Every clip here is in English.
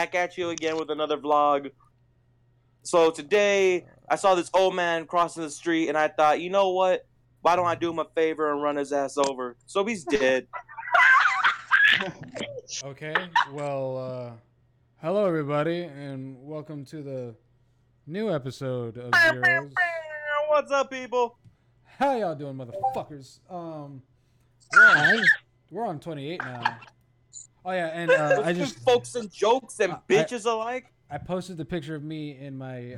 back at you again with another vlog. So today, I saw this old man crossing the street, and I thought, you know what? Why don't I do him a favor and run his ass over? So he's dead. Okay, well, hello everybody, and welcome to the new episode of Zheroes. What's up, people? How y'all doing, motherfuckers? We're on 28 now. Oh yeah, and I just folks and jokes and bitches alike. I posted the picture of me in my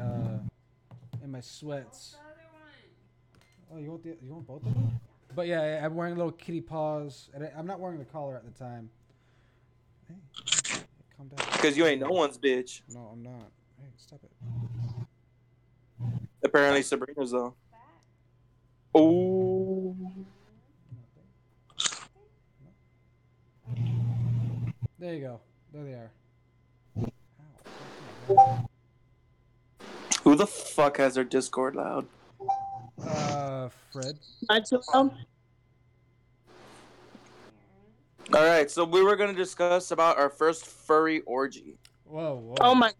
sweats. Oh, you want both of them? But yeah, I'm wearing little kitty paws, and I'm not wearing the collar at the time. Hey, calm down. Because you ain't no one's bitch. No, I'm not. Hey, stop it. Apparently Sabrina's though. Oh. There you go. There they are. Who the fuck has their Discord loud? Fred. Alright, so we were gonna discuss about our first furry orgy. Whoa. Oh my.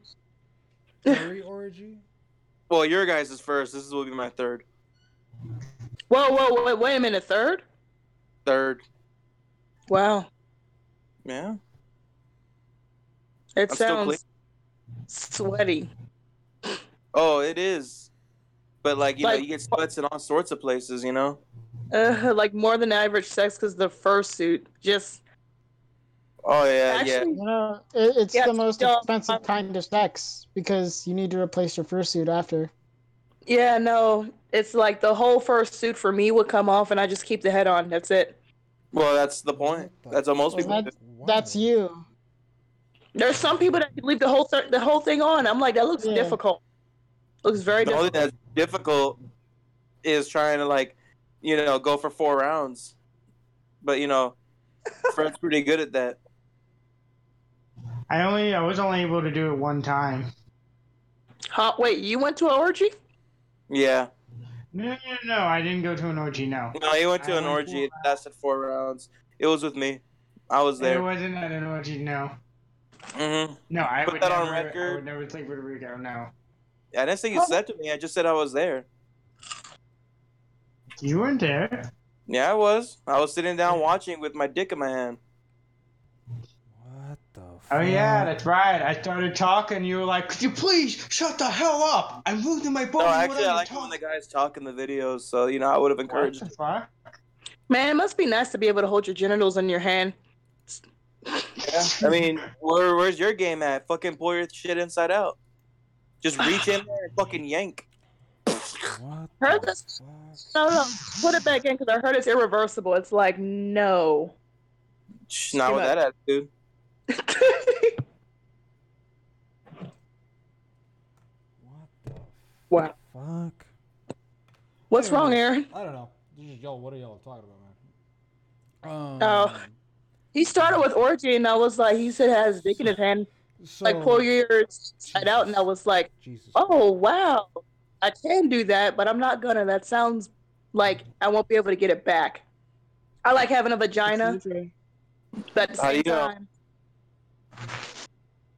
Furry orgy? Well, your guys' is first. This will be my third. Whoa, wait a minute, third? Third. Wow. Yeah. It I'm still sounds sweaty. Oh, it is. But like, you know, Like- you get sweats in all sorts of places, you know? Like more than average sex because the fursuit just... Oh, yeah, Actually, You know, it's Yeah, the most yeah, expensive kind of sex because you need to replace your fursuit after. Yeah, no. It's like the whole fursuit for me would come off and I just keep the head on. That's it. Well, that's the point. That's what most Well, people do. that's you. There's some people that leave the whole thing on. I'm like, that looks Yeah. difficult. Looks very The only difficult. thing that's difficult is trying to, like, you know, go for 4 rounds. But, you know, Fred's pretty good at that. I was only able to do it one time. Huh? Wait, you went to an orgy? Yeah. No, I didn't go to an orgy, no. No, he went to I an went orgy. It lasted 4 rounds. It was with me. I was It there. wasn't at an orgy, no. Mm-hmm. No, I Put would that never, on record. I would never sleep with a Rico, no. I didn't say you slept with me. I just said I was there. You weren't there. Yeah, I was. I was sitting down watching with my dick in my hand. What the fuck? Oh yeah, that's right. I started talking, you were like, could you please shut the hell up? I'm losing my body. No, actually, I like it when the guys talk in the videos, so, you know, I would have What encouraged the it. fuck? Man, it must be nice to be able to hold your genitals in your hand. Yeah. I mean, where's your game at? Fucking pull your shit inside out. Just reach in there and fucking yank. What Heard the this? fuck? No, put it back in because I heard it's irreversible. It's like, no. Not Give with up. that attitude. What the Wow. fuck? What's wrong, Aaron? I don't know. What are y'all talking about, man? Oh. He started with orgy, and I was like, he said has dick in his hand. So, Like, pull your side out, and I was like, Jesus. oh, wow. I can do that, but I'm not gonna. That sounds like I won't be able to get it back. I like having a vagina, but at the How do same you know? time,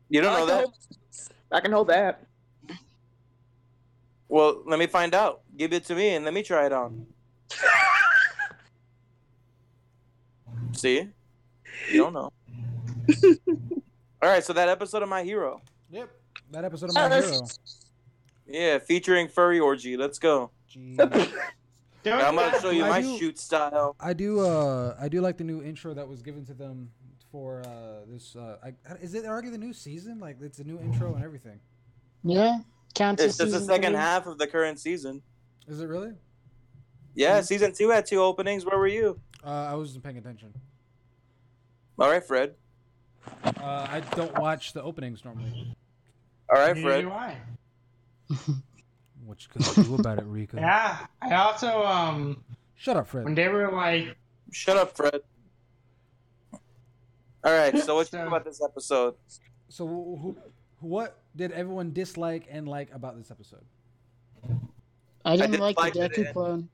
You don't I know like to that? hold- I can hold that. Well, let me find out. Give it to me and let me try it on. See? You don't know. Alright, so that episode of My Hero. Yep. That episode of My that's- Hero. Yeah, featuring Furry Orgy. Let's go. Jeez. Don't Now I'm gonna that show you I my do- shoot style. I do like the new intro that was given to them for this. Is it already the new season? Like it's a new intro and everything. Yeah, counts It's as just the season second 3. half of the current season. Is it really? Yeah, season 2 had 2 openings. Where were you? I wasn't paying attention. Alright, Fred. I don't watch the openings normally. Alright, Neither Fred. do I. What you gonna do about it, Rico? Yeah, I also, Shut up, Fred. when they were like, Shut up, Fred. Alright, so what you So- think about this episode? So what did everyone dislike and like about this episode? I didn't like the disliked it, Deku clone.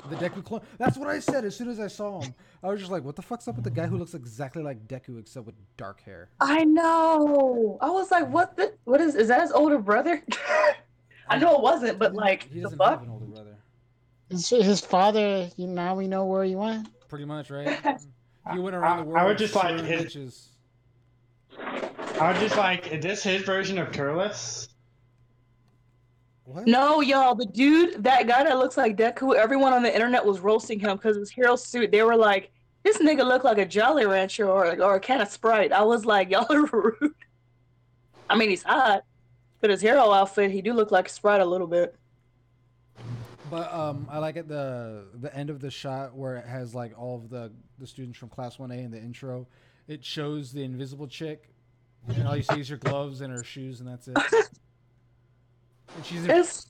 The Deku clone. That's what I said as soon as I saw him. I was just like, what the fuck's up with the guy who looks exactly like Deku except with dark hair? I know. I was like, what is that his older brother? I know it wasn't, but like He the doesn't have fuck? an older brother. His father. Now we know where he went. Pretty much, right? He went around the I would world just like, screwing bitches. I was just like, is this his version of Turles? What? No, y'all, the dude, that guy that looks like Deku, everyone on the internet was roasting him because his hero suit. They were like, this nigga look like a Jolly Rancher or a can of Sprite. I was like, y'all are rude. I mean, he's hot, but his hero outfit, he do look like a Sprite a little bit. But I like it the end of the shot where it has like all of the students from Class 1A in the intro. It shows the invisible chick, and all you see is her gloves and her shoes, and that's it.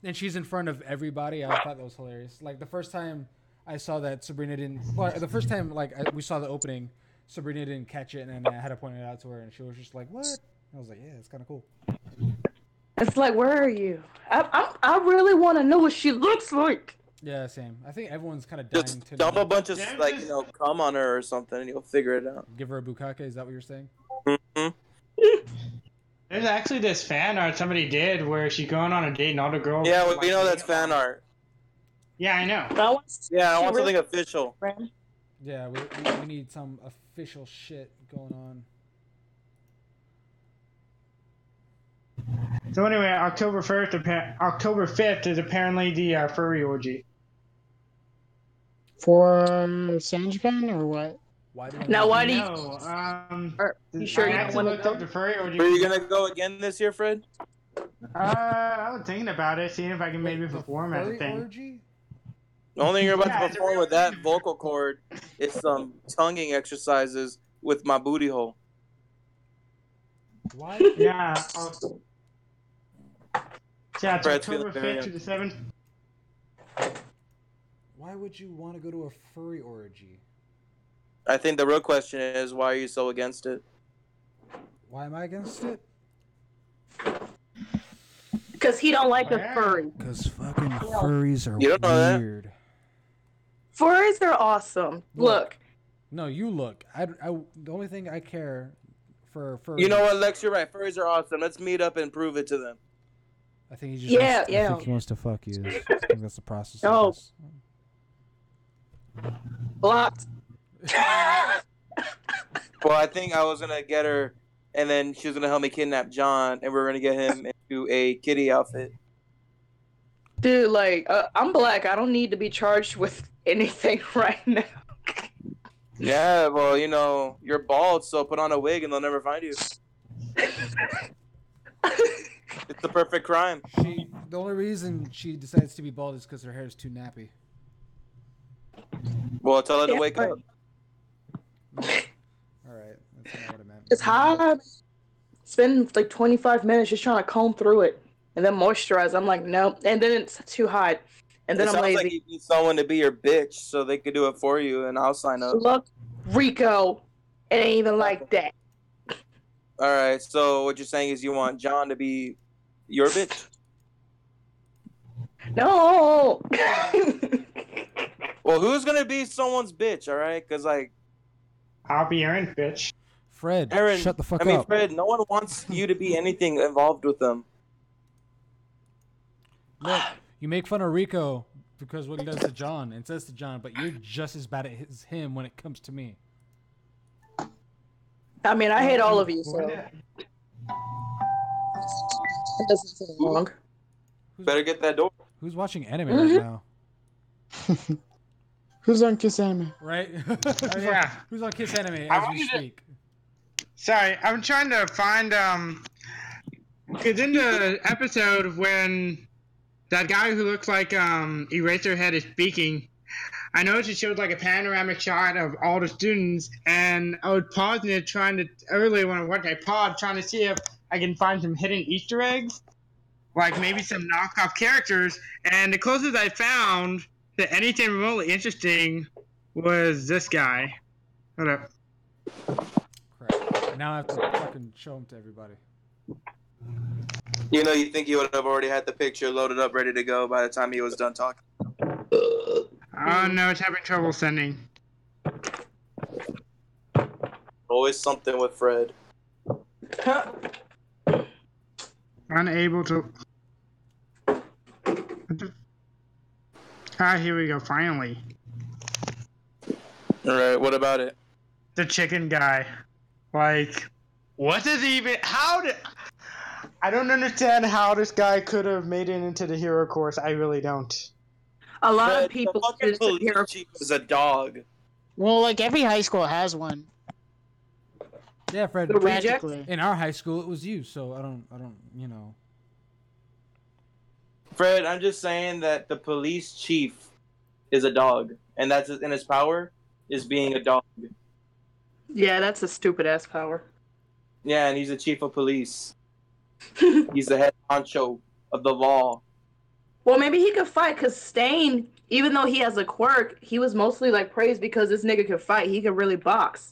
And she's in front of everybody. I thought that was hilarious. Like the first time I saw that, Sabrina didn't. Well, the first time we saw the opening, Sabrina didn't catch it, and I had to point it out to her, and she was just like, "What?" I was like, "Yeah, it's kind of cool." It's like, where are you? I really want to know what she looks like. Yeah, same. I think everyone's kind of dying Just to dump know. a bunch of cum on her or something, and you'll figure it out. Give her a bukkake. Is that what you're saying? Mm-hmm. There's actually this fan art somebody did where she's going on a date and all the girls. Yeah, we know that's fan art. Yeah, I know. I want something official. Yeah, we need some official shit going on. So anyway, October 5th is apparently the furry orgy. For Sanjapan or what? Why do we Now, need why do you? No, You sure I you don't actually want looked to up go? the furry orgy. Are you gonna go again this year, Fred? I was thinking about it, seeing if I can Wait, maybe the perform at the furry thing. orgy? The only thing you're about Yeah, to it's a perform real with that thing. vocal cord is some tonguing exercises with my booty hole. Why? Yeah. Yeah, it's Fred's feeling October very 5th to the 7th. Why would you want to go to a furry orgy? I think the real question is, why are you so against it? Why am I against it? Because he don't like a Yeah. furry. Because fucking furries are You don't know that? weird. Furries are awesome. Look. No, you look. The only thing I care for furries. You know what, Lex? You're right. Furries are awesome. Let's meet up and prove it to them. I think he just I Yeah. think he wants to fuck you. I think that's the process. Oh. Of this. Blocked. Well, I think I was gonna get her, and then she was gonna help me kidnap John, and we are gonna get him into a kitty outfit. Dude, like, I'm black. I don't need to be charged with anything right now. Yeah, well, you know, you're bald, so put on a wig and they'll never find you. It's the perfect crime. The only reason she decides to be bald is because her hair is too nappy. Well, tell her to wake up. All right, that's not what I meant. It's hot. Spend like 25 minutes just trying to comb through it and then moisturize. I'm like, nope. And then it's too hot. And then It I'm sounds lazy. like you need someone to be your bitch so they could do it for you, and I'll sign up. Look, Rico, it ain't even like that. All right, so what you're saying is you want John to be your bitch? No. Well, who's gonna be someone's bitch? All right, because like I'll be Aaron, bitch. Fred, Aaron, shut the fuck I mean, up. Fred, no one wants you to be anything involved with them. Look, you make fun of Rico because what he does to John and says to John, but you're just as bad as him when it comes to me. I mean, I hate all of you, so it doesn't seem wrong. Better get that door. Who's watching anime right now? Who's on Kiss Anime? Right? Yeah. Who's on Kiss Anime I as we wanted to- speak? Sorry, I'm trying to find because in the episode when that guy who looks like Eraserhead is speaking, I noticed it showed like a panoramic shot of all the students, and I was pausing it earlier when I watched my pod, trying to see if I can find some hidden Easter eggs, like maybe some knockoff characters, and the closest I found to anything remotely interesting was this guy. Hold up. Crap. Now I have to fucking show him to everybody. You know, you think you would have already had the picture loaded up, ready to go by the time he was done talking. Oh no, it's having trouble sending. Always something with Fred. Unable to. Ah, here we go. Finally, All right, what about it? the chicken guy. Like, what does he even? How did? I don't understand how this guy could have made it into the hero course. I really don't. A lot Fred, of people the fucking just police hear chief is a dog. Well, like every high school has one. Yeah, Fred. The reject? Practically. In our high school, it was you, so I don't, you know. Fred, I'm just saying that the police chief is a dog, and that's in his power is being a dog. Yeah, that's a stupid ass power. Yeah, and he's the chief of police. He's the head honcho of the law. Well, maybe he could fight because Stain, even though he has a quirk, he was mostly like praised because this nigga could fight. He could really box.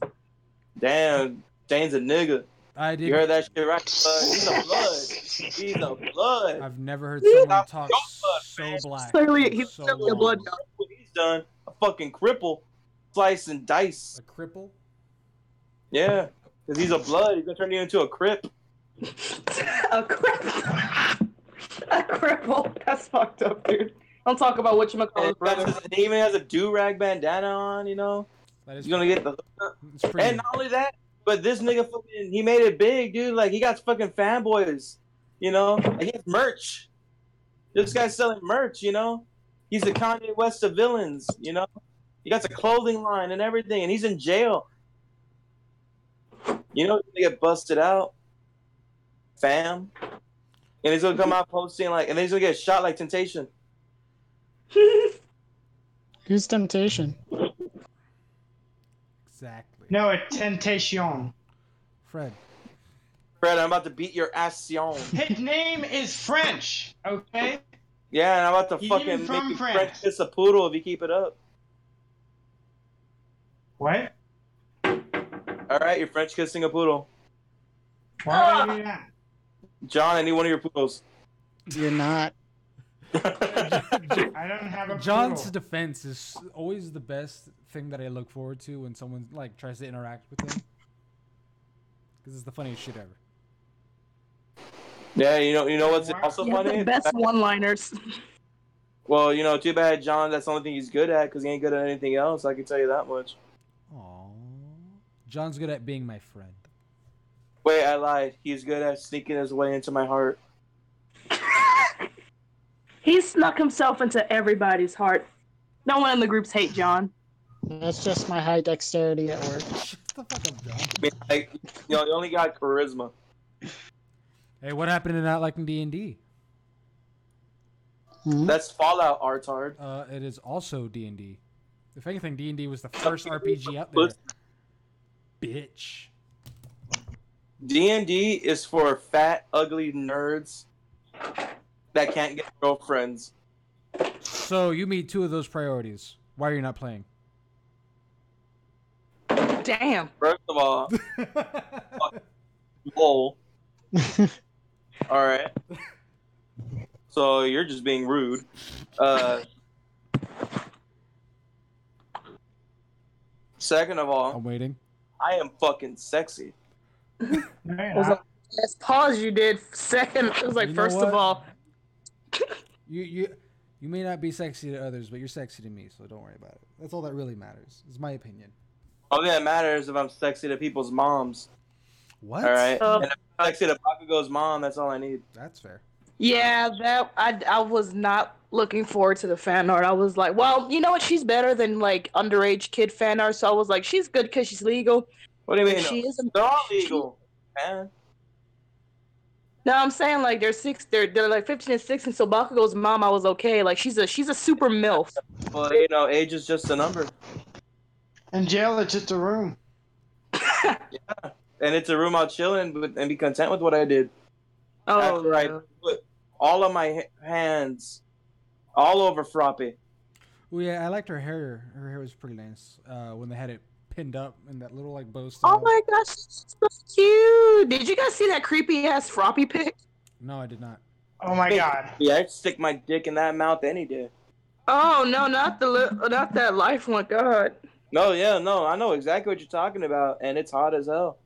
Damn, Dane's a nigga. I did. You heard that shit right? He's a blood. He's a blood. I've never heard He's someone not talk your blood, so man. black. Clearly, in he's so clearly a long. blood dog. What he's done, a fucking cripple, slice and dice. A cripple? Yeah, because he's a blood. He's gonna turn you into a crip. A cripple. A cripple. That's fucked up, dude. Don't talk about what you call And his brother. he even has a do-rag bandana on, you know? That is He's gonna get the it's pretty. and not only that, but this nigga fucking he made it big, dude. Like he got fucking fanboys, you know? Like, he has merch. This guy's selling merch, you know? He's the Kanye West of villains, you know? He got a clothing line and everything, and he's in jail. You know, he's gonna get busted out, fam. And he's gonna come out posting like, and then he's gonna get shot like Temptation. Who's Temptation? Exactly. No, a temptation. Fred. Fred, I'm about to beat your ass, Sion. His name is French. Okay. Yeah, and I'm about to He's fucking even from make you France. French kiss a poodle if you keep it up. What? All right, you're French kissing a poodle. Why would I do that? John, I need one of your poodles. You're not. I don't have a John's poodle. defense is always the best thing that I look forward to when someone like tries to interact with him. Because it's the funniest shit ever. Yeah, you know what's Wow. also You have funny? the best one-liners. Well, you know, too bad John. That's the only thing he's good at because he ain't good at anything else. I can tell you that much. Aww. John's good at being my friend. Wait, I lied. He's good at sneaking his way into my heart. He snuck himself into everybody's heart. No one in the groups hate John. That's just my high dexterity at work. Shut the fuck up, John. I mean, like, you know, you only got charisma. Hey, what happened to not liking D&D? Hmm? That's Fallout, Artard. It is also D&D. If anything, D&D was the first RPG out there. Bitch. D&D is for fat, ugly nerds that can't get girlfriends. So you meet two of those priorities. Why are you not playing? Damn. First of all, lol. All right. So you're just being rude. Second of all, I'm waiting. I am fucking sexy. No, you're It was not. Yes, pause you did. Second, it was like, You know first what? of all, You may not be sexy to others, but you're sexy to me, so don't worry about it. That's all that really matters. It's my opinion. All that matters if I'm sexy to people's moms. What? All right. Oh. And if I'm sexy to Bakugo's mom, that's all I need. That's fair. yeah, that I was not looking forward to the fan art. I was like, well, you know what? She's better than like underage kid fan art. So I was like, she's good because she's legal. What do you mean? She is. They're all legal, man. No, I'm saying like they're like 15 and 16. So Bakugo's mom, I was okay. Like she's a super milf. Well, you know, age is just a number. In jail, it's just a room. And it's a room I'll chill in and be content with what I did. Oh, After I no. put all of my hands all over Frappe. Oh yeah, I liked her hair. Her hair was pretty nice. When they had it pinned up in that little like bow style. Oh my gosh, she's so cute. Did you guys see that creepy ass Froppy pic? No, I did not. Oh my god. Yeah, I'd stick my dick in that mouth any day. Oh no, not that life one. God. No, yeah, no, I know exactly what you're talking about, and it's hot as hell.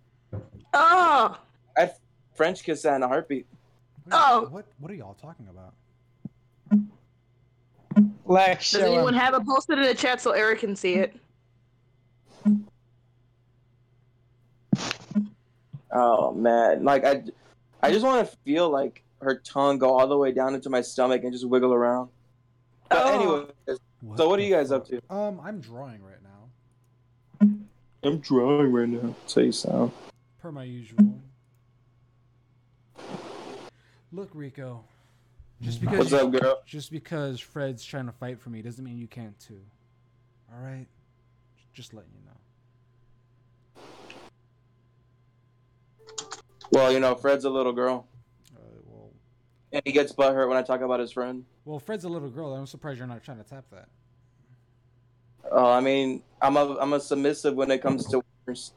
Oh, I'd French kiss that in a heartbeat. oh. What are y'all talking about? Lex, Does show anyone him. have it posted in the chat so Eric can see it? Oh man, like I just want to feel like her tongue go all the way down into my stomach and just wiggle around. But Oh, anyway, so what are the you guys up fuck? to? I'm drawing right now, I'm drawing right now. Say so. per my usual. Look, Rico. What's up, girl? Just because Fred's trying to fight for me doesn't mean you can't too. All right, just letting you know. Well, you know, Fred's a little girl, Well, and he gets butthurt when I talk about his friend. Fred's a little girl. I'm surprised you're not trying to tap that. I mean, I'm a submissive when it comes to wieners.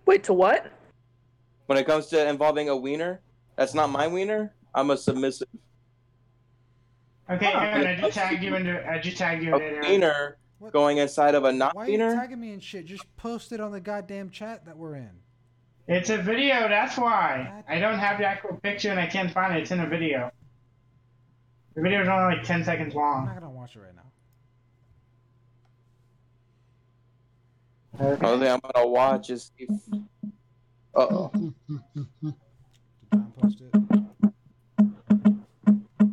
wait, to what? When it comes to involving a wiener, that's not my wiener. I'm a submissive. Okay, Huh. Aaron, I just tagged you in it, A Aaron. wiener What? going inside of a not Why are you wiener. tagging me and shit? Just post it on the goddamn chat that we're in. It's a video, that's why. God. I don't have the actual picture and I can't find it. It's in a video. The video is only like 10 seconds I'm long. not gonna watch it right now. The only thing I'm gonna watch is if. Uh-oh. Did John post it?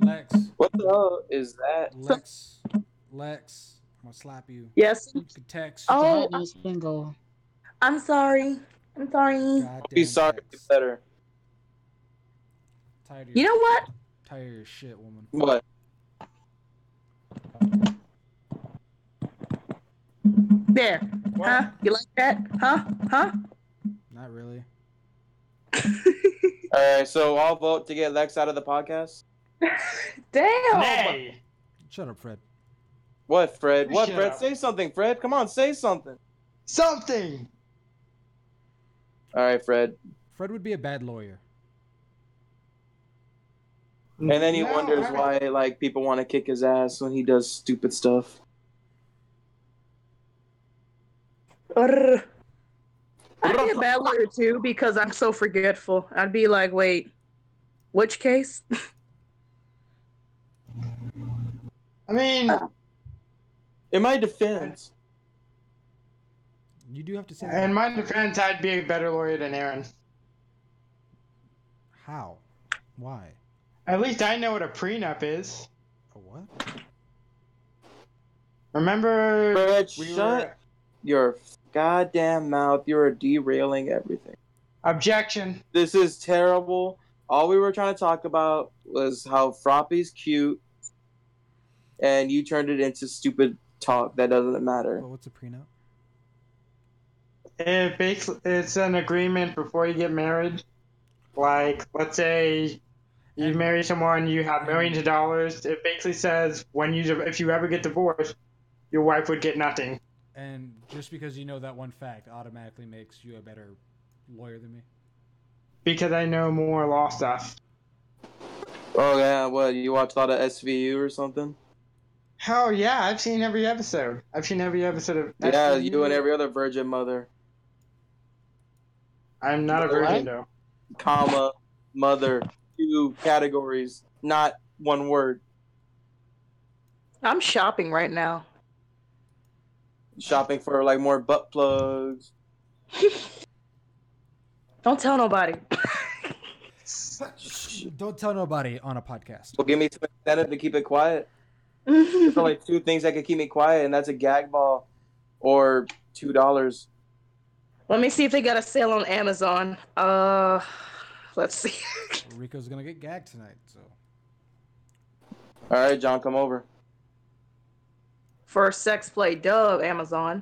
Lex. What the hell is that? Lex. I'm gonna slap you. Yes. You can text. Oh, Daddy's bingo. I'm sorry. I'm sorry. Goddamn Be sorry, be text. better. Tired of You your, know what? tired of your shit, woman. What? There. What? Huh? You like that? Huh? Huh? Not really. All right, so I'll vote to get Lex out of the podcast. Damn. Nay! Shut up, Fred. What, Fred? What, Shut Fred? up. Say something, Fred. Come on, say something. Something! All right, Fred. Fred would be a bad lawyer. And then he No, wonders I- why like people want to kick his ass when he does stupid stuff. Urgh. I'd be a bad lawyer too because I'm so forgetful. I'd be like, wait, which case? I mean, In my defense, You do have to say in that. my defense, I'd be a better lawyer than Aaron. How? Why? At least I know what a prenup is. A what? Remember, Fred, we shut were... your goddamn mouth. You're derailing everything. Objection. This is terrible. All we were trying to talk about was how Froppy's cute, and you turned it into stupid talk that doesn't matter. But what's a prenup? It's an agreement before you get married. Like, let's say you marry someone, you have millions of dollars. It basically says if you ever get divorced, your wife would get nothing. And just because you know that one fact automatically makes you a better lawyer than me? Because I know more law stuff. Oh yeah, what, you watched a lot of SVU or something? Hell yeah, I've seen every episode. I've seen every episode of Yeah, SVU. you and every other virgin mother, I'm not a What? virgin though. comma, mother, 2 categories, not 1 word. I'm shopping right now. Shopping for like more butt plugs. Don't tell nobody. Don't tell nobody on a podcast. Well, give me some incentive to keep it quiet. There's only 2 things that can keep me quiet, and that's a gag ball or $2. Let me see if they got a sale on Amazon. Let's see. Rico's gonna get gagged tonight, so. All right, John, come over. For sex play, dub Amazon.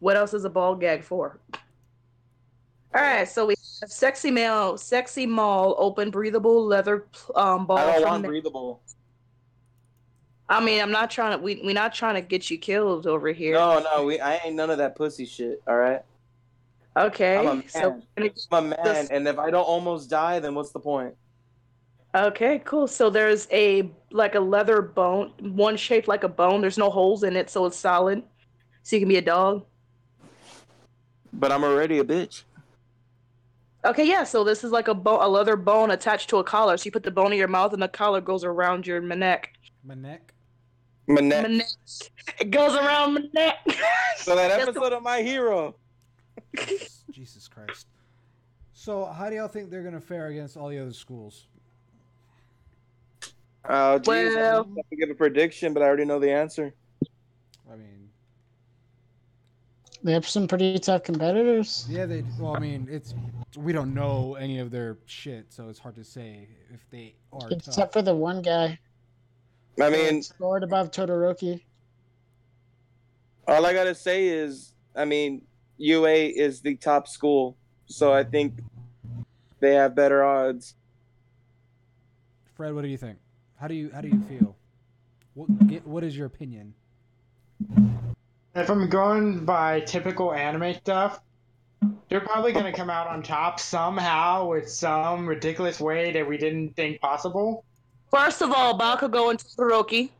What else is a ball gag for? All right, so we have sexy mall, open, breathable leather ball. I don't from want the- breathable. I mean, I'm not trying to. We're not trying to get you killed over here. No, I ain't none of that pussy shit. All right, Okay. I'm a man. So we're gonna I'm a man, and if I don't almost die, then what's the point? Okay, cool. So there's a like a leather bone, one shaped like a bone. There's no holes in it, so it's solid. So you can be a dog. But I'm already a bitch. Okay, yeah. So this is like a leather bone attached to a collar. So you put the bone in your mouth, and the collar goes around your neck. My neck. My neck. My neck. It goes around my neck. So that That's episode of My Hero. Jesus Christ. So how do y'all think they're gonna fare against all the other schools? Oh, geez. I Well, have to give a prediction, but I already know the answer. I mean, They have some pretty tough competitors. yeah, they. Well, I mean, we don't know any of their shit, so it's hard to say if they are tough. Except for the one guy I that mean, scored above Todoroki. all I gotta say is, I mean, UA is the top school, so I think they have better odds. Fred, what do you think? How do you feel? What is your opinion? If I'm going by typical anime stuff, they're probably going to come out on top somehow with some ridiculous way that we didn't think possible. first of all, Bakugo and Todoroki.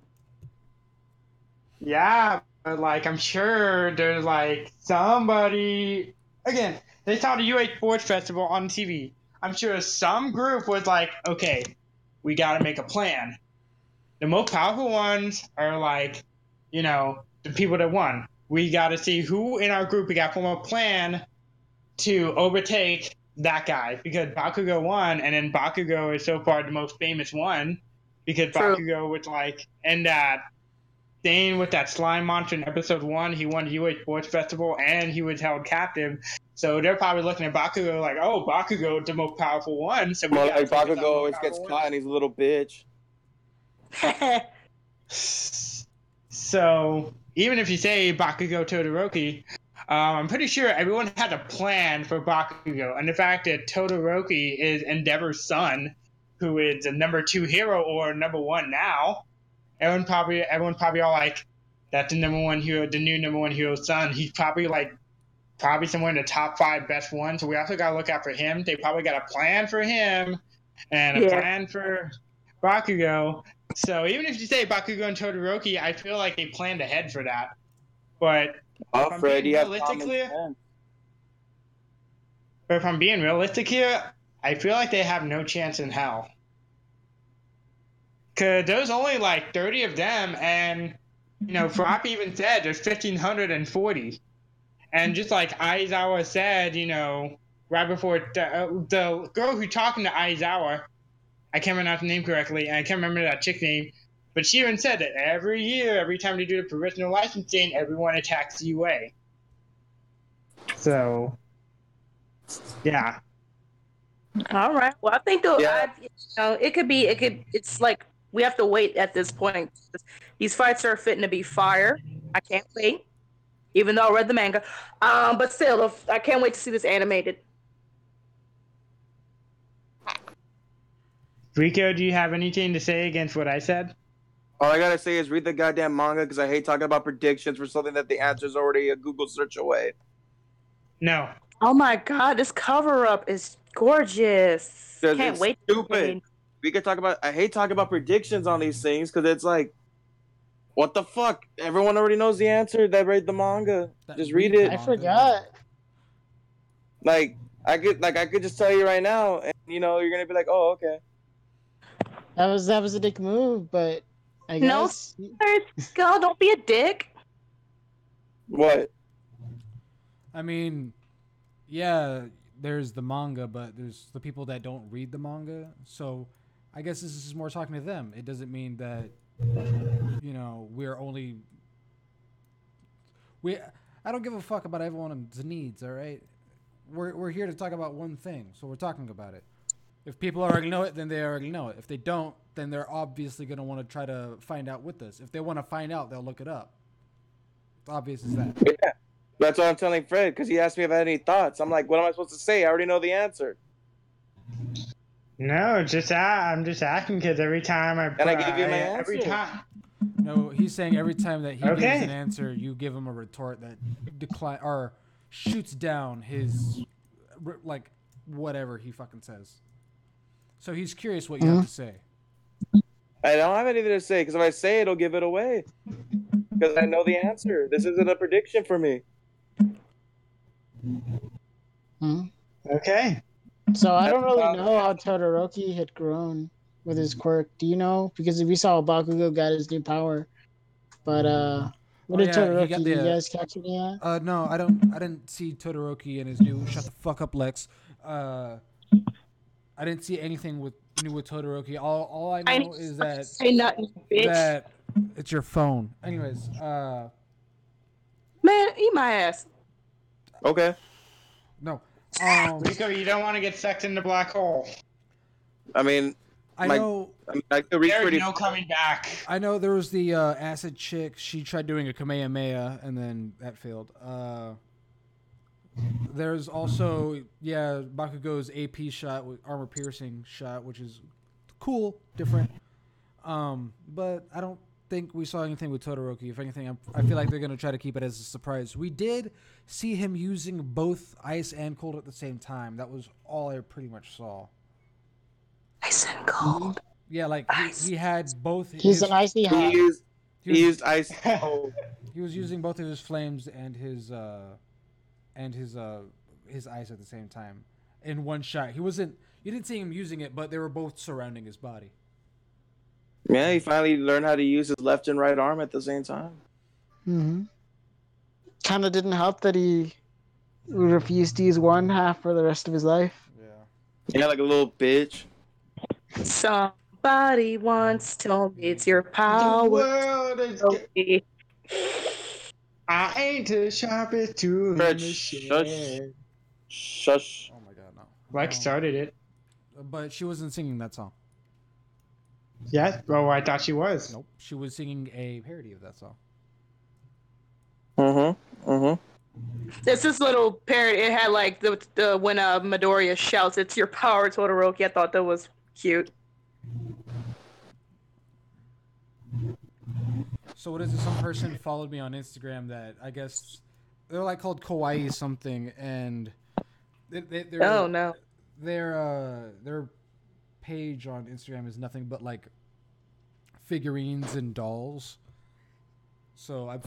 Yeah, but like I'm sure there's like somebody again, they saw the UA Sports Festival on TV. I'm sure some group was like, okay, we gotta make a plan. The most powerful ones are like, the people that won. We gotta see who in our group we got to form a plan to overtake that guy because Bakugo won, and then Bakugo is so far the most famous one because True. Bakugo was like in that thing with that slime monster in episode 1. He won the UA Sports Festival and he was held captive. So they're probably looking at Bakugo like, oh, Bakugo is the most powerful one. So we Well, gotta like focus on Bakugo the most always gets powerful caught and he's a little bitch. So even if you say Bakugo Todoroki, I'm pretty sure everyone had a plan for Bakugo, and the fact that Todoroki is Endeavor's son, who is the number 2 hero or number 1 now, everyone probably all like, that's the number 1 hero, the new number 1 hero's son. He's probably somewhere in the top 5 best ones. So we also gotta look out for him. They probably got a plan for him and a plan for Bakugo. So even if you say Bakugo and Todoroki, I feel like they planned ahead for that. But Oh, if I'm Fred, being you have realistic common here, sense. but if I'm being realistic here, I feel like they have no chance in hell. Cause there's only like 30 of them, and Flop even said there's 1,540. And just like Aizawa said, right before the girl who's talking to Aizawa, I can't remember the name correctly, and I can't remember that chick name, but she even said that every year, every time they do the provisional licensing, everyone attacks UA. So, yeah. All right. Well, I think it's like we have to wait at this point. These fights are fitting to be fire. I can't wait, even though I read the manga. But still, I can't wait to see this animated. Rico, do you have anything to say against what I said? All I gotta say is read the goddamn manga because I hate talking about predictions for something that the answer's already a Google search away. No. Oh my god, this cover up is gorgeous. Can't It's wait. stupid. We could talk about. I hate talking about predictions on these things because it's like, what the fuck? Everyone already knows the answer. That read the manga. Just read it. I forgot. Like I could just tell you right now, and you're gonna be like, oh, okay. That was a dick move, but I guess. Girl, don't be a dick. What? I mean, yeah, there's the manga, but there's the people that don't read the manga. So I guess this is more talking to them. It doesn't mean that we're only I don't give a fuck about everyone's needs, all right? We're here to talk about one thing, so we're talking about it. If people already know it, then they already know it. If they don't, then they're obviously going to want to try to find out with us. If they want to find out, they'll look it up. It's obvious as that. Yeah. That's what I'm telling Fred because he asked me if I had any thoughts. I'm like, what am I supposed to say? I already know the answer. No, I'm just asking because every time I give you my answer. Every time. No, he's saying every time that he gives an answer, you give him a retort that decline or shoots down his like whatever he fucking says. So he's curious what you have to say. I don't have anything to say because if I say it, it'll give it away. Because I know the answer. This isn't a prediction for me. Hmm? Okay. So I don't really know how Todoroki had grown with his quirk. Do you know? Because we saw Bakugo got his new power, but what did yeah, he Todoroki? got Did you the. guys catch it yet? No, I don't. I didn't see Todoroki and his new. Shut the fuck up, Lex. I didn't see anything new with Todoroki. All I I know is that say nothing, bitch. it's your phone. Anyways, Man, eat my ass. Okay. no. Rico, you don't want to get sucked in the black hole. I mean, I know. I could reach There's pretty. no coming back. I know there was the acid chick. She tried doing a Kamehameha and then that failed. There's also Bakugo's AP shot with armor piercing shot, which is cool, different. But I don't think we saw anything with Todoroki. If anything, I feel like they're gonna try to keep it as a surprise. We did see him using both ice and cold at the same time. That was all I pretty much saw. Ice and cold. Yeah, like he had both. He's an icy hot. He used ice. Oh, He was using both of his flames and his ice at the same time in one shot. He wasn't. You didn't see him using it, but they were both surrounding his body. yeah, he finally learned how to use his left and right arm at the same time. Mm-hmm. Kind of didn't help that he refused to use one half for the rest of his life. Yeah. Yeah, like a little bitch. Somebody once told me it's your The power. world is I ain't the sharpest tool in Fred, the shush. shed. Shush. Oh my god, no. Lex started it. But she wasn't singing that song. Yeah. Oh, I thought she was. Nope. She was singing a parody of that song. It's this little parrot. It had like the when Midoriya shouts, "It's your power, Todoroki." I thought that was cute. So what is it? Some person followed me on Instagram that I guess they're like called Kawaii something, and they're, Oh no. their page on Instagram is nothing but like figurines and dolls. So I'm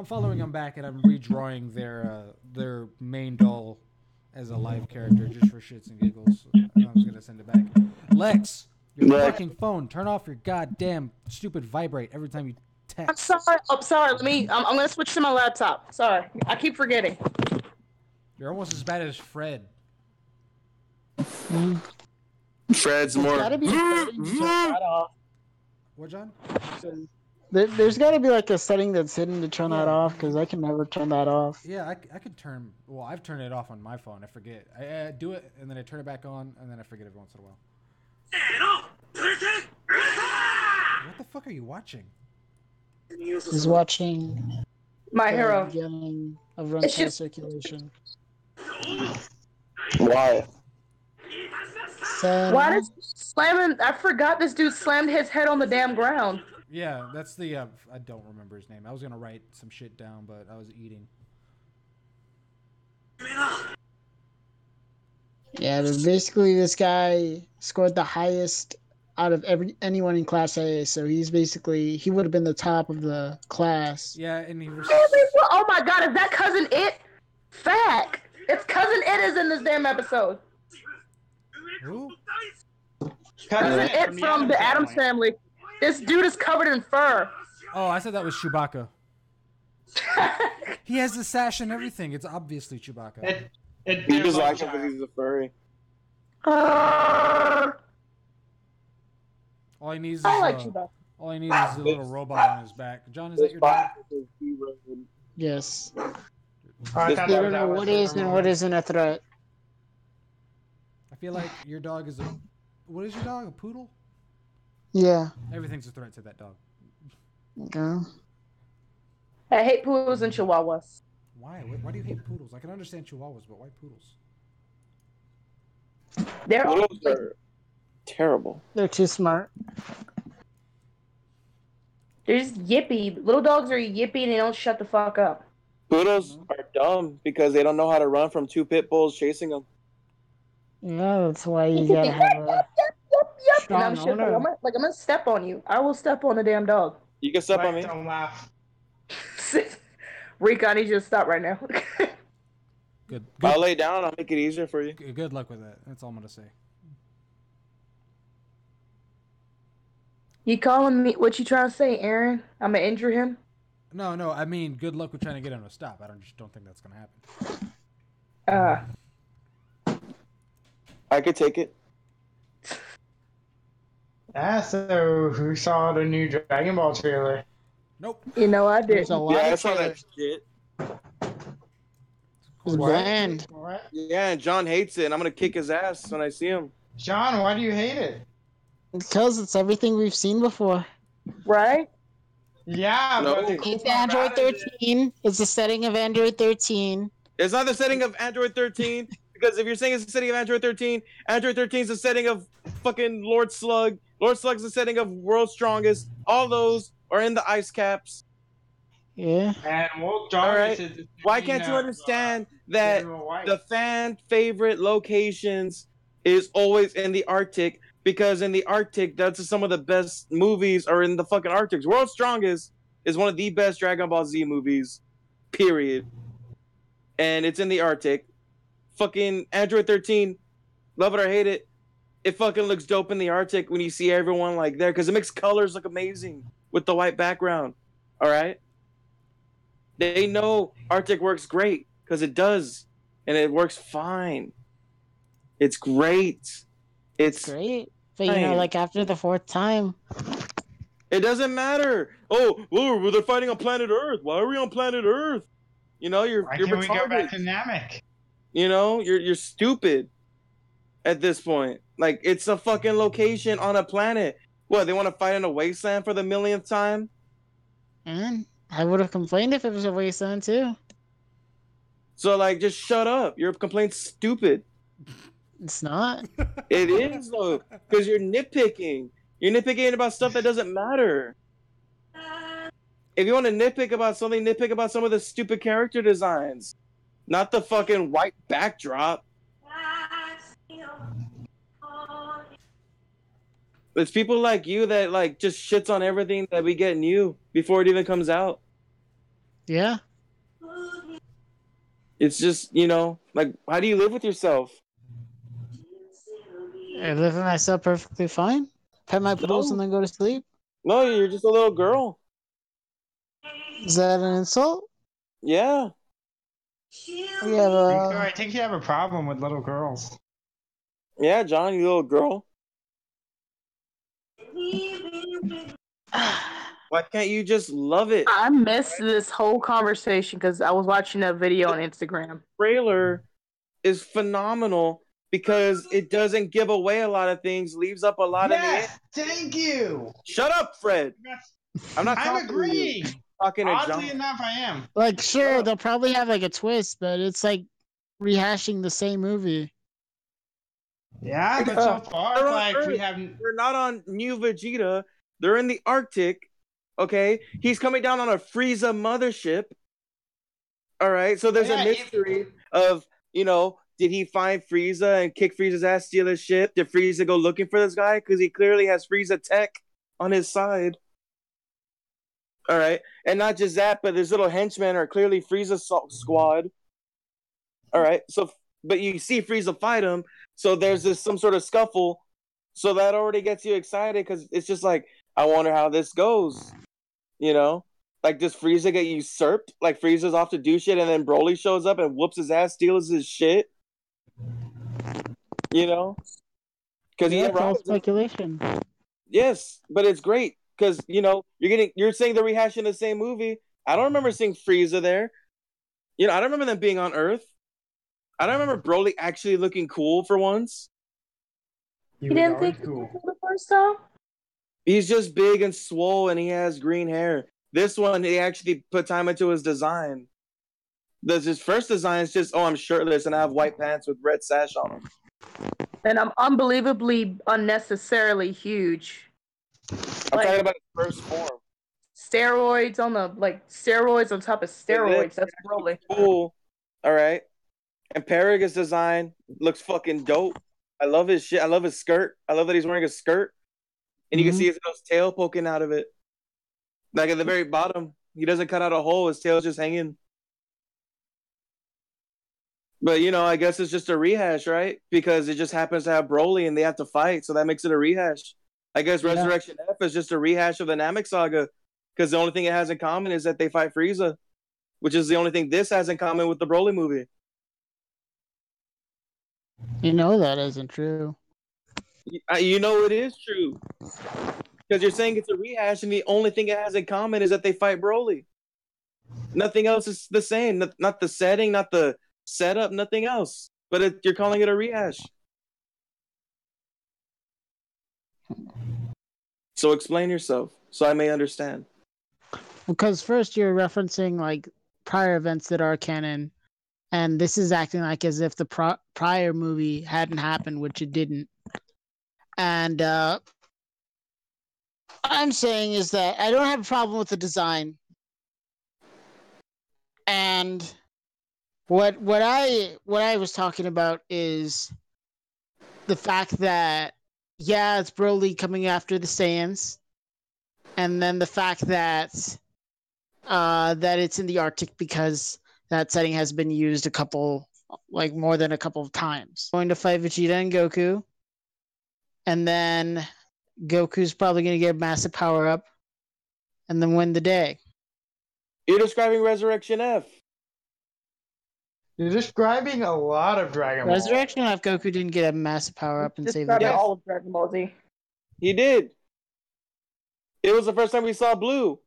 following them back, and I'm redrawing their main doll as a live character just for shits and giggles. And I was gonna send it back. Lex, your fucking phone. Turn off your goddamn stupid vibrate every time you I'm text. sorry. I'm sorry. I'm gonna switch to my laptop. Sorry, I keep forgetting. You're almost as bad as Fred. Fred's There's more. gotta be a setting to turn that off. What, John? There's got to be like a setting that's hidden to turn that off, because I can never turn that off. Yeah, I could turn. Well, I've turned it off on my phone. I forget. I do it and then I turn it back on and then I forget every once in a while. What the fuck are you watching? He's watching My the hero. beginning of Run It's Time just- Circulation. Why? So, Why does slamming? I forgot this dude slammed his head on the damn ground. Yeah, that's the. I don't remember his name. I was gonna write some shit down, but I was eating. yeah, basically this guy scored the highest out of anyone in Class A, so he would have been the top of the class. Yeah, and he was. Oh my god, is that cousin It? Fact. It's cousin It is in this damn episode. Who? Cousin It from the Addams Family. This dude is covered in fur. Oh, I said that was Chewbacca. He has the sash and everything. It's obviously Chewbacca. You just like him because he's a furry. I All he needs is like Chewbacca. all he needs is a little robot on his back. John, is that your dog? Yes. Oh, I They thought don't know what is and what isn't a threat. I feel like your dog is a. What is your dog? A poodle? Yeah. Everything's a threat to that dog. Okay. I hate poodles and chihuahuas. Why? Why do you hate poodles? I can understand chihuahuas, but why poodles? They're all Poodles are terrible. They're too smart. they're just yippy. Little dogs are yippy and they don't shut the fuck up. Poodles are dumb because they don't know how to run from two pit bulls chasing them. Yeah, that's why you gotta have a and I'm strong shit. Like, owner. I'm gonna step on you. I will step on the damn dog. You can step on Like, me. don't laugh. Rico, I need you to stop right now. Good. I'll Good. lay down. I'll make it easier for you. Good luck with that. That's all I'm gonna say. You calling me? What you trying to say, Aaron? I'm gonna injure him. No, no. I mean, good luck with trying to get him to stop. Just don't think that's gonna happen. I could take it. Yeah, so who saw the new Dragon Ball trailer? Nope. You know I There's a didn't. lot Yeah, I of saw that trailers. shit. It's bland. What? Yeah, and John hates it, and I'm gonna kick his ass when I see him. John, why do you hate it? Because it's everything we've seen before. Right? Yeah, No. but the cool It's part Android about it is 13. It's the setting of Android 13. It's not the setting of Android 13, because if you're saying it's the setting of Android 13 is the setting of fucking Lord Slug. Lord Slug's the setting of World's Strongest. All those are in the ice caps. Yeah. and Wolf All Jarvis right. is the Why setting can't you of, understand that General White. the fan favorite locations is always in the Arctic? Because in the Arctic, that's some of the best movies are in the fucking Arctic. World's Strongest is one of the best Dragon Ball Z movies, period. And it's in the Arctic. Fucking Android 13, love it or hate it, it fucking looks dope in the Arctic when you see everyone like there, because it makes colors look amazing with the white background. All right? They know Arctic works great because it does, and it works fine. It's great. It's great. But fine. like after the fourth time. It doesn't matter. Oh, well, they're fighting on planet Earth. Why are we on planet Earth? You're Why you're can't we go back retarded. to Namek? You're stupid at this point. Like, it's a fucking location on a planet. What, they want to fight in a wasteland for the millionth time? And I would have complained if it was a wasteland too. So, like, just shut up. Your complaint's stupid. It's not. It is, though, because you're nitpicking. You're nitpicking about stuff that doesn't matter. If you want to nitpick about something, nitpick about some of the stupid character designs, not the fucking white backdrop. It's people like you that like just shits on everything that we get new before it even comes out. Yeah. It's just, like, how do you live with yourself? I live in myself perfectly fine. Pet my poodles and then go to sleep. No, you're just a little girl. Is that an insult? Yeah. Yeah, I think you have a problem with little girls. Yeah, John, you little girl. Why can't you just love it? I missed this whole conversation because I was watching a video on Instagram. Trailer is phenomenal because it doesn't give away a lot of things, leaves up a lot in the end. Thank you. Shut up, Fred. I'm not I'm talking to you. agreeing. Talking to Oddly John. enough, I am. like sure, they'll probably have like a twist, but it's like rehashing the same movie. Yeah, but so far, They're on like we Earth. haven't. They're not on New Vegeta. They're in the Arctic. Okay, he's coming down on a Frieza mothership. All right, so there's a mystery of did he find Frieza and kick Frieza's ass, steal his ship? Did Frieza go looking for this guy because he clearly has Frieza tech on his side? All right, and not just that, but his little henchmen are clearly Frieza squad. All right, so but you see Frieza fight him, so there's some sort of scuffle, so that already gets you excited because it's just like, I wonder how this goes. Like, does Frieza get usurped? Like, Frieza's off to do shit, and then Broly shows up and whoops his ass, steals his shit. Because it's all speculation. Yes, but it's great because you're saying they're rehashing the same movie. I don't remember seeing Frieza there. I don't remember them being on Earth. I don't remember Broly actually looking cool for once. You didn't think cool the first time? He's just big and swole, and he has green hair. This one, he actually put time into his design. His first design is just, I'm shirtless and I have white pants with red sash on them. And I'm unbelievably unnecessarily huge. I'm talking about his first form. Steroids on top of steroids. That's Broly. Cool. All right. And Paragus design looks fucking dope. I love his shit. I love his skirt. I love that he's wearing a skirt. and you can see his tail poking out of it. Like at the very bottom, he doesn't cut out a hole; his tail's just hanging. But I guess it's just a rehash, right? Because it just happens to have Broly and they have to fight, so that makes it a rehash. I guess Yeah. Resurrection F is just a rehash of the Namek saga, because the only thing it has in common is that they fight Frieza, which is the only thing this has in common with the Broly movie. You know that isn't true. You know it is true, because you're saying it's a rehash, and the only thing it has in common is that they fight Broly. Nothing else is the same. Not the setting, not the setup, nothing else. But you're calling it a rehash. So explain yourself, so I may understand. Because first you're referencing like prior events that are canon, and this is acting like as if the prior movie hadn't happened, which it didn't. And I'm saying is that I don't have a problem with the design. And what I was talking about is the fact that it's Broly coming after the Saiyans, and then the fact that that it's in the Arctic because that setting has been used more than a couple of times. Going to fight Vegeta and Goku, and then Goku's probably going to get a massive power up, and then win the day. You're describing Resurrection F. You're describing a lot of Dragon Ball. Resurrection F, Goku didn't get a massive power up and save the Describing day. all of Dragon Ball Z. He did. It was the first time we saw Blue.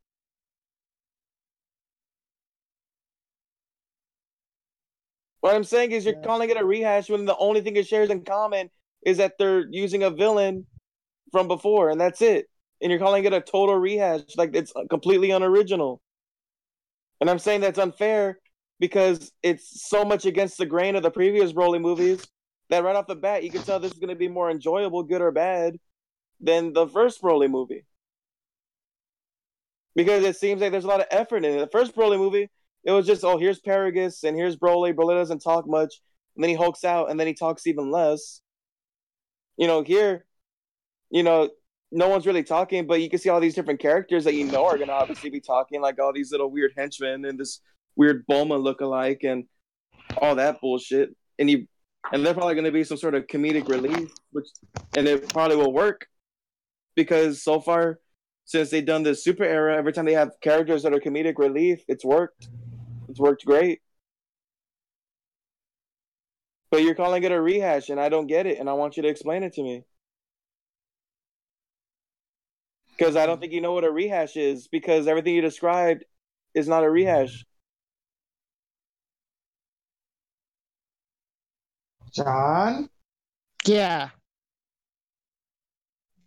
What I'm saying is you're calling it a rehash when the only thing it shares in common is that they're using a villain from before, and that's it. And you're calling it a total rehash, like it's completely unoriginal. And I'm saying that's unfair because it's so much against the grain of the previous Broly movies that right off the bat you can tell this is going to be more enjoyable, good or bad, than the first Broly movie. Because it seems like there's a lot of effort in it. The first Broly movie, it was just, here's Paragus and here's Broly. Broly doesn't talk much. And then he hulks out and then he talks even less. Here, no one's really talking, but you can see all these different characters that are going to obviously be talking, like all these little weird henchmen and this weird Bulma lookalike and all that bullshit. And they're probably going to be some sort of comedic relief, and it probably will work because so far, since they've done this Super era, every time they have characters that are comedic relief, it's worked. It's worked great. But you're calling it a rehash, and I don't get it, and I want you to explain it to me. Because I don't think you know what a rehash is, because everything you described is not a rehash. John? Yeah.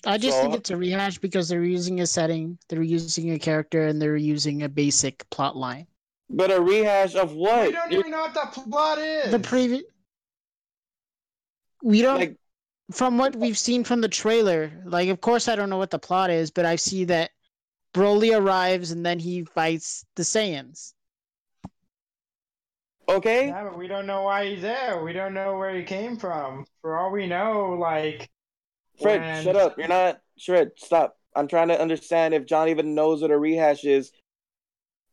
I just think it's a rehash because they're using a setting, they're using a character, and they're using a basic plot line. But a rehash of what? We don't even know what the plot is. The previous. We don't. From what we've seen from the trailer, of course I don't know what the plot is, but I see that Broly arrives and then he fights the Saiyans. Okay. Yeah, but we don't know why he's there. We don't know where he came from. For all we know, Fred, shut up. You're not... Shred, stop. I'm trying to understand if John even knows what a rehash is.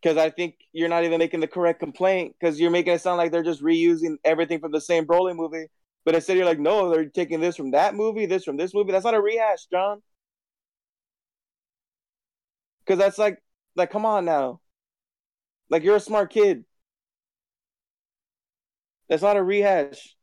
Because I think you're not even making the correct complaint, because you're making it sound like they're just reusing everything from the same Broly movie. But instead you're like, no, they're taking this from that movie, this from this movie. That's not a rehash, John. Because that's like, come on now. You're a smart kid. That's not a rehash.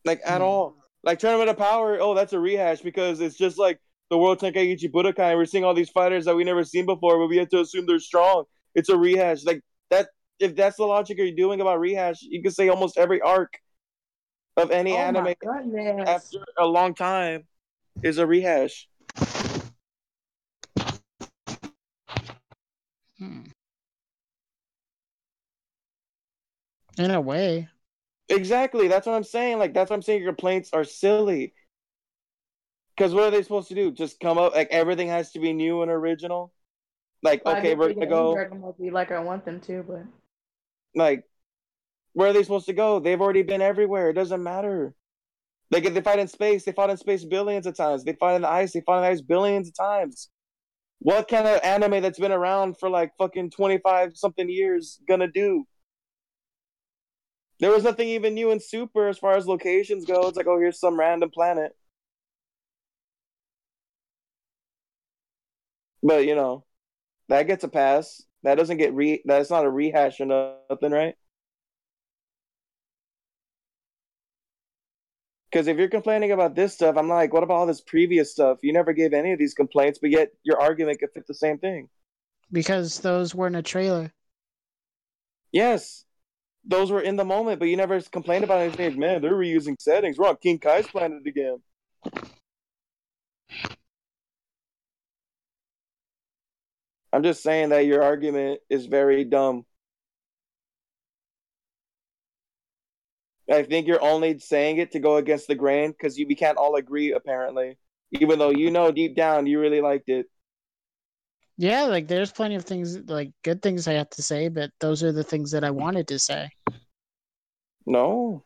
At all. Tournament of Power, that's a rehash because it's just like the World Tenkaichi Budokai. We're seeing all these fighters that we never seen before, but we have to assume they're strong. It's a rehash. That. If that's the logic you're doing about rehash, you could say almost every arc of any anime after a long time is a rehash. In a way. Exactly. That's what I'm saying. That's what I'm saying. Your complaints are silly. Because what are they supposed to do? Just come up everything has to be new and original? Okay, we're gonna go. Dragon Ball Z I want them to, but where are they supposed to go? They've already been everywhere. It doesn't matter. Like if they fight in space, they fought in space billions of times. They fight in the ice, they fought in the ice billions of times. What kind of anime that's been around for like fucking 25 something years gonna do? There was nothing even new in Super as far as locations go. It's like, oh, here's some random planet. But you know, that gets a pass. That doesn't get that's not a rehash or nothing, right? Because if you're complaining about this stuff, I'm like, what about all this previous stuff? You never gave any of these complaints, but yet your argument could fit the same thing. Because those weren't a trailer. Yes, those were in the moment, but you never complained about anything. Man, they're reusing settings. We're on King Kai's planet again. I'm just saying that your argument is very dumb. I think you're only saying it to go against the grain because we can't all agree, apparently. Even though you know deep down you really liked it. Yeah, like there's plenty of things, like good things I have to say, but those are the things that I wanted to say. No.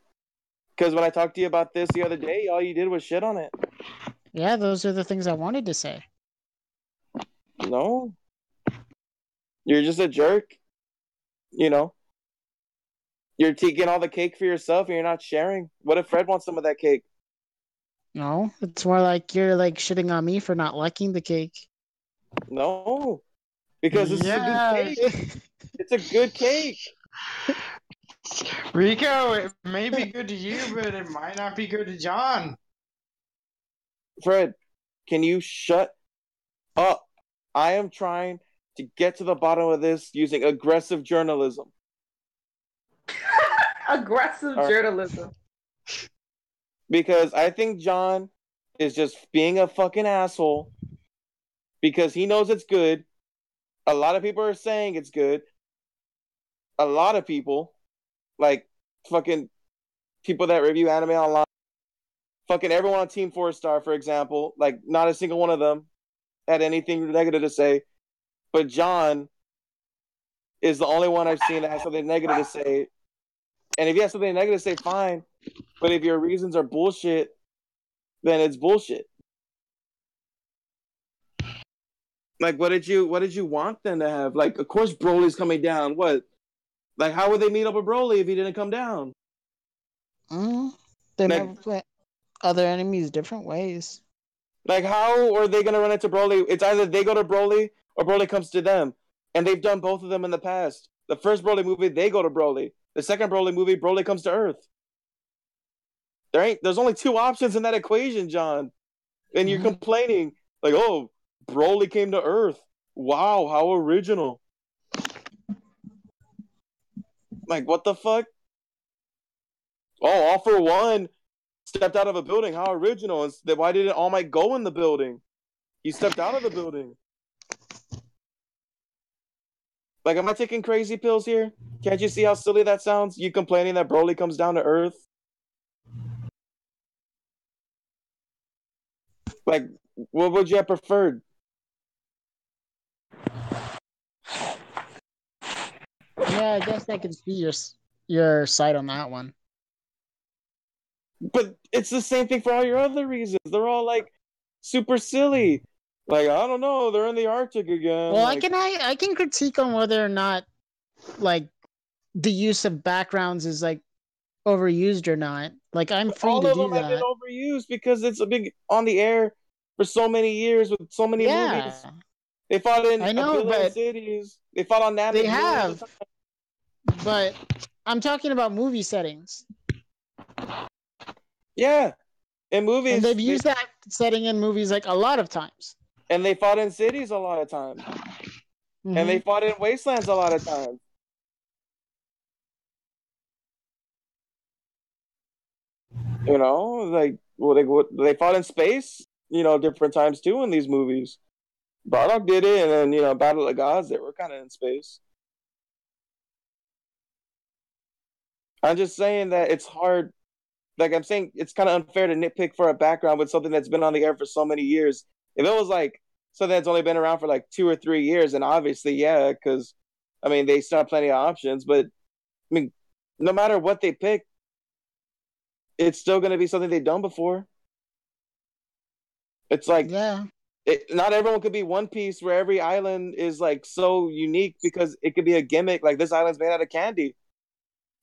Because when I talked to you about this the other day, all you did was shit on it. Yeah, those are the things I wanted to say. No. You're just a jerk. You know? You're taking all the cake for yourself and you're not sharing. What if Fred wants some of that cake? No, it's more like you're like shitting on me for not liking the cake. No. Because this is a good Yeah. cake. It's a good cake. Rico, it may be good to you, but it might not be good to John. Fred, can you shut up? I am trying to get to the bottom of this using aggressive journalism. Aggressive All right? journalism. Because I think John is just being a fucking asshole because he knows it's good. A lot of people are saying it's good. A lot of people, like fucking people that review anime online, fucking everyone on Team 4 Star, for example, like not a single one of them had anything negative to say. But John is the only one I've seen that has something negative to say. And if you have something negative to say, fine. But if your reasons are bullshit, then it's bullshit. Like, what did you want them to have? Like, of course Broly's coming down. What? Like, how would they meet up with Broly if he didn't come down? They Like, never play other enemies different ways. like how are they gonna run into Broly? It's either they go to Broly or Broly comes to them. And they've done both of them in the past. The first Broly movie, they go to Broly. The second Broly movie, Broly comes to Earth. There's only two options in that equation, John. And you're complaining, like, oh, Broly came to Earth. Wow, how original. Like, what the fuck? Oh, All For One stepped out of a building. How original. And why didn't All Might go in the building? He stepped out of the building. Like, am I taking crazy pills here? Can't you see how silly that sounds? You complaining that Broly comes down to Earth? Like, what would you have preferred? Yeah, I guess I can see your side on that one. But it's the same thing for all your other reasons. They're all like super silly. Like, I don't know, they're in the Arctic again. Well, like, I can critique on whether or not like the use of backgrounds is like overused or not. Like I'm free all to of do them have been that. overused because it's a big on the air for so many years with so many Yeah, movies. They fought in I a know, billion but cities. They fought on they Namek millions of have. times. But I'm talking about movie settings, Yeah, in and movies, they've used that setting in movies like a lot of times. and they fought in cities a lot of times, and they fought in wastelands a lot of times. You know, like they fought in space. You know, different times too in these movies. Bardock did it, and then Battle of the Gods. They were kind of in space. I'm just saying that it's hard. Like I'm saying, it's kind of unfair to nitpick for a background with something that's been on the air for so many years. If it was like something that's only been around for like 2 or 3 years, then obviously, yeah, because I mean they still have plenty of options. But I mean, no matter what they pick, it's still going to be something they've done before. It's like Yeah. not everyone could be One Piece, where every island is like so unique because it could be a gimmick. Like this island's made out of candy.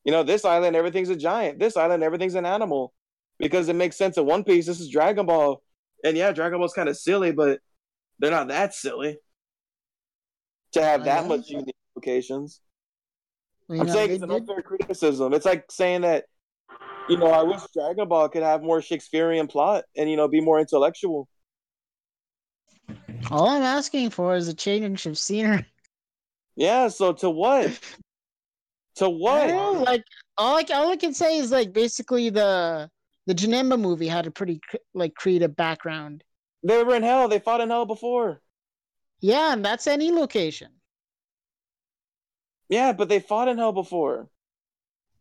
This island, everything's a giant. This island, everything's an animal. Because it makes sense in One Piece. This is Dragon Ball. And yeah, Dragon Ball's kind of silly, but they're not that silly to have I that guess. much unique locations. You I'm know, saying they it's an did. unfair criticism. It's like saying that, I wish Dragon Ball could have more Shakespearean plot and, be more intellectual. All I'm asking for is a change of scenery. Yeah, so to what? To I what? don't know, like all I can say is like basically the Janemba movie had a pretty like creative background. They were in hell. They fought in hell before. Yeah, and that's any location. Yeah, but they fought in hell before.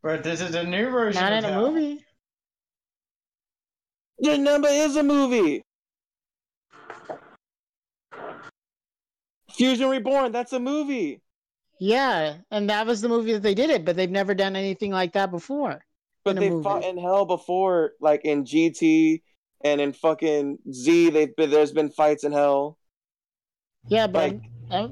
But this is a new version Not of in a hell. movie. Janemba is a movie. Fusion Reborn, that's a movie. Yeah, and that was the movie that they did it, but they've never done anything like that before in But a they movie. fought in hell before, like in GT and in fucking Z. There's been fights in hell. Yeah, but Like,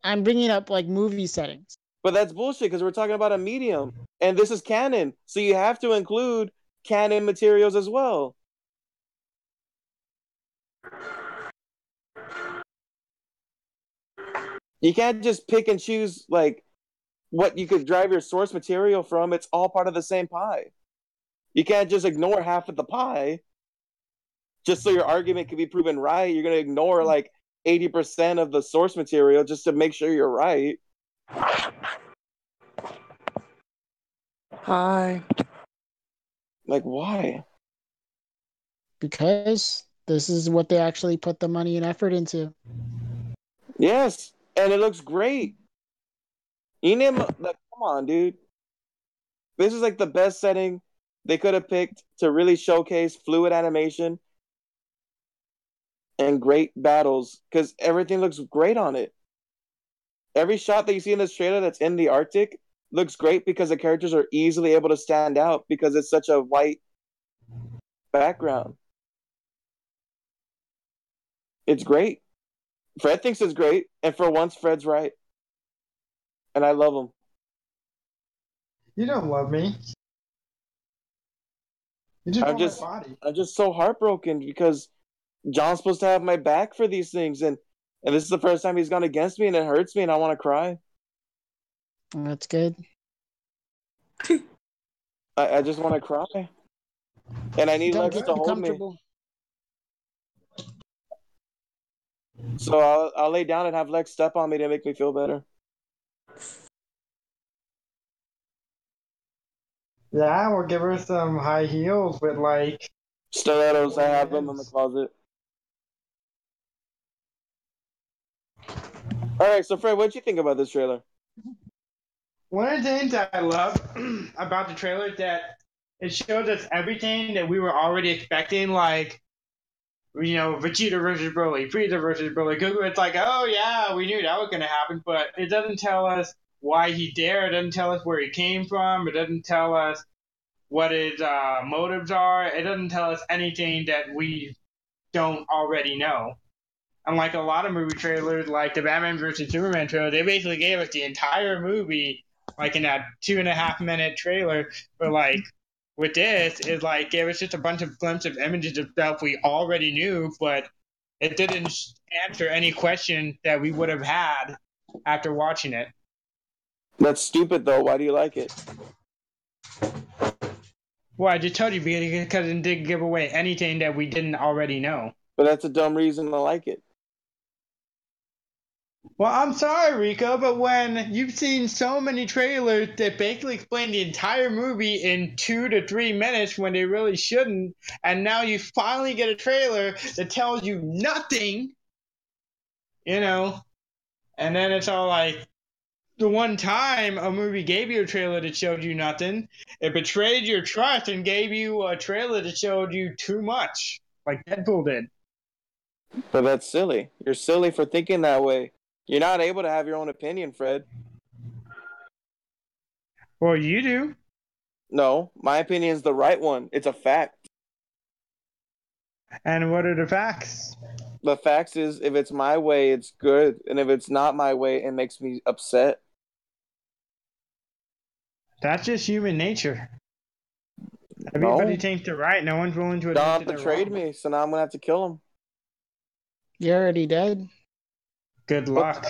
I'm bringing up like movie settings. but that's bullshit because we're talking about a medium, and this is canon, so you have to include canon materials as well. You can't just pick and choose like what you could drive your source material from. It's all part of the same pie. You can't just ignore half of the pie just so your argument can be proven right. You're going to ignore like 80% of the source material just to make sure you're right. Hi. Like, why? Because this is what they actually put the money and effort into. Yes, and it looks great. Like, come on, dude. This is like the best setting they could have picked to really showcase fluid animation and great battles because everything looks great on it. Every shot that you see in this trailer that's in the Arctic looks great because the characters are easily able to stand out because it's such a white background. It's great. Fred thinks it's great, and for once, Fred's right, and I love him. You don't love me. You just I'm want my just, body. I'm just so heartbroken because John's supposed to have my back for these things, and this is the first time he's gone against me, and it hurts me, and I want to cry. That's good. I just want to cry, and I need Don't Lex get to too hold me. comfortable. So I'll lay down and have Lex step on me to make me feel better. Yeah, we'll give her some high heels with like. Stilettos, I have them in the closet. All right, so Fred, what'd you think about this trailer? One of the things that I love about the trailer is that it shows us everything that we were already expecting, like, Vegeta versus Broly, Frieza versus Broly, Goku. It's like, oh yeah, we knew that was gonna happen, but it doesn't tell us why he dared. It doesn't tell us where he came from. It doesn't tell us what his motives are. It doesn't tell us anything that we don't already know. Unlike a lot of movie trailers, like the Batman vs Superman trailer, they basically gave us the entire movie, like in that 2.5 minute trailer. But like with this, it like gave us just a bunch of glimpses of images of stuff we already knew, but it didn't answer any question that we would have had after watching it. That's stupid, though. Why do you like it? Well, I just told you because it didn't give away anything that we didn't already know. But that's a dumb reason to like it. Well, I'm sorry, Rico, but when you've seen so many trailers that basically explain the entire movie in 2 to 3 minutes when they really shouldn't, and now you finally get a trailer that tells you nothing, and then it's all like, the one time a movie gave you a trailer that showed you nothing, it betrayed your trust and gave you a trailer that showed you too much, like Deadpool did. But that's silly. You're silly for thinking that way. You're not able to have your own opinion, Fred. Well, you do. No, my opinion is the right one. It's a fact. And what are the facts? The fact is, if it's my way, it's good, and if it's not my way, it makes me upset. That's just human nature. Everybody No, thinks they're right. No one's willing to admit Don that they're betrayed wrong. me, so now I'm gonna have to kill him. You already did. Good luck.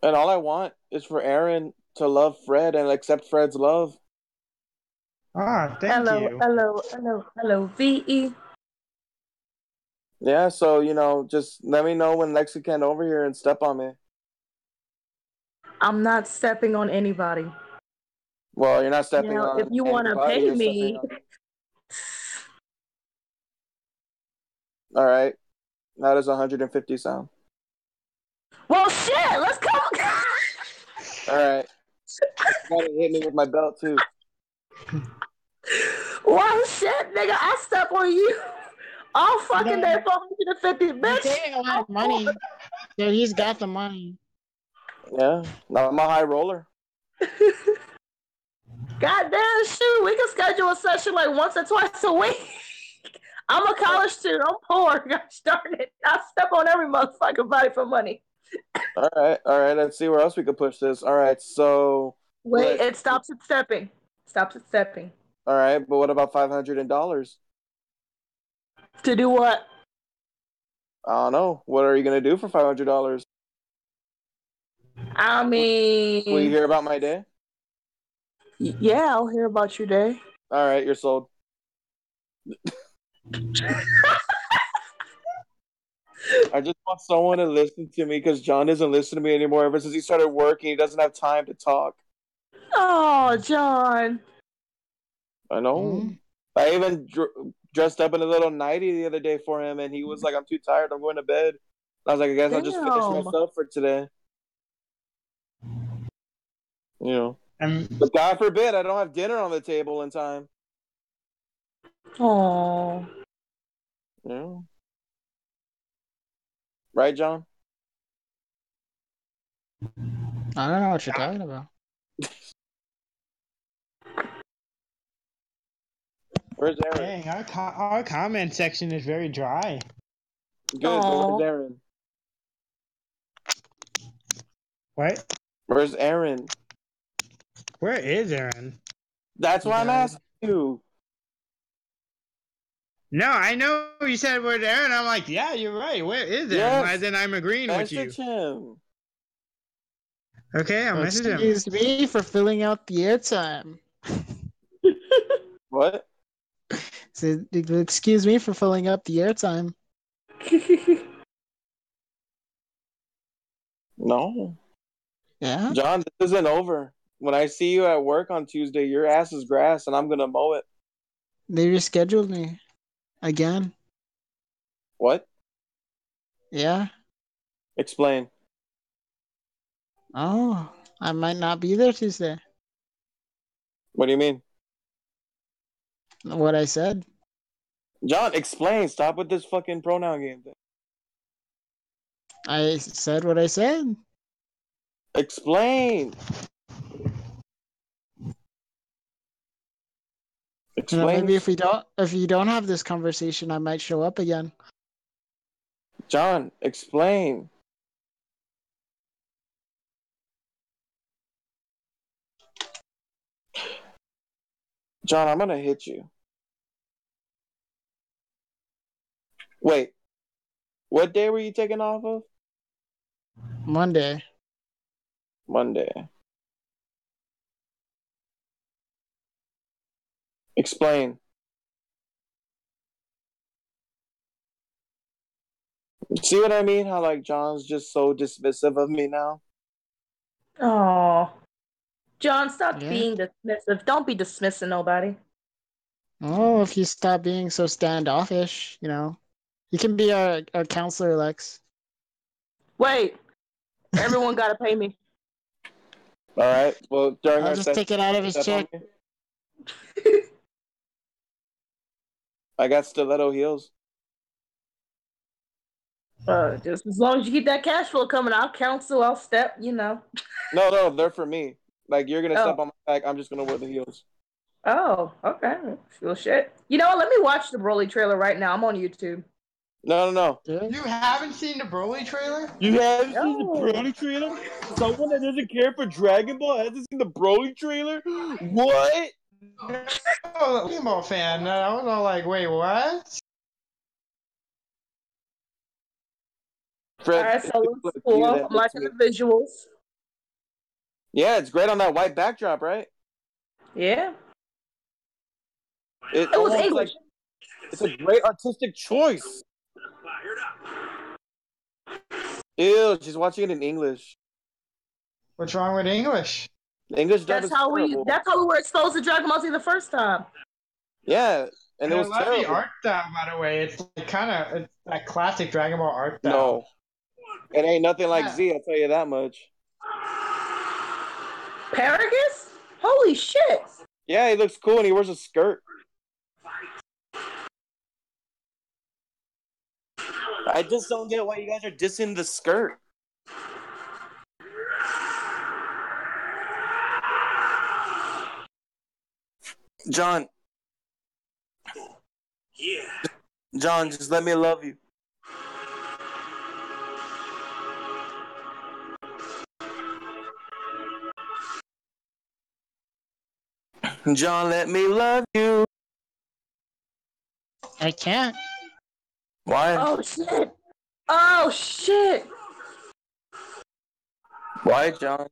And all I want is for Aaron to love Fred and accept Fred's love. Ah, thank you. Hello, VE. Yeah, so just let me know when Lexi can over here and step on me. I'm not stepping on anybody. Well, you're not stepping Now, if on you want to anybody. pay You're stepping me, on. All right. How does 150 sound? well, shit, let's go. All right. You gotta hit me with my belt too. Well, shit, nigga, I step on you all You fucking day know, for 150, you bitch. pay a lot of money. So he's got the money. Yeah. Now I'm a high roller. Goddamn, shoot, we can schedule a session like once or twice a week. I'm a college student. I'm poor. Got started. I step on every motherfucking body for money. All right. All right. Let's see where else we could push this. All right. So. Wait, it stops at stepping. Stops at stepping. All right. But what about $500? To do what? I don't know. What are you gonna do for $500? I Will you mean, hear about my day? yeah, I'll hear about your day. All right. You're sold. I just want someone to listen to me because John doesn't listen to me anymore. Ever since he started working, he doesn't have time to talk. Oh, John. I know. Mm. I even dressed up in a little nightie the other day for him, and he was like, "I'm too tired. I'm going to bed." I was like, "I guess I'll just finish Damn. myself for today." Um, But God forbid I don't have dinner on the table in time. Oh. Yeah. Right, John? I don't know what you're talking about. Where's Aaron? dang, our comment section is very dry. Good, but where's Aaron? What? Where's Aaron? Where is Aaron? That's He why I'm died. asking you. No, I know you said where's Aaron. I'm like, yeah, you're right. Where is Aaron? Yes. Then I'm agreeing with you. Message him. Okay, I'll message him. Excuse me for filling out the airtime. What? So, excuse me for filling up the airtime. No. Yeah, John, this isn't over. When I see you at work on Tuesday, your ass is grass and I'm going to mow it. they rescheduled me again. What? Yeah. Explain. Oh, I might not be there Tuesday. What do you mean? What I said. John, explain. Stop with this fucking pronoun game thing. I said what I said. Explain. You know, Explain. maybe if you don't have this conversation, I might show up again. John, explain. John, I'm going to hit you. Wait. What day were you taking off of? Monday. Monday. Explain. See what I mean? How like John's just so dismissive of me now? Oh. John, stop Yeah. being dismissive. Don't be dismissing nobody. Oh, if you stop being so standoffish, you can be our counselor, Lex. Wait. Everyone got to pay me. All right. Well, during I'll our just session, take it out of his step on check. me. I got stiletto heels. Just as long as you keep that cash flow coming, I'll counsel, I'll step, No, they're for me. Like you're gonna Oh, step on my back, I'm just gonna wear the heels. okay. Well, shit. You know what? Let me watch the Broly trailer right now. I'm on YouTube. No. You haven't seen the Broly trailer? You haven't seen the No. Broly trailer? Someone that doesn't care for Dragon Ball hasn't seen the Broly trailer? What? Oh, Dragon Ball fan. I was all like, wait, what? Fred, All right, if so it people looks like cool. you, I'm that makes liking me. the visuals. Yeah, it's great on that white backdrop, right? Yeah. It It was almost like English. it's a great artistic choice. Ew, she's watching it in English. What's wrong with English? The English dub That's is how we. terrible. That's how we were exposed to Dragon Ball Z the first time. Yeah, and it And I was love the terrible. art style, by the way. It's it's that classic Dragon Ball art style. No, it ain't nothing like Yeah. Z. I'll tell you that much. Paragus? Holy shit! Yeah, he looks cool and he wears a skirt. I just don't get why you guys are dissing the skirt. John, John, just let me love you. John, let me love you. I can't. Why? Oh shit! Oh shit! Why, John?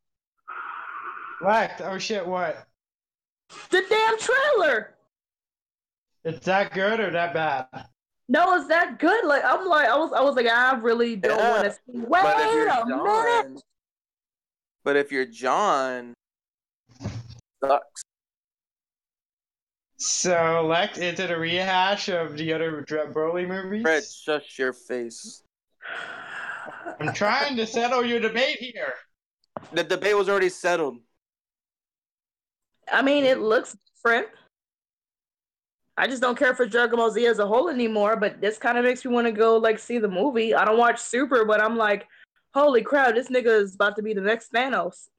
What? Oh shit, what? The damn trailer. It's that good or that bad? No, is that good? Like I was like, I really don't want Yeah, to see. Wait but if you're a minute. John, but if you're John, sucks. So, Lex, is it a rehash of the other Broly movies? Fred, shush your face. I'm trying to settle your debate here. The debate was already settled. I mean, it looks different. I just don't care for Dragon Ball Z as a whole anymore. But this kind of makes me want to go like see the movie. I don't watch Super, but I'm like, holy crap, this nigga is about to be the next Thanos.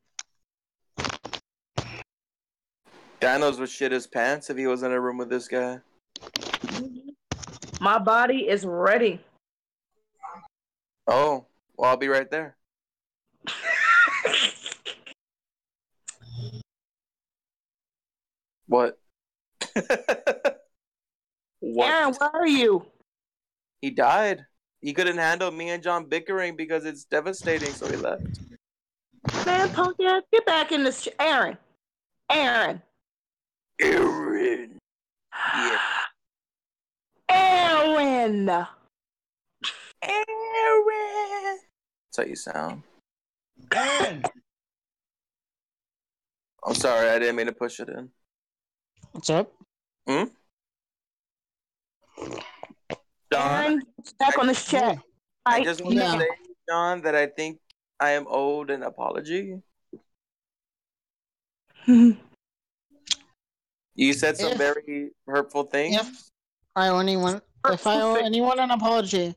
Thanos would shit his pants if he was in a room with this guy. My body is ready. Oh, well, I'll be right there. What? What? Aaron, where are you? He died. He couldn't handle me and John bickering because it's devastating, so he left. Man, punk ass, get back in this. Aaron. Aaron. Yeah. Aaron. Aaron. That's how you sound. Aaron! I'm sorry, I didn't mean to push it in. What's up? Hmm? John, Aaron, back on this chat. I just want to Yeah. say, John, that I think I am owed an apology. You said some If- very hurtful things. If I owe anyone an apology,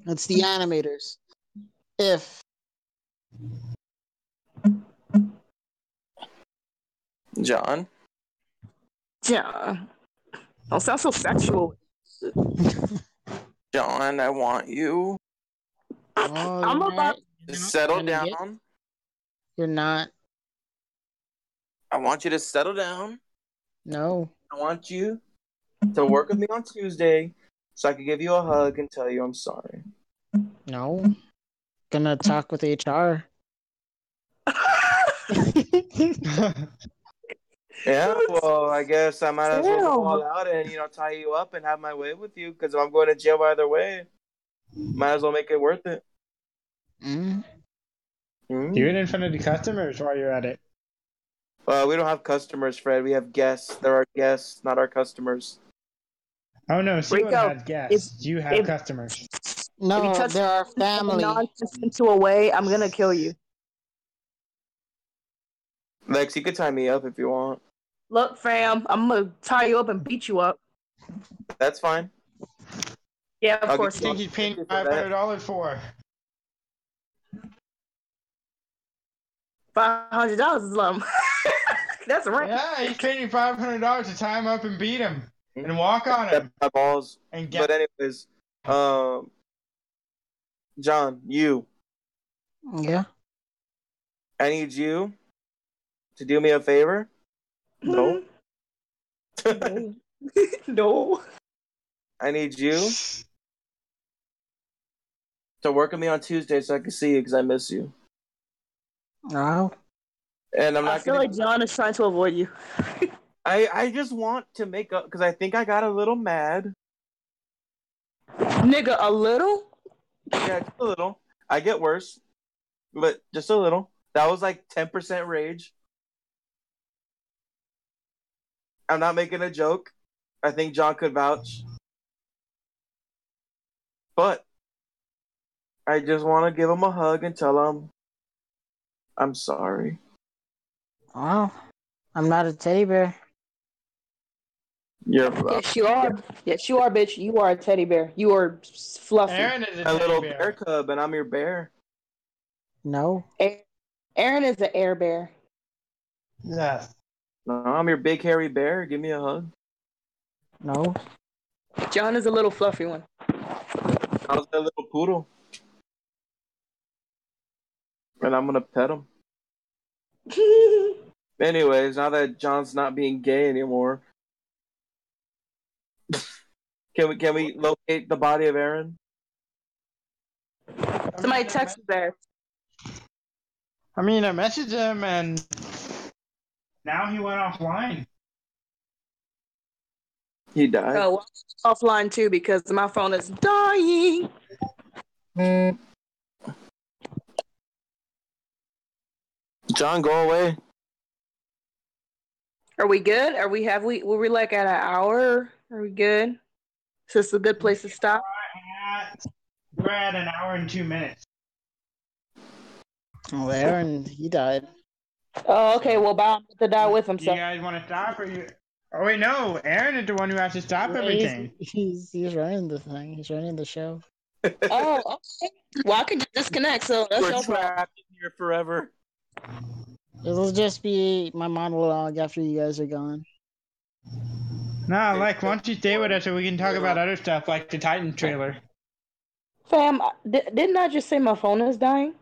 it's the animators. If John, John. Don't sound so sexual. John, I want you oh, I'm you're about not, to you're not settle gonna get- down. You're not. I want you to settle down. No. I want you to work with me on Tuesday so I can give you a hug and tell you I'm sorry. No. Gonna talk with HR. Yeah, well, I guess I might as well go Damn. all out and, tie you up and have my way with you because if I'm going to jail either way, might as well make it worth it. Mm. Do it in front of the customers while you're at it. We don't have customers, Fred. We have guests. They're our guests, not our customers. Oh no, Siwa Rico, had guests. You have if- customers. If No, you touch they're our family. non-consensual way, I'm gonna kill you. Lex, you could tie me up if you want. Look, fam, I'm gonna tie you up and beat you up. That's fine. Yeah, of I'll course. give I think he's paying $150 for that. $500 for. $500 is lump. That's right. Yeah, he's paying you $500 to tie him up and beat him and walk on Step him my balls. and get. But anyways, John, Yeah. I need you to do me a favor. No. No. No. I need you to work with me on Tuesday so I can see you because I miss you. Oh. And I'm I not feel gonna. like John is trying to avoid you. I just want to make up because I think I got a little mad. Nigga, a little? Yeah, just a little. I get worse, but just a little. That was like 10% rage. I'm not making a joke. I think John could vouch. But I just want to give him a hug and tell him I'm sorry. Well, I'm not a teddy bear. You're Yes, you are. Yes, you are, bitch. You are a teddy bear. You are fluffy. Aaron is a a teddy little bear. bear cub, and I'm your bear. No. Aaron is the air bear. Yes. No, I'm your big hairy bear. Give me a hug. No. John is a little fluffy one. How's that little poodle? And I'm gonna pet him. Anyways, now that John's not being gay anymore, can we locate the body of Aaron? Somebody text me there. I mean, I messaged him and now he went offline. He died. Oh, well, offline too because my phone is dying. John, go away. Are we good? Were we like at an hour? Are we good? Is this a good place to stop? We're at an hour and 2 minutes. Oh, Aaron, he died. Oh, okay. Well, bound to die with him. You So guys want to stop or you? Oh wait, no. Aaron is the one who has to stop everything. He's running the thing. He's running the show. oh, okay. Well, I can just disconnect. So that's We're your problem. trapped in here forever. It'll just be my monologue after you guys are gone. No, like, why don't you stay with us so we can talk about other stuff like the Titan trailer? Fam, didn't I just say my phone is dying?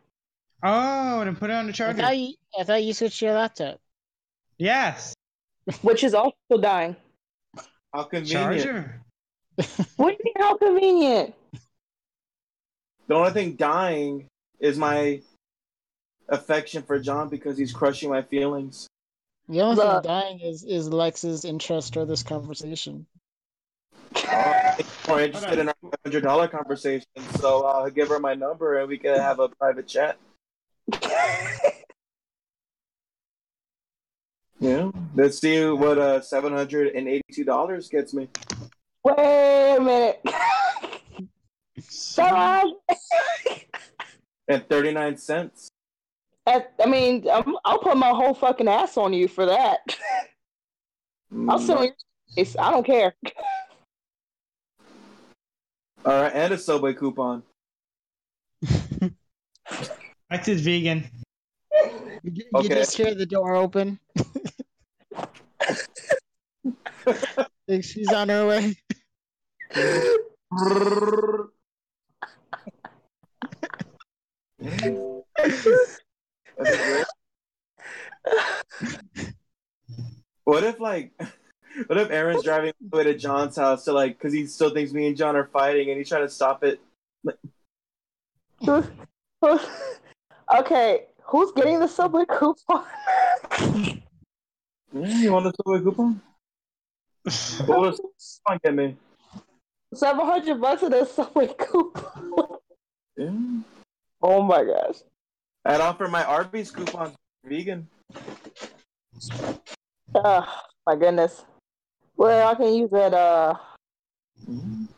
Oh, then put it on the I charger. thought you switched your laptop. Yes. Which is also dying. How convenient. Charger. What do you mean, how convenient? The only thing dying is my affection for John because he's crushing my feelings. The only thing Look. dying is Lex's interest for this conversation. I think she's more interested in our $500 conversation, so I'll give her my number and we can have a private chat. Yeah, let's see what $782 gets me. Wait a minute. Come And 39 cents. I mean, I'll put my whole fucking ass on you for that. I'll sit on your face. I don't care. All right, and a Subway coupon. Lex is vegan. You Okay. just hear the door open. Think she's on her way. What if Aaron's driving away to John's house to because he still thinks me and John are fighting and he's trying to stop it? Okay, who's getting the Subway coupon? You want the Subway coupon? What was the coupon get me? $700 of the Subway coupon. Yeah. Oh my gosh. I'd offer my Arby's coupon vegan. My goodness. Well, I can use that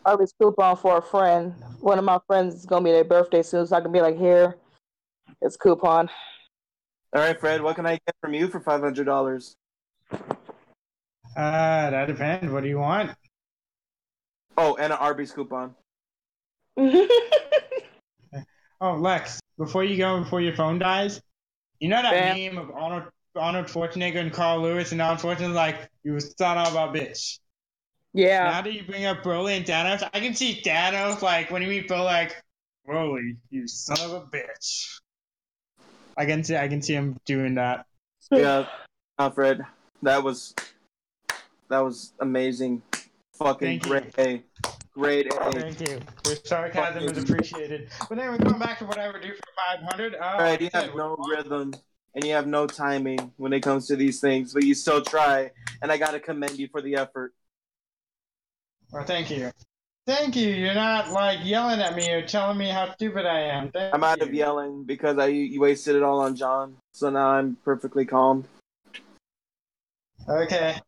Arby's coupon for a friend. One of my friends is gonna be their birthday soon, so I can be like, here, it's coupon. All right, Fred, what can I get from you for $500? That depends. What do you want? Oh, and an Arby's coupon. Oh, Lex, before you go, before your phone dies, you know that Bam. meme of Arnold Schwarzenegger and Carl Lewis and Arnold Schwarzenegger like, you son of a bitch. Yeah. Now that you bring up Broly and Thanos, I can see Thanos like when you meet Broly like, Broly, you son of a bitch. I can see him doing that. Yeah, Alfred, that was amazing. Fucking Thank you. great A. Great A. Thank you. Your sarcasm is Fucking- appreciated. But anyway, going back to what I would do for 500. Alright, Like you I said, have no rhythm and you have no timing when it comes to these things, but you still try, and I gotta commend you for the effort. well, thank you. Thank you. You're not like yelling at me or telling me how stupid I am. Thank I'm out you. of yelling because you wasted it all on John, so now I'm perfectly calm. Okay.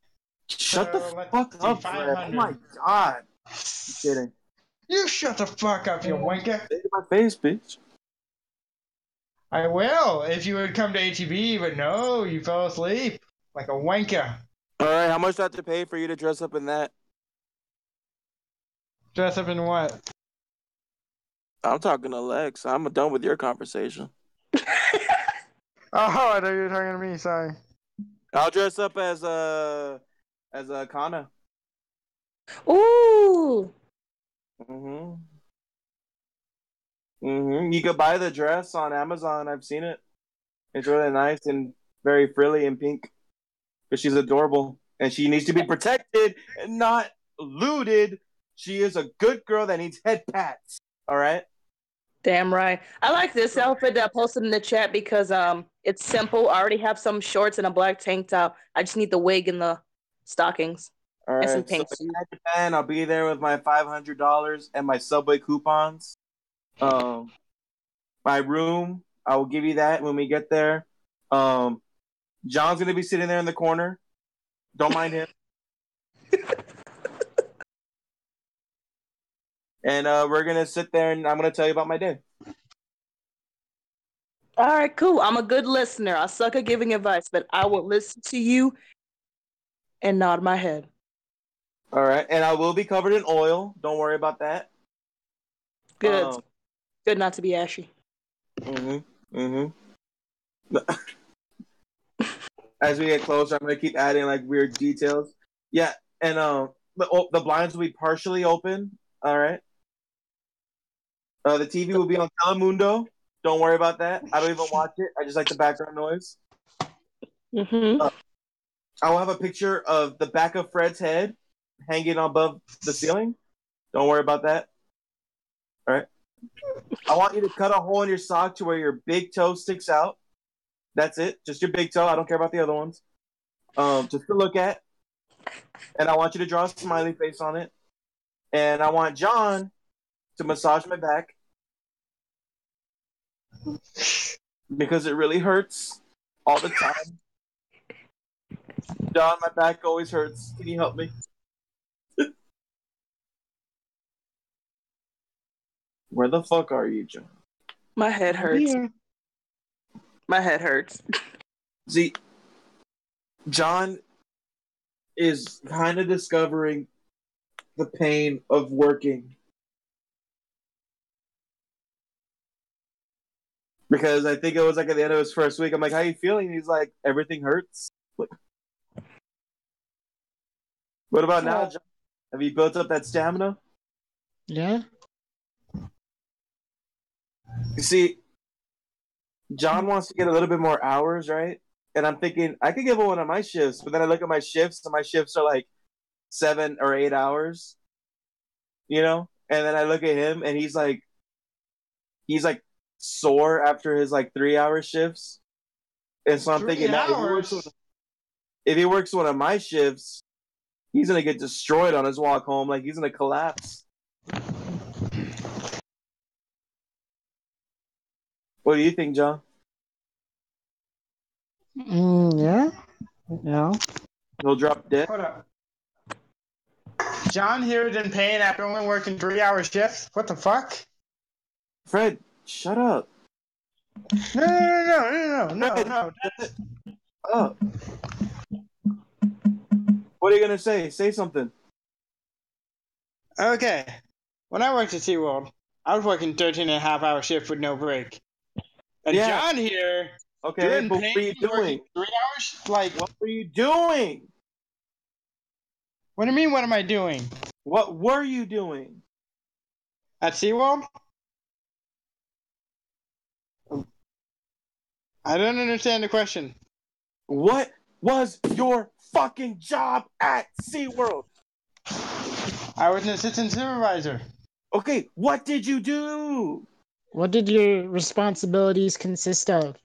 Shut the So, let's fuck see, up, Fred. Oh 500. my god. I'm kidding. You shut the fuck up, you wanker. Say it to my face, bitch. I will, if you would come to HEB, but no, you fell asleep. Like a wanker. Alright, how much do I have to pay for you to dress up in that? Dress up in what? I'm talking to Lex. I'm done with your conversation. Oh, I thought you were talking to me, sorry. I'll dress up as a Kana. Ooh. Mm-hmm. Mm-hmm. You could buy the dress on Amazon. I've seen it. It's really nice and very frilly and pink. But she's adorable. And she needs to be protected and not looted. She is a good girl that needs head pats. All right? Damn right. I like this outfit that I posted in the chat because it's simple. I already have some shorts and a black tank top. I just need the wig and the stockings All and some right. So pink suit. in Japan, I'll be there with my $500 and my Subway coupons. My room, I will give you that when we get there. John's gonna be sitting there in the corner. Don't mind him. And we're gonna sit there and I'm gonna tell you about my day. All right, cool. I'm a good listener. I suck at giving advice, but I will listen to you and nod my head. All right, and I will be covered in oil. Don't worry about that. Good. Good not to be ashy. As we get closer, I'm gonna keep adding like weird details. Yeah, and the blinds will be partially open. All right. The TV will be on Telemundo. Don't worry about that. I don't even watch it. I just like the background noise. Mm-hmm. I will have a picture of the back of Fred's head hanging above the ceiling. Don't worry about that. All right. I want you to cut a hole in your sock to where your big toe sticks out. That's it. Just your big toe. I don't care about the other ones. Just to look at. And I want you to draw a smiley face on it. And I want John to massage my back because it really hurts all the time. John, my back always hurts. Can you help me? Where the fuck are you, John? My head hurts. Here. My head hurts. See, John is kind of discovering the pain of working. Because I think it was like at the end of his first week, I'm like, how you feeling? He's like, everything hurts. Like, what about now, John? Have you built up that stamina? Yeah. You see, John wants to get a little bit more hours, right? And I'm thinking I could give him one of my shifts, but then I look at my shifts, and my shifts are like 7 or 8 hours, you know. And then I look at him, and he's like sore after his like 3 hour shifts, and so I'm 3 thinking now hours? if he works one of my shifts, he's gonna get destroyed on his walk home. Like he's gonna collapse. What do you think, John? Yeah. Yeah. He'll drop dead. Hold up. John here is in pain after only working 3 hour shifts? What the fuck? Fred, shut up. No. Shut up. What are you gonna say? Say something. Okay. When I worked at SeaWorld, I was working 13 and a half hour shift with no break. And Yeah. John here, Okay, doing but what were you pain, working doing? 3 hours? Like, What were you doing? what do you mean, what am I doing? What were you doing? At SeaWorld? I don't understand the question. What was your fucking job at SeaWorld? I was an assistant supervisor. Okay, what did you do? What did your responsibilities consist of?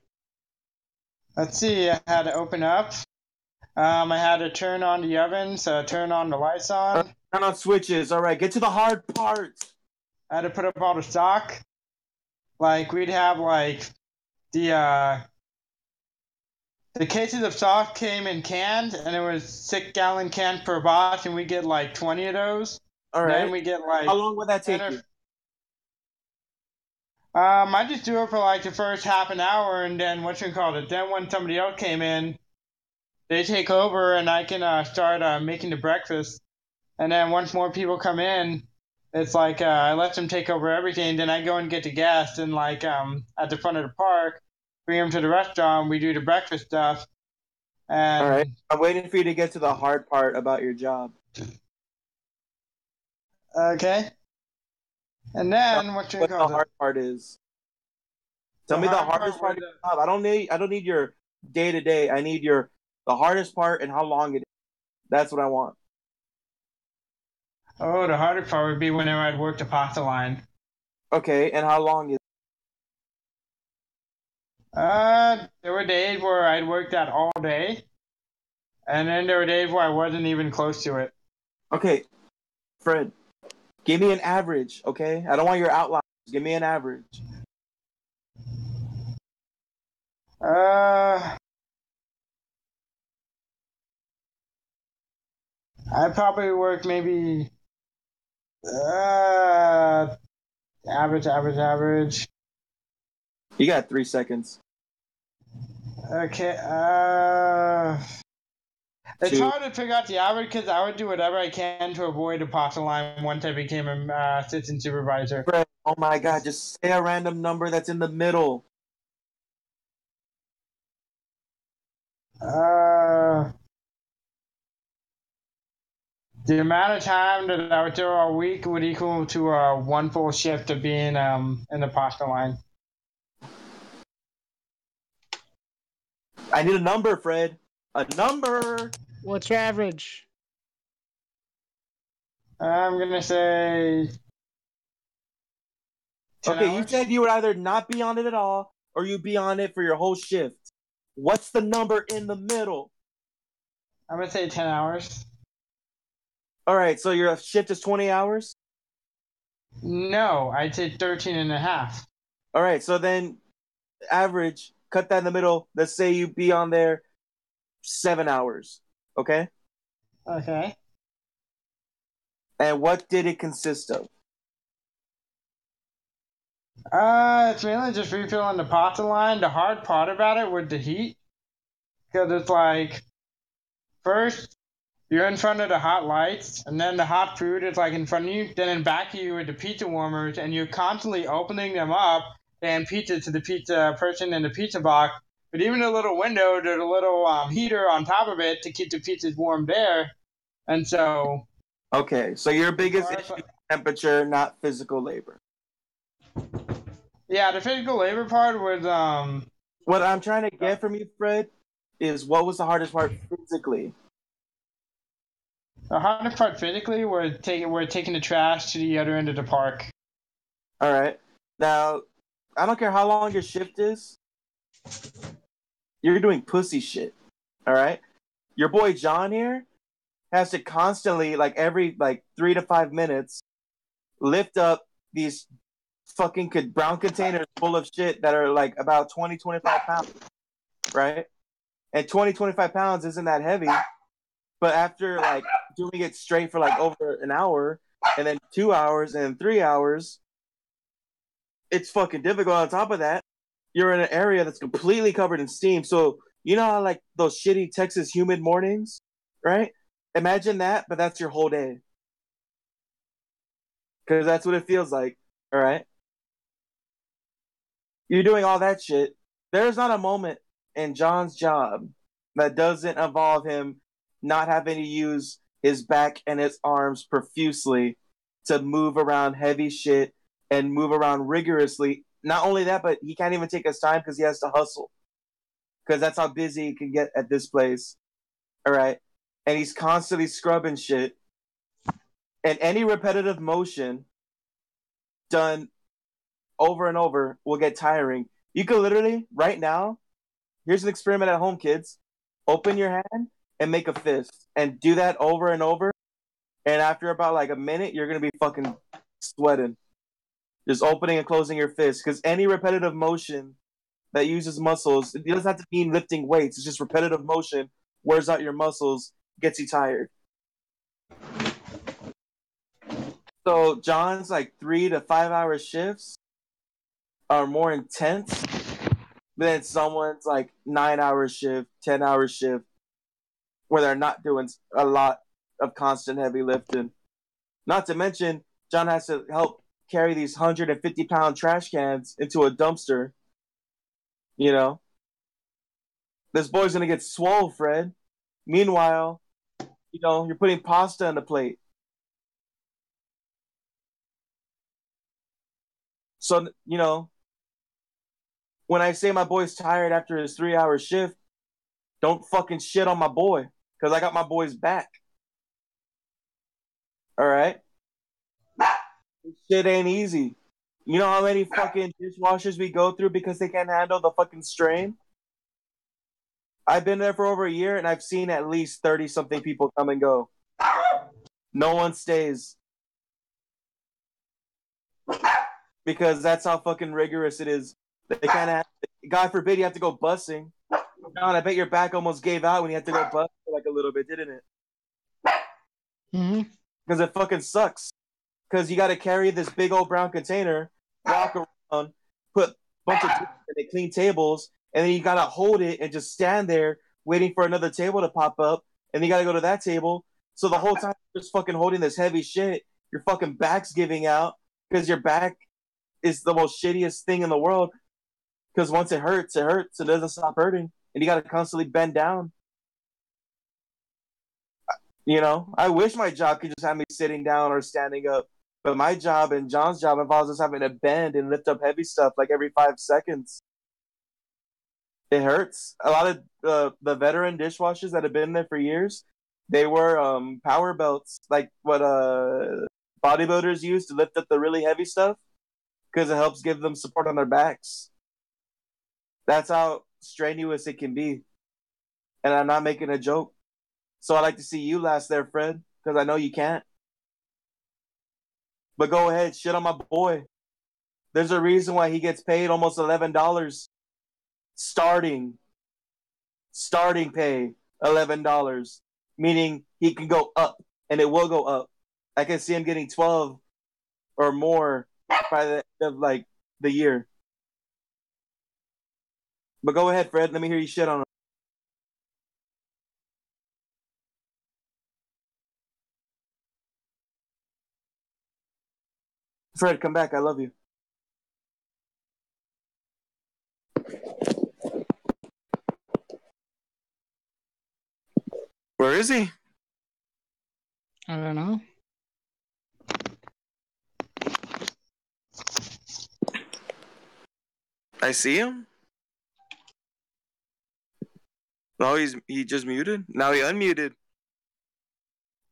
Let's see, I had to open up. I had to turn on the oven, so turn on the lights on. Turn on switches. All right, get to the hard part. I had to put up all the stock. Like, we'd have, like, the cases of stock came in cans, and it was 6-gallon cans per box, and we get, like, 20 of those. All right. Then we get, like... How long would that take you? I just do it for, like, the first half an hour, and then, then when somebody else came in, they take over, and I can start making the breakfast. And then once more people come in, it's like I let them take over everything. Then I go and get the guests, and like at the front of the park, bring them to the restaurant. We do the breakfast stuff. And All right. I'm waiting for you to get to the hard part about your job. Okay. And then what the hard part is. Tell me the hardest part of your job. I don't need your day to day. I need the hardest part and how long it is. That's what I want. Oh, the hardest part would be whenever I'd work the pasta line. Okay, and how long is There were days where I'd work that all day. And then there were days where I wasn't even close to it. Okay, Fred, give me an average, okay? I don't want your outliers. Give me an average. I probably work maybe average. You got 3 seconds. Okay. It's 2. hard to figure out the average because I would do whatever I can to avoid the pasta line once I became an assistant supervisor. Fred, oh my God, just say a random number that's in the middle. The amount of time that I would do a week would equal to one full shift of being in the pasta line. I need a number, Fred. A number. What's your average? I'm gonna say 10 Okay, hours. you said you would either not be on it at all or you'd be on it for your whole shift. What's the number in the middle? I'm gonna say 10 hours. All right, so your shift is 20 hours? No, I'd say 13 and a half. All right, so then average, cut that in the middle. Let's say you be on there 7 hours, okay? Okay. And what did it consist of? It's mainly just refilling the pasta line. The hard part about it was the heat. Because it's like, first, you're in front of the hot lights, and then the hot food is like in front of you. Then in back of you are the pizza warmers, and you're constantly opening them up and pizza to the pizza person in the pizza box. But even a little window, there's a little heater on top of it to keep the pizzas warm there. And so... Okay, so your biggest issue is temperature, not physical labor. Yeah, the physical labor part was... What I'm trying to get from you, Fred, is what was the hardest part physically? The hardest part physically we're taking the trash to the other end of the park. All right. Now, I don't care how long your shift is. You're doing pussy shit. All right. Your boy John here has to constantly, like every 3 to 5 minutes, lift up these fucking brown containers full of shit that are like about 20, 25 pounds. Right. And 20, 25 pounds isn't that heavy. But after like doing it straight for like over an hour and then 2 hours and 3 hours, it's fucking difficult. On top of that, you're in an area that's completely covered in steam. So you know how like those shitty Texas humid mornings, right? Imagine that, but that's your whole day. Because that's what it feels like. All right. You're doing all that shit. There's not a moment in John's job that doesn't involve him not having to use his back and his arms profusely to move around heavy shit and move around rigorously. Not only that, but he can't even take his time because he has to hustle. Because that's how busy he can get at this place. All right. And he's constantly scrubbing shit. And any repetitive motion done over and over will get tiring. You could literally, right now, here's an experiment at home, kids. Open your hand and make a fist. And do that over and over. And after about like a minute, you're going to be fucking sweating. Just opening and closing your fist. Because any repetitive motion that uses muscles, it doesn't have to mean lifting weights. It's just repetitive motion, wears out your muscles, gets you tired. So John's like 3 to 5 hour shifts are more intense than someone's like 9 hour shift, 10 hour shift, where they're not doing a lot of constant heavy lifting. Not to mention, John has to help carry these 150-pound trash cans into a dumpster. You know, this boy's gonna get swole, Fred. Meanwhile, you know, you're putting pasta on the plate. So, you know, when I say my boy's tired after his 3 hour shift, don't fucking shit on my boy, because I got my boy's back. All right? This shit ain't easy. You know how many fucking dishwashers we go through because they can't handle the fucking strain? I've been there for over a year, and I've seen at least 30-something people come and go. No one stays. Because that's how fucking rigorous it is. They can't have, God forbid you have to go bussing. John, I bet your back almost gave out when you had to go bus for like a little bit, didn't it? Mm-hmm. Because it fucking sucks. Because you got to carry this big old brown container, walk around, put a bunch of dishes in it, clean tables, and then you got to hold it and just stand there waiting for another table to pop up, and you got to go to that table. So the whole time you're just fucking holding this heavy shit, your fucking back's giving out because your back is the most shittiest thing in the world. Because once it hurts, it doesn't stop hurting, and you got to constantly bend down. You know, I wish my job could just have me sitting down or standing up, but my job and John's job involves us having to bend and lift up heavy stuff like every 5 seconds. It hurts. A lot of the veteran dishwashers that have been there for years, they wear power belts, like what bodybuilders use to lift up the really heavy stuff, because it helps give them support on their backs. That's how strenuous it can be, and I'm not making a joke. So I'd like to see you last there, Fred, because I know you can't. But go ahead, shit on my boy. There's a reason why he gets paid almost $11 starting pay $11, meaning he can go up, and it will go up. I can see him getting 12 or more by the end of like the year. But go ahead, Fred. Let me hear you shit on him. Fred, come back. I love you. Where is he? I don't know. I see him. No, he just muted. Now he unmuted.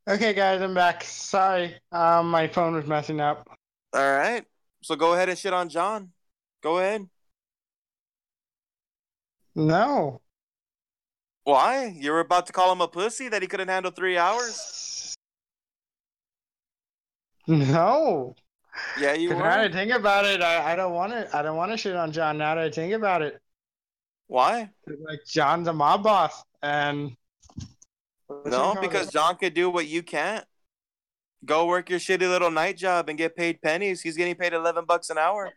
Okay, guys, I'm back. Sorry, my phone was messing up. All right. So go ahead and shit on John. Go ahead. No. Why? You were about to call him a pussy that he couldn't handle 3 hours? No. Yeah, you Now that I were. think about it, I don't want to. I don't want to shit on John. Now that I think about it, Why? like John's a mob boss, and No, because John could do what you can't. Go work your shitty little night job and get paid pennies. He's getting paid $11 an hour.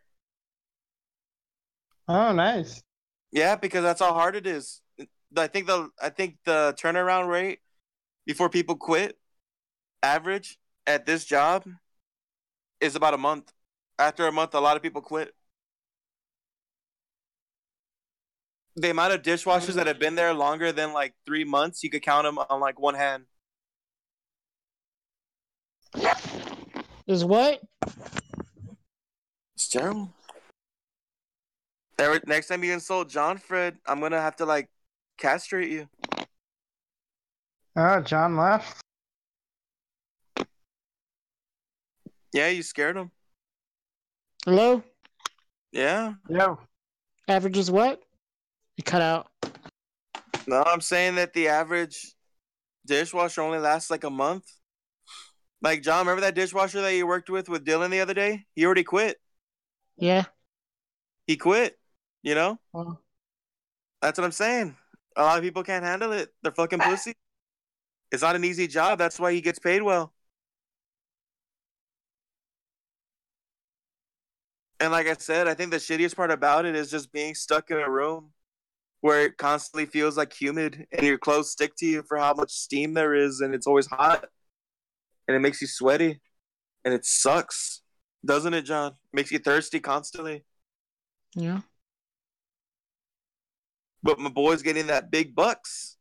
Oh, nice. Yeah, because that's how hard it is. I think the turnaround rate before people quit, average at this job, is about a month. After a month, a lot of people quit. The amount of dishwashers that have been there longer than like 3 months, you could count them on like one hand. Is what? It's terrible. Next time you insult John Fred, I'm gonna have to like castrate you. Oh, John left. Yeah, you scared him. Hello? Yeah. Yo. Average is what? You cut out. No, I'm saying that the average dishwasher only lasts like a month. Like John, remember that dishwasher that you worked with Dylan the other day? He already quit. Yeah. He quit. You know? Well, That's what I'm saying. A lot of people can't handle it. They're fucking pussy. It's not an easy job. That's why he gets paid well. And like I said, I think the shittiest part about it is just being stuck in a room where it constantly feels like humid and your clothes stick to you for how much steam there is and it's always hot and it makes you sweaty and it sucks. Doesn't it, John? Makes you thirsty constantly. yeah. But my boy's getting that big bucks.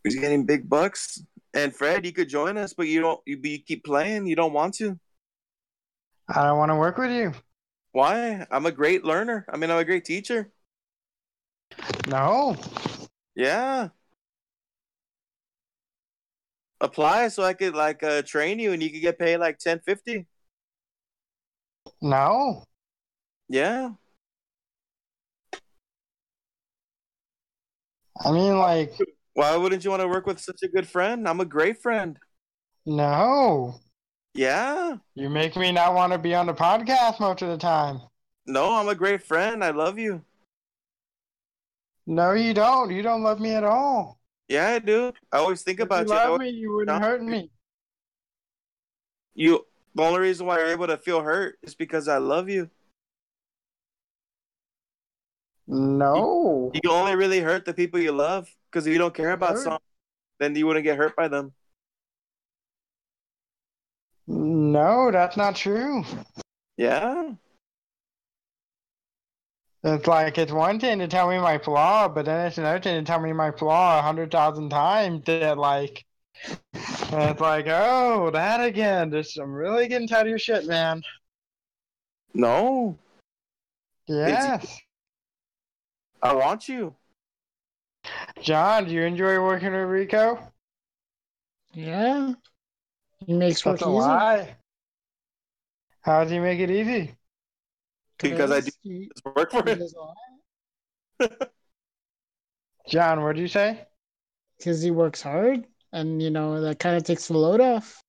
He's getting big bucks. And Fred, you could join us, but you keep playing. You don't want to. I don't want to work with you. Why? I'm a great learner. I mean, I'm a great teacher. No. Yeah. Apply so I could like train you and you could get paid like 10.50. No. Yeah. I mean, like, Why wouldn't you want to work with such a good friend? I'm a great friend. no. Yeah. You make me not want to be on the podcast most of the time. No, I'm a great friend. I love you. No, you don't. You don't love me at all. Yeah, I do. I always think If you about you. love me, you wouldn't hurt me. The only reason why you're able to feel hurt is because I love you. No. You can only really hurt the people you love because if you don't care about No. someone, then you wouldn't get hurt by them. No, that's not true. Yeah. It's like it's one thing to tell me my flaw, but then it's another thing to tell me my flaw 100,000 times. That like, and it's like, oh, that again. I'm really getting tired of your shit, man. No. Yes, I want you. John, do you enjoy working with Rico? Yeah. He makes work That's a easy. lie. How does he make it easy? Because I do He, this work for he him. does a lot. John, what'd you say? Because he works hard, and that kind of takes the load off.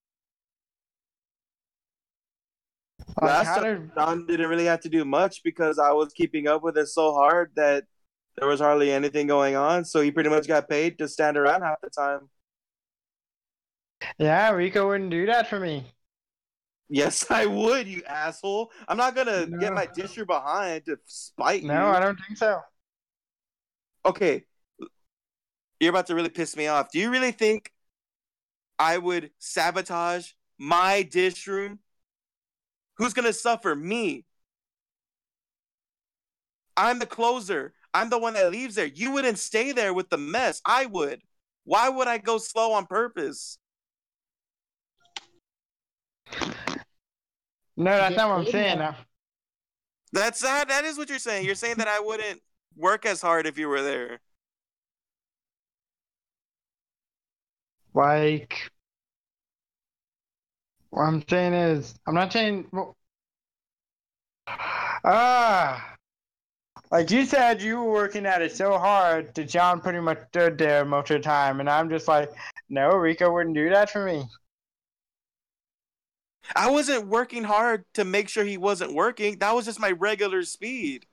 Like, Last how time, did? John didn't really have to do much because I was keeping up with it so hard that there was hardly anything going on. So he pretty much got paid to stand around half the time. Yeah, Rico wouldn't do that for me. Yes, I would, you asshole. I'm not gonna get No. my disher behind to spite No, you. I don't think so. Okay, you're about to really piss me off. Do you really think I would sabotage my dish room? Who's gonna suffer? Me. I'm the closer. I'm the one that leaves there. You wouldn't stay there with the mess. I would. Why would I go slow on purpose? No, that's Get not what I'm paid saying. more. That is what you're saying. You're saying that I wouldn't work as hard if you were there. Like, what I'm saying is, I'm not saying. Ah, like you said, you were working at it so hard that John pretty much stood there most of the time, and I'm just like, no, Rico wouldn't do that for me. I wasn't working hard to make sure he wasn't working. That was just my regular speed.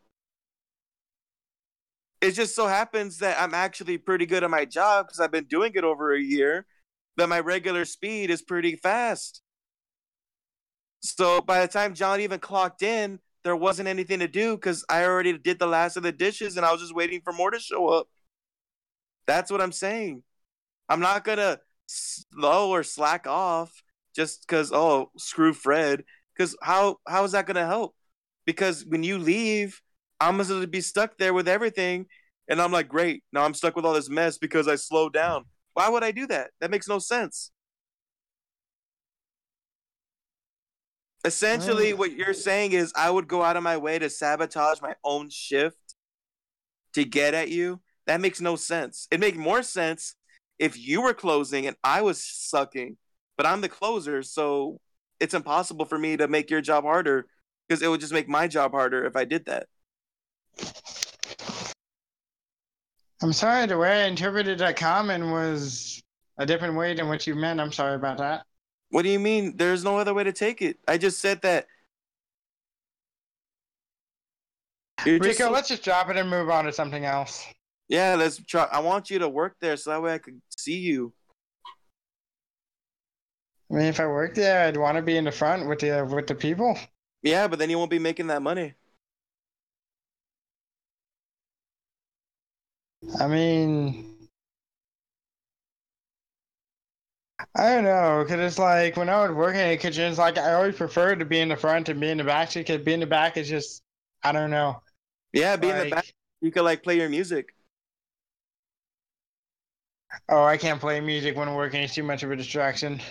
It just so happens that I'm actually pretty good at my job because I've been doing it over a year, that my regular speed is pretty fast. So by the time John even clocked in, there wasn't anything to do because I already did the last of the dishes and I was just waiting for more to show up. That's what I'm saying. I'm not gonna slow or slack off just because, oh, screw Fred. Because how is that gonna help? Because when you leave, I'm gonna be stuck there with everything, and I'm like, great, now I'm stuck with all this mess because I slowed down. Why would I do that? That makes no sense. Essentially, what you're saying is I would go out of my way to sabotage my own shift to get at you. That makes no sense. It'd make more sense if you were closing and I was sucking, but I'm the closer, so it's impossible for me to make your job harder because it would just make my job harder if I did that. I'm sorry, the way I interpreted that comment was a different way than what you meant. I'm sorry about that. What do you mean? There's no other way to take it. I just said that. Rico, let's just drop it and move on to something else. Yeah, let's try. I want you to work there so that way I could see you. I mean, if I worked there, I'd want to be in the front with the people. Yeah, but then you won't be making that money. I mean, I don't know, because it's like when I was working in the kitchen, it's like I always preferred to be in the front and be in the back, because being in the back is just, I don't know. Yeah, be in the back. You could like play your music. Oh, I can't play music when working. It's too much of a distraction.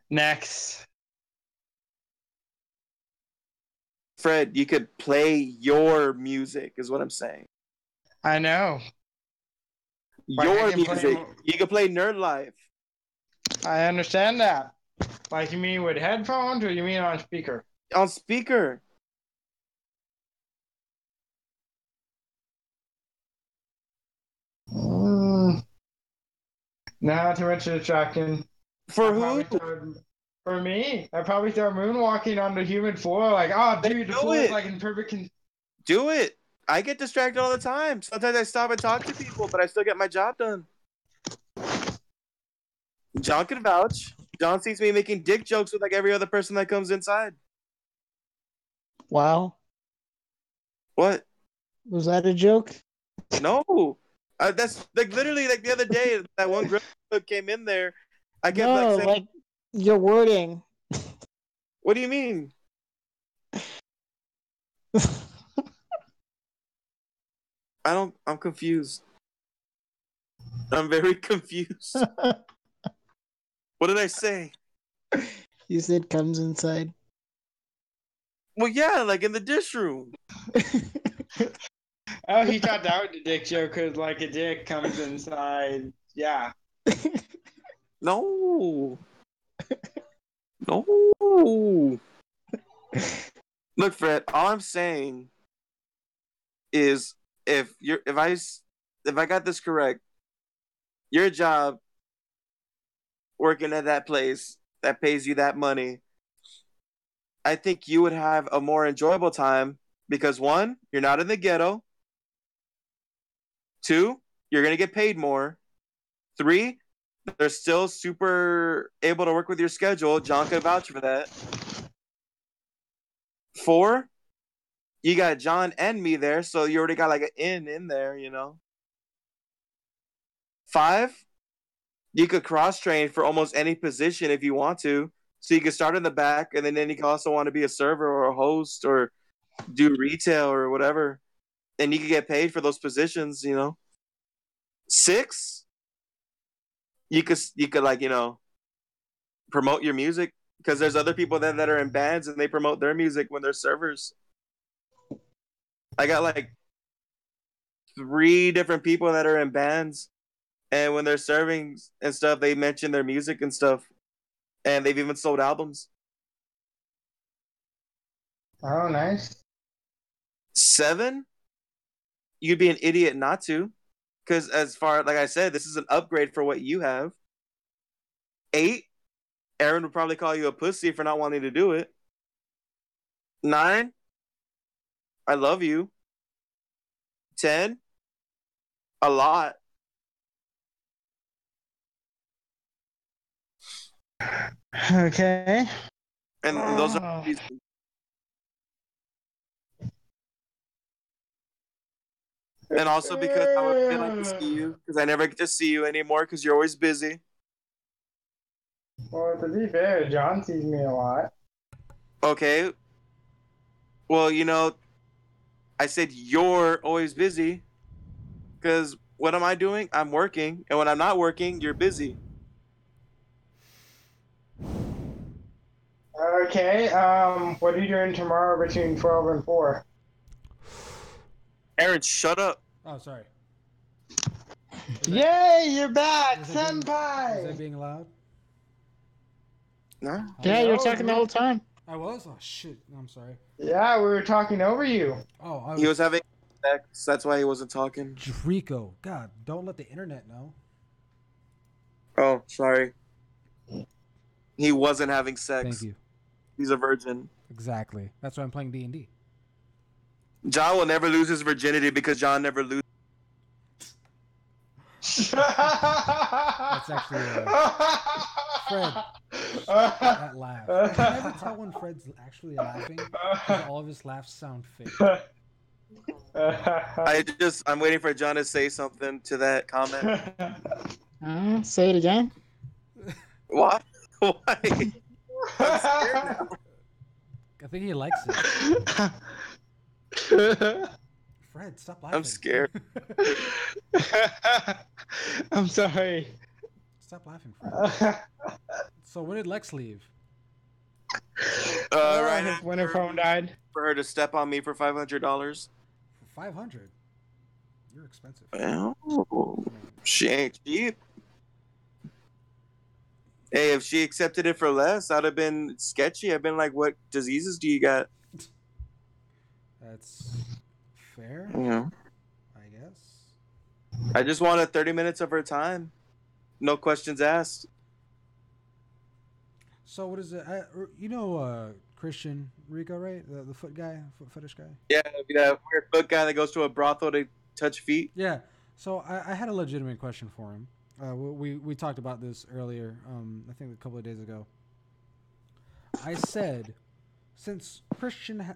Next. Fred, you could play your music, is what I'm saying. I know. Your music. You can play Nerd Life. I understand that. Like, you mean with headphones, or you mean on speaker? On speaker. Not too much distraction. For who? For me, I probably start moonwalking on the humid floor, like, oh, dude, the floor is like in perfect. Do it. I get distracted all the time. Sometimes I stop and talk to people, but I still get my job done. John can vouch. John sees me making dick jokes with like every other person that comes inside. Wow. What? Was that a joke? No. That's like literally like the other day that one girl came in there. I kept no, saying, like your wording. What do you mean? I'm confused. I'm very confused. What did I say? You said comes inside. Well, yeah, like in the dish room. Oh, he thought that was the dick joke because, like, a dick comes inside. Yeah. No. No. Look, Fred, all I'm saying is if I got this correct, your job working at that place that pays you that money, I think you would have a more enjoyable time because one, you're not in the ghetto. Two, you're gonna get paid more. Three, they're still super able to work with your schedule. John can vouch for that. Four, you got John and me there, so you already got like an in there, you know. Five, you could cross train for almost any position if you want to. So you could start in the back, and then you can also want to be a server or a host or do retail or whatever, and you could get paid for those positions, you know. Six, you could like promote your music because there's other people that are in bands and they promote their music when they're servers. I got like 3 different people that are in bands, and when they're serving and stuff, they mention their music and stuff, and they've even sold albums. Oh, nice. 7, you'd be an idiot not to, because as far like I said, this is an upgrade for what you have. 8, Aaron would probably call you a pussy for not wanting to do it. 9, I love you. 10, a lot. Okay. And those are reasons. And also because I would really like to see you, because I never get to see you anymore because you're always busy. Well, to be fair, John sees me a lot. Okay. Well, I said you're always busy because what am I doing? I'm working, and when I'm not working, you're busy. Okay. What are you doing tomorrow between 12 and 4? Aaron, shut up. Oh, sorry. Yay, you're back, Was senpai! I being loud? No. Yeah, No, you're talking the whole time. I was? Oh, shit. I'm sorry. Yeah, we were talking over you. Oh, I He was having sex. That's why he wasn't talking. Rico. God, don't let the internet know. Oh, sorry. He wasn't having sex. Thank you. He's a virgin. Exactly. That's why I'm playing D&D. John will never lose his virginity because John never loses. That's actually Fred. That laugh. I can never tell when Fred's actually laughing because all of his laughs sound fake. I'm waiting for John to say something to that comment. Say it again. Why? Why? I'm scared now. I think he likes it. Fred, stop laughing. I'm scared. I'm sorry. Stop laughing, Fred. So when did Lex leave? Right When her phone died. for her to step on me for $500. For 500. You're expensive. Well, she ain't cheap. Hey, if she accepted it for less, I'd have been sketchy. I've been like, what diseases do you got? That's fair, I guess. I just wanted 30 minutes of her time. No questions asked. So what is it? Christian Rico, right? The foot guy, foot fetish guy. Yeah, that weird foot guy that goes to a brothel to touch feet. Yeah. So I had a legitimate question for him. We talked about this earlier. I think a couple of days ago. I said, since Christian,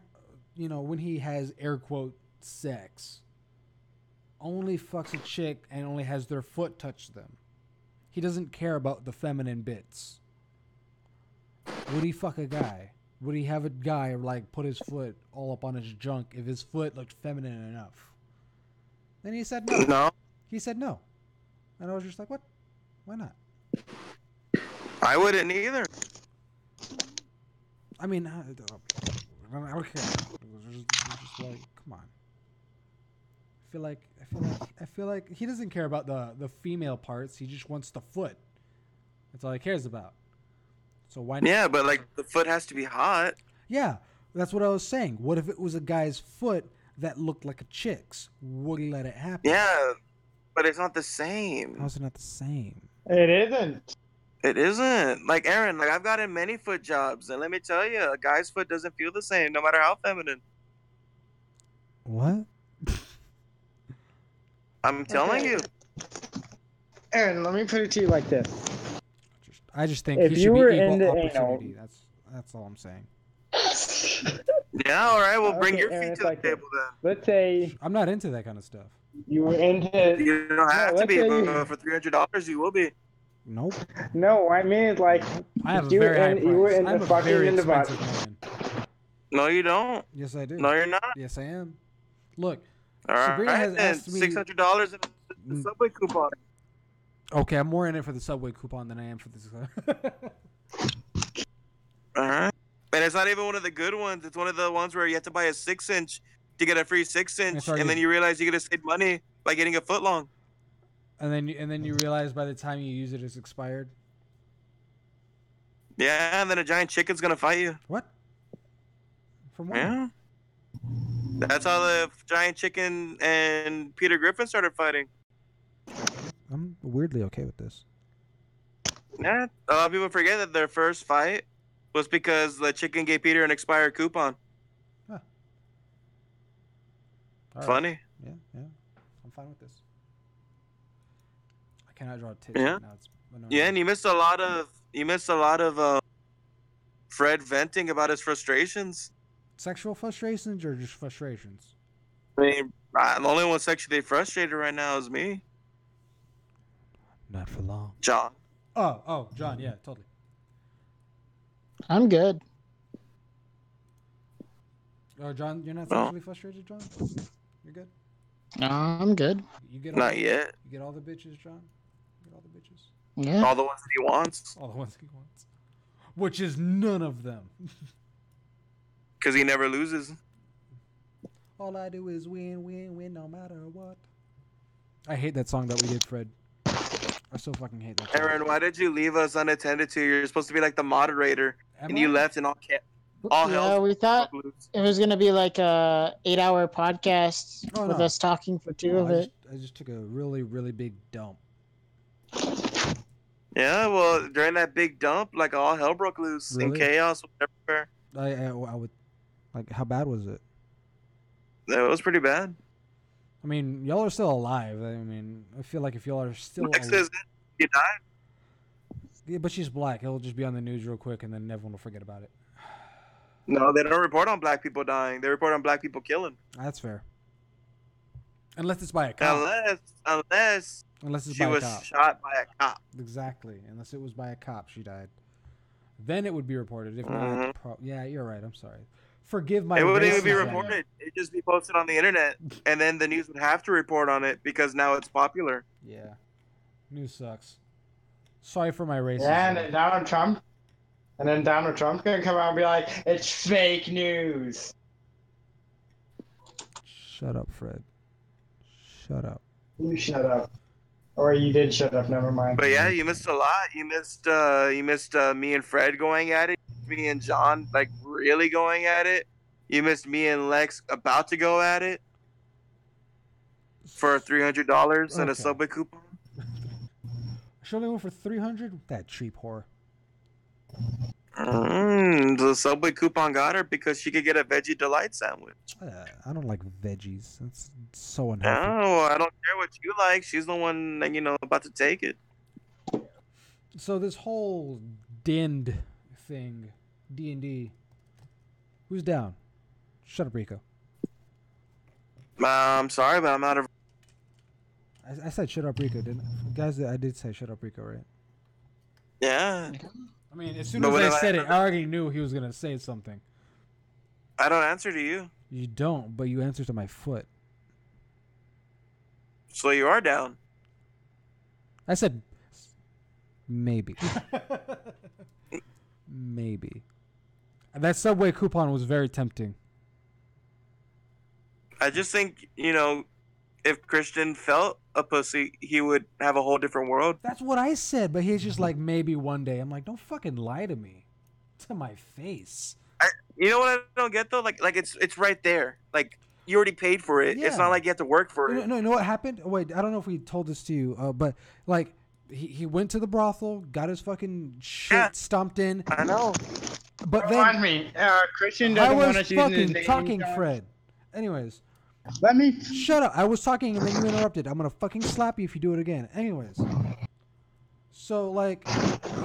when he has air quote sex, only fucks a chick and only has their foot touch them. He doesn't care about the feminine bits. Would he fuck a guy? Would he have a guy like put his foot all up on his junk if his foot looked feminine enough? Then he said no. No, He said no. And I was just like, what? Why not? I wouldn't either. I mean, I don't care. Just like, come on. I feel like he doesn't care about the female parts. He just wants the foot. That's all he cares about. So why not? Yeah, but like the foot has to be hot. Yeah, that's what I was saying. What if it was a guy's foot that looked like a chick's? Would he let it happen? Yeah, but it's not the same. How's it not the same? It isn't. It isn't. Like Aaron, like I've gotten many foot jobs, and let me tell you, a guy's foot doesn't feel the same, no matter how feminine. What? I'm telling you. Aaron, let me put it to you like this. I just think If he you should were be equal into opportunity. That's all I'm saying. Yeah, all right. Well, bring Okay, your Aaron, feet it's to the like this. table then. Let's say I'm not into that kind of stuff. you were into. You don't have to let's be, say but for $300, you will be. Nope. No, I mean it's like I have a you were very high in, price. you were into I'm a fucking very into expensive body. man. No, you don't. Yes, I do. No, you're not. Yes, I am. Look, All Sabrina right, has then. asked me. $600 in the Subway coupon. Okay, I'm more in it for the Subway coupon than I am for this. All right. And it's not even one of the good ones. It's one of the ones where you have to buy a 6-inch to get a free 6-inch, and then you realize you're gonna save money by getting a foot long. And then you realize by the time you use it, it's expired. Yeah, and then a giant chicken's gonna fight you. What? From what? Yeah. That's how the giant chicken and Peter Griffin started fighting. I'm weirdly okay with this. Yeah, a lot of people forget that their first fight was because the chicken gave Peter an expired coupon. Huh. All right. Funny. Yeah. I'm fine with this. I cannot draw tits Yeah. right now. It's annoying. Yeah, and you missed a lot of Fred venting about his frustrations. Sexual frustrations or just frustrations? I mean, the only one sexually frustrated right now is me, Not for long. John. Oh, John. Yeah, totally. I'm good. Oh, John, you're not No. sexually frustrated, John? You're good. No, I'm good. You get Not yet. You get all the bitches, John. You get all the bitches. Yeah. All the ones that he wants. All the ones he wants, which is none of them. Because he never loses. All I do is win, win, win, no matter what. I hate that song that we did, Fred. I so fucking hate that song. Aaron, why did you leave us unattended to? You're supposed to be like the moderator, and you left and all Yeah, hell. we thought it was gonna be like a 8-hour podcast with us talking for two of it. I just took a really, really big dump. Yeah, well, during that big dump, like all hell broke loose and Really? chaos was everywhere. I would, like, how bad was it? It was pretty bad. I mean, y'all are still alive. I mean, I feel like if y'all are still Lex alive, says he died. yeah, but she's black. It'll just be on the news real quick, and then everyone will forget about it. No, they don't report on black people dying. They report on black people killing. That's fair. Unless it's by a cop. Unless it's she by was a cop. shot by a cop. Exactly. Unless it was by a cop, she died. Then it would be reported. If Mhm. not, yeah, you're right. I'm sorry. Forgive my. It wouldn't even be racism. reported. It'd just be posted on the internet, and then the news would have to report on it because now it's popular. Yeah. News sucks. Sorry for my racism. Yeah, and then Donald Trump's gonna come out and be like, "It's fake news." Shut up, Fred. Shut up. You shut up. Or you did shut up. Never mind. But yeah, you missed a lot. You missed me and Fred going at it. Me and John like really going at it. You missed me and Lex about to go at it for $300 and a Okay. Subway coupon. She only went for 300. That cheap whore. The Subway coupon got her because she could get a veggie delight sandwich. I don't like veggies. That's so unhealthy. No, I don't care what you like. She's the one, about to take it. So this whole DIND thing, D&D. Who's down? Shut up, Rico. I'm sorry, but I'm out of. I said shut up, Rico, didn't I? Guys, I did say shut up, Rico, right? Yeah, I mean, as soon But as what I if I said it, ever- I already knew he was going to say something. I don't answer to you, You don't, but you answer to my foot. so you are down. I said maybe. Maybe. That Subway coupon was very tempting. I just think if Christian felt a pussy, he would have a whole different world. That's what I said, but he's just like, maybe one day. I'm like, don't fucking lie to me. To my face. You know what I don't get though? Like it's right there. Like you already paid for it. Yeah. It's not like you have to work for it. No, you know what happened? Oh, wait, I don't know if we told this to you, but like, he went to the brothel, got his fucking shit stomped in. I know. But Remind then me, Christian I doesn't want was us using his fucking name. talking, Fred. Anyways, Let me. shut up. I was talking and then you interrupted. I'm gonna fucking slap you if you do it again. Anyways, so like,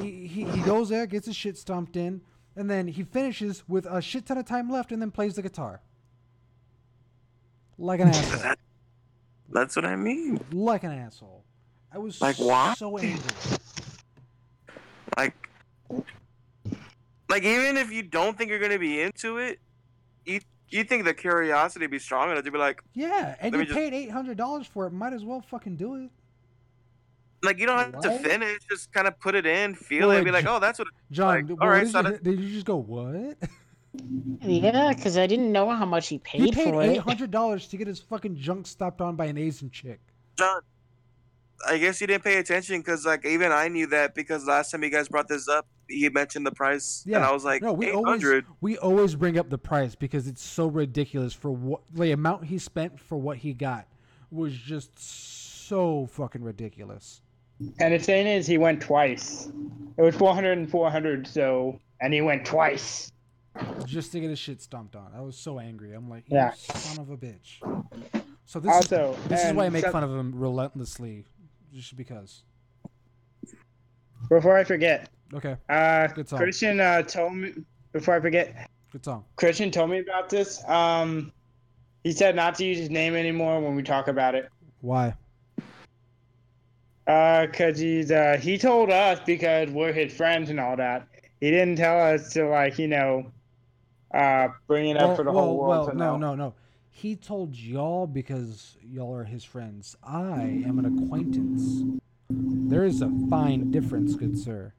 he goes there, gets his shit stomped in, and then he finishes with a shit ton of time left, and then plays the guitar like an asshole. That's what I mean. Like an asshole. I was Like what? so angry. Like even if you don't think you're gonna be into it, you think the curiosity would be strong enough to be like, Yeah, and Let you me just- paid $800 for it. Might as well fucking do it. like you don't have to What? finish. Just kind of put it in, feel Well, it, and be like, oh, that's what. John, Like, all all right, right, did you just go, what? Yeah, because I didn't know how much he paid, He paid for it. $800 to get his fucking junk stopped on by an Asian chick. John, I guess you didn't pay attention because like even I knew that because last time you guys brought this up, he mentioned the price, and I was like, no, we 800. always bring up the price because it's so ridiculous for what the amount he spent for what he got was just so fucking ridiculous. And the thing is, he went twice. It was 400 and 400, and he went twice. Just to get his shit stomped on. I was so angry. I'm like, you Yeah. son of a bitch. So this Also, is why I and make so- fun of him relentlessly, just because. Before I forget, Okay, Good song. Christian told me. Before I forget, good song. Christian told me about this. He said not to use his name anymore when we talk about it. Why? Cause he told us because we're his friends and all that. He didn't tell us to bringing up for the whole world to know. No. He told y'all because y'all are his friends. I am an acquaintance. There is a fine difference, good sir.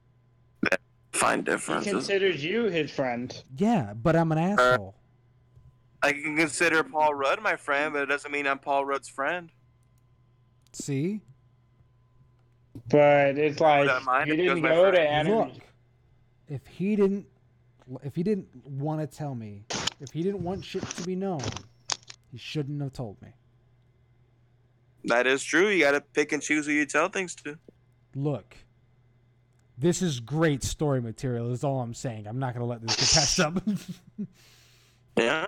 Fine He differences. considers you his friend. Yeah, but I'm an asshole. I can consider Paul Rudd my friend, but it doesn't mean I'm Paul Rudd's friend. See? But it's like wouldn't mind you if he was didn't my go to friend. anime. Look, if he didn't want to tell me, if he didn't want shit to be known, he shouldn't have told me. That is true. You gotta pick and choose who you tell things to. Look, this is great story material. Is all I'm saying. I'm not gonna let this get passed up. Yeah.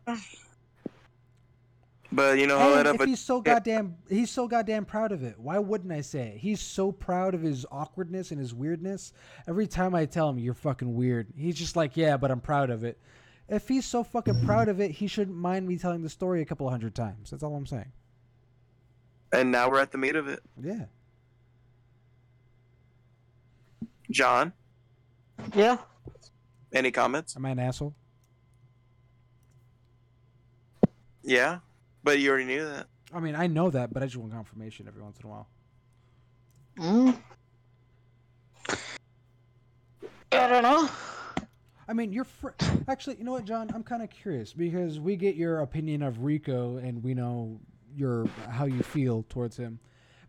But you know, And if he's so goddamn proud of it, why wouldn't I say it? He's so proud of his awkwardness and his weirdness. Every time I tell him you're fucking weird, he's just like, yeah, but I'm proud of it. If he's so fucking proud of it, he shouldn't mind me telling the story a couple 100 times. That's all I'm saying. And now we're at the meat of it. Yeah. John, Yeah. any comments? Am I an asshole? Yeah. But you already knew that. I mean, I know that, but I just want confirmation every once in a while. I don't know. I mean, actually, you know what, John? I'm kind of curious because we get your opinion of Rico and we know how you feel towards him,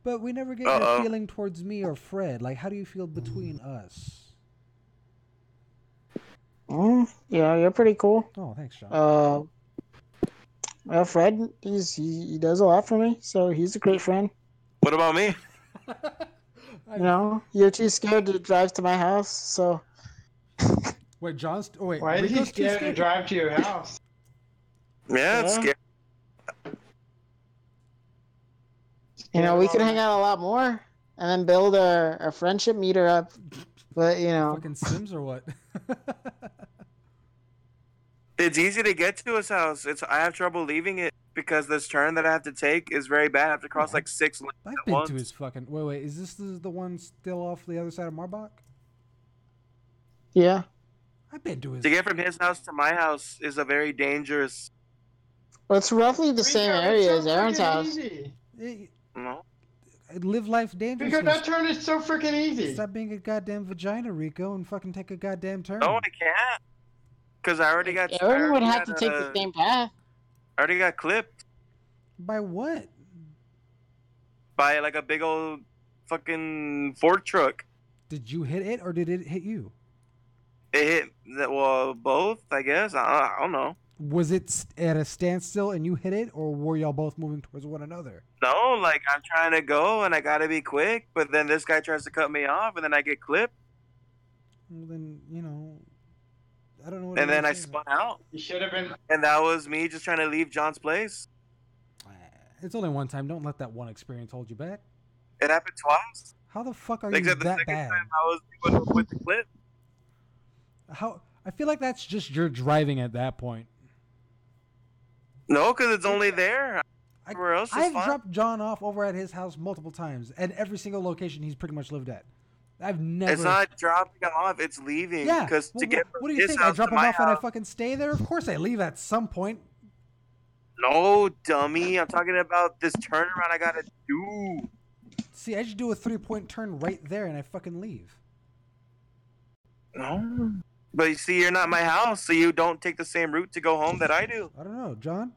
but we never get your feeling towards me or Fred. Like, how do you feel between us? Yeah, you're pretty cool. Oh, thanks, John. Well, Fred, he does a lot for me, so he's a great friend. What about me? You know, you're too scared to drive to my house, so. Wait, John's. Oh wait, Why is he Rico's too scared to drive to your house? Yeah, it's Yeah. scary. You know, we could hang out a lot more and then build a friendship meter up. But, you know. Fucking Sims or what? It's easy to get to his house. I have trouble leaving it because this turn that I have to take is very bad. I have to cross like 6 lanes I've at been once. to his fucking. Wait, is this the one still off the other side of Marbach? Yeah. I've been to his. To get from his house to my house is a very dangerous. Well, it's roughly the same area as Aaron's house. Easy. No. Live life dangerously. Because that turn is so freaking easy. Stop being a goddamn vagina, Rico, and fucking take a goddamn turn. No, I can't. Because I already got. Aaron would have to take the same path. I already got clipped By what? by like a big old fucking Ford truck. Did you hit it or did it hit you? It hit both, I guess. I don't know. Was it at a standstill and you hit it, or were y'all both moving towards one another? No, like I'm trying to go and I gotta be quick, but then this guy tries to cut me off and then I get clipped. Well, then, you know, I don't know what And then I say. spun out. You should have been. And that was me just trying to leave John's place. It's only one time. Don't let that one experience hold you back. It happened twice. How the fuck are you Except the that second bad? time I was able to with the clip. How? I feel like that's just your driving at that point. No, because it's only there. Everywhere else is I've fine. dropped John off over at his house multiple times, and every single location he's pretty much lived at. I've never. It's not dropping him off, it's leaving. Yeah. Because Well, to get what from do you his think? I house drop to him my off and I house. fucking stay there? Of course I leave at some point. No, dummy. I'm talking about this turnaround I gotta do. See, I just do a 3-point turn right there and I fucking leave. No. But you see, you're not my house, so you don't take the same route to go home that I do. I don't know, John.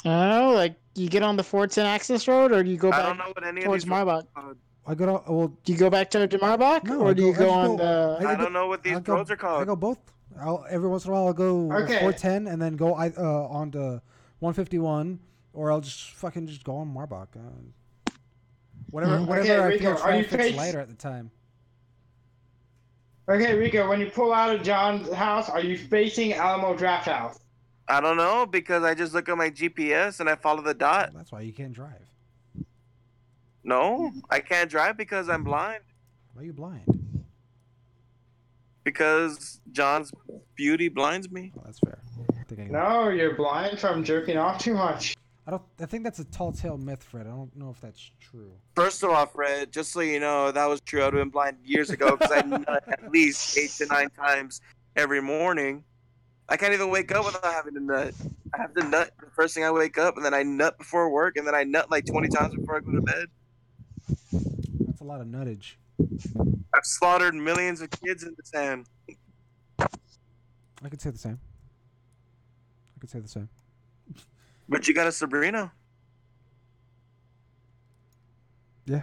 I don't know, like, you get on the 410 access road, or do you go I don't back know what any towards of these roads Marbach? are called. I go to well. Do you go back to Marbach, No, or I do you I go just on the... I don't know what these roads are I called. go both. Every once in a while I'll go Okay. 410 and then go on to 151, or I'll just fucking just go on Marbach. Whatever Okay, I Rico, feel are you traffic's face- lighter at the time. Okay, Rico, when you pull out of John's house, are you facing Alamo Draft House? I don't know, because I just look at my GPS and I follow the dot. That's why you can't drive. No, I can't drive because I'm blind. Why are you blind? Because John's beauty blinds me. Oh, that's fair. I think No, you're blind from jerking off too much. I think that's a tall tale myth, Fred. I don't know if that's true. First of all, Fred, just so you know, that was true. I would have been blind years ago because I nut at least 8 to 9 times every morning. I can't even wake up without having to nut. I have to nut the first thing I wake up, and then I nut before work, and then I nut like 20 times before I go to bed. That's a lot of nuttage. I've slaughtered millions of kids in the sand. I could say the same. I could say the same. But you got a Sabrina. Yeah.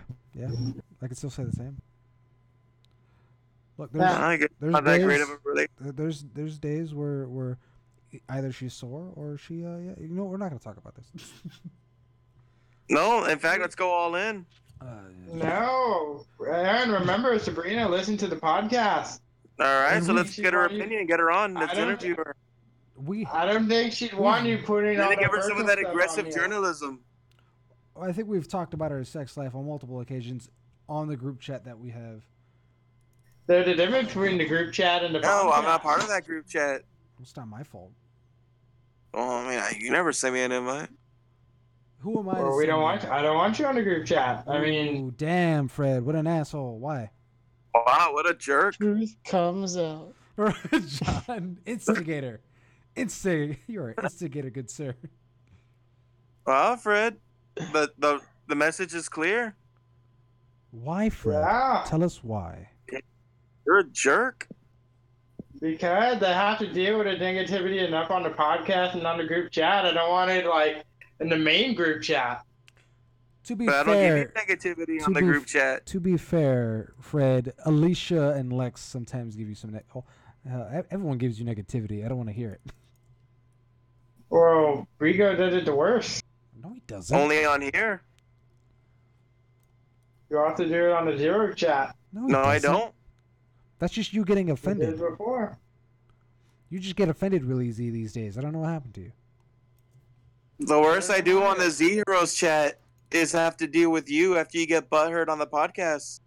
I could still say the same. Look, I guess there's not that days, great of a relationship. there's days where either she's sore or she yeah, you know, we're not gonna talk about this. No, in fact, let's go all in. No, Aaron, remember Sabrina, listen to the podcast. All right, And so we- let's get her opinion and get her on. Let's I don't- interview her. I don't think she'd want you putting Then all to that give her some of personal that stuff on aggressive here. journalism. I think we've talked about her sex life on multiple occasions on the group chat that we have. There's a difference between the group chat and the podcast. No, I'm not part of that group chat. It's not my fault. Oh, I mean, you never sent me an invite. Who am I? Well, to we say don't no? want. I don't want you on the group chat. I mean, Ooh, damn, Fred, what an asshole. Why? Wow, what a jerk. Truth comes out. John, instigator. You're an instigator, good sir. Well, Fred, the message is clear. Why, Fred? yeah, Tell us why. You're a jerk. because they have to deal with the negativity enough on the podcast and on the group chat. I don't want it like in the main group chat. To be But I don't fair, give you negativity to on the be group f- chat. to be fair, Fred, Alicia and Lex sometimes give you some. Everyone gives you negativity. I don't want to hear it. Well, Rico did it the worst. No, he doesn't. Only on here. You have to do it on the Zero chat. No, No, I doesn't. don't. That's just you getting You did offended. it before. You just get offended real easy these days. I don't know what happened to you. The worst I do on the Zheroes chat is have to deal with you after you get butthurt on the podcast.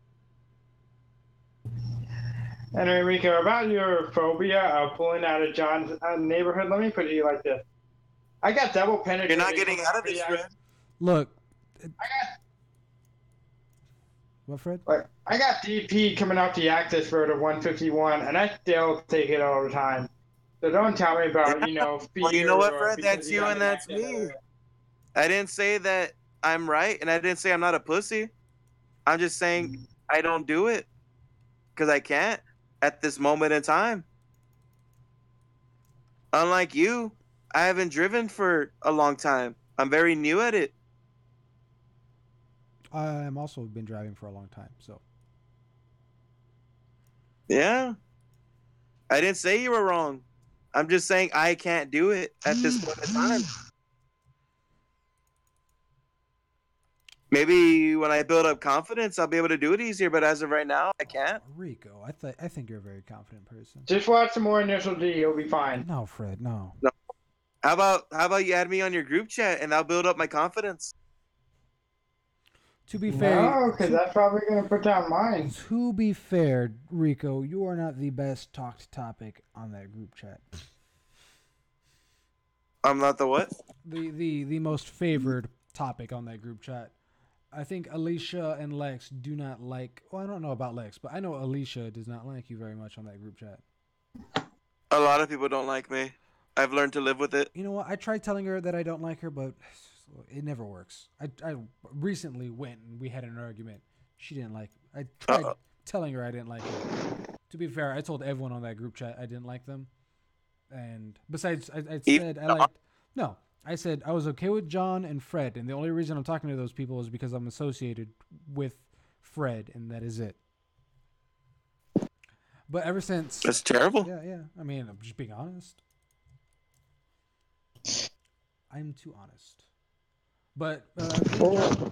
Anyway, Rico, about your phobia of pulling out of John's neighborhood, let me put it like this. I got double penetrated. You're not getting out of this, Fred. Look. I got What, Fred? Like, I got DP coming off the access road of 151, and I still take it all the time. So don't tell me about, fear. Well, you know what, or Fred? because That's you you got and that's an accident. me. I didn't say that I'm right, and I didn't say I'm not a pussy. I'm just saying I don't do it because I can't at this moment in time. Unlike you, I haven't driven for a long time. I'm very new at it. I'm also been driving for a long time, so. Yeah. I didn't say you were wrong. I'm just saying I can't do it at this point in time. Maybe when I build up confidence, I'll be able to do it easier. But as of right now, I can't. Rico, I think you're a very confident person. Just watch some more Initial D, you'll be fine. No, Fred, no. How about you add me on your group chat and I'll build up my confidence? To be fair, No, because that's probably going to put down mine. to be fair, Rico, you are not the best talked topic on that group chat. I'm not the what? The most favored topic on that group chat. I think Alicia and Lex do not like. Well, I don't know about Lex, but I know Alicia does not like you very much on that group chat. A lot of people don't like me. I've learned to live with it. You know what? I tried telling her that I don't like her, but it never works. I recently went and we had an argument. She didn't like. I tried telling her I didn't like her. To be fair, I told everyone on that group chat I didn't like them. And besides, I said I liked. No, I said I was okay with John and Fred, and the only reason I'm talking to those people is because I'm associated with Fred, and that is it. But ever since, That's terrible. yeah. I mean, I'm just being honest. I'm too honest. But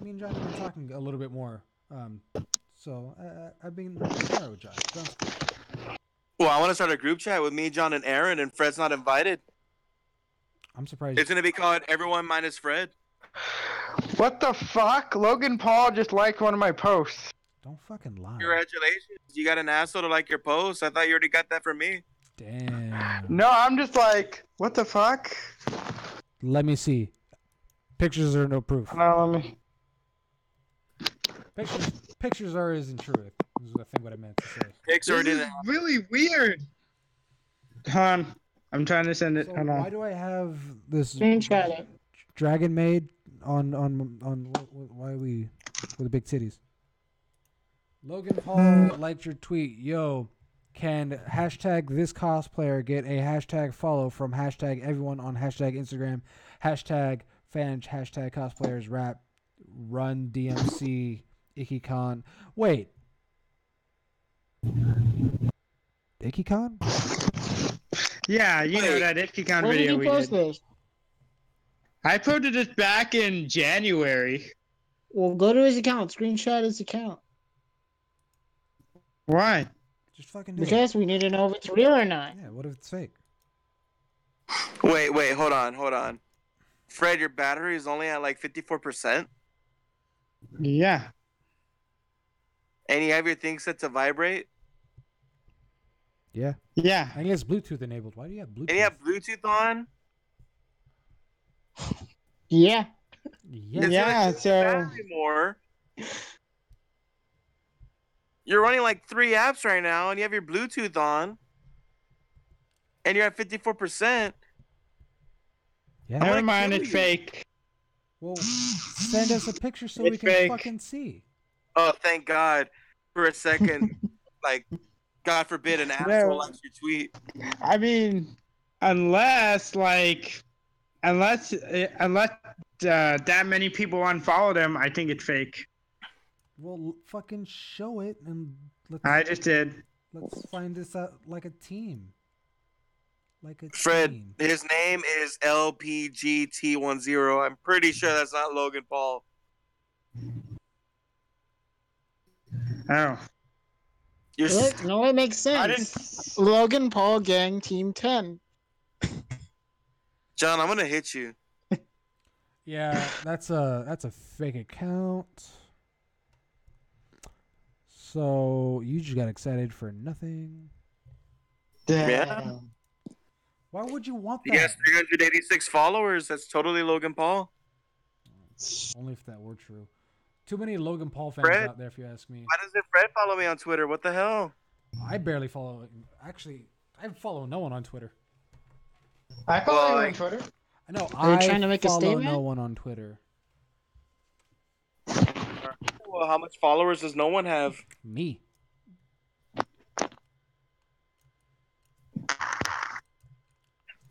me and John have been talking a little bit more. So I've been alright with John. John's cool. Well, I want to start a group chat with me, John, and Aaron, and Fred's not invited. I'm surprised. It's going to be called Everyone Minus Fred. What the fuck? Logan Paul just liked one of my posts. Don't fucking lie. Congratulations. You got an asshole to like your post. I thought you already got that from me. Damn. No, I'm just like, what the fuck? Let me see. Pictures are no proof. No, let me. Pictures are isn't true. Is I think what I meant to say. Pixar This is didn't. really weird. Hon, I'm trying to send it. So Hold why on. do I have this Screenshot it. dragon maid on why are we with the big titties? Logan Paul liked your tweet. Yo, can hashtag this cosplayer get a hashtag follow from hashtag everyone on hashtag Instagram, hashtag fans, hashtag cosplayers rap, run DMC, IckyCon. Wait. IckyCon? Yeah, you know Wait. that ItkyCon Where did video you we post did. this? I posted this back in January. Well, go to his account. Screenshot his account. Why? Just fucking do it. Because we need to know if it's real or not. Yeah, what if it's fake? Wait, hold on. Fred, your battery is only at like 54%, Yeah. and you have your thing set to vibrate, Yeah. Yeah. I guess Bluetooth enabled. Why do you have Bluetooth? and you have Bluetooth on. Yeah. Yeah. It's Yeah, gonna take so- the battery more. You're running like 3 apps right now, and you have your Bluetooth on, and you're at 54%. Yeah. I'm Never gonna mind, kill it's you. fake. Well, send us a picture so It's we can fake. fucking see. Oh, thank God! For a second, like, God forbid, an asshole No. likes your tweet. I mean, unless that many people unfollowed him, I think it's fake. Well, fucking show it and I just did. let's find this out like a team. Like a Fred, team. his name is LPGT10. I'm pretty sure that's not Logan Paul. Oh. You're Look, no, it makes I sense. didn't. Logan Paul Gang Team 10. John, I'm gonna hit you. Yeah, that's a fake account. So you just got excited for nothing. Yeah. Why would you want He that? has 386 followers. That's totally Logan Paul. Only if that were true. Too many Logan Paul fans Fred? out there, if you ask me. Why doesn't Fred follow me on Twitter? What the hell? I barely follow. Actually, I follow no one on Twitter. I follow you on Twitter. I know. Are you I trying to make a follow statement? no one on Twitter. Well, how much followers does no one have? Me.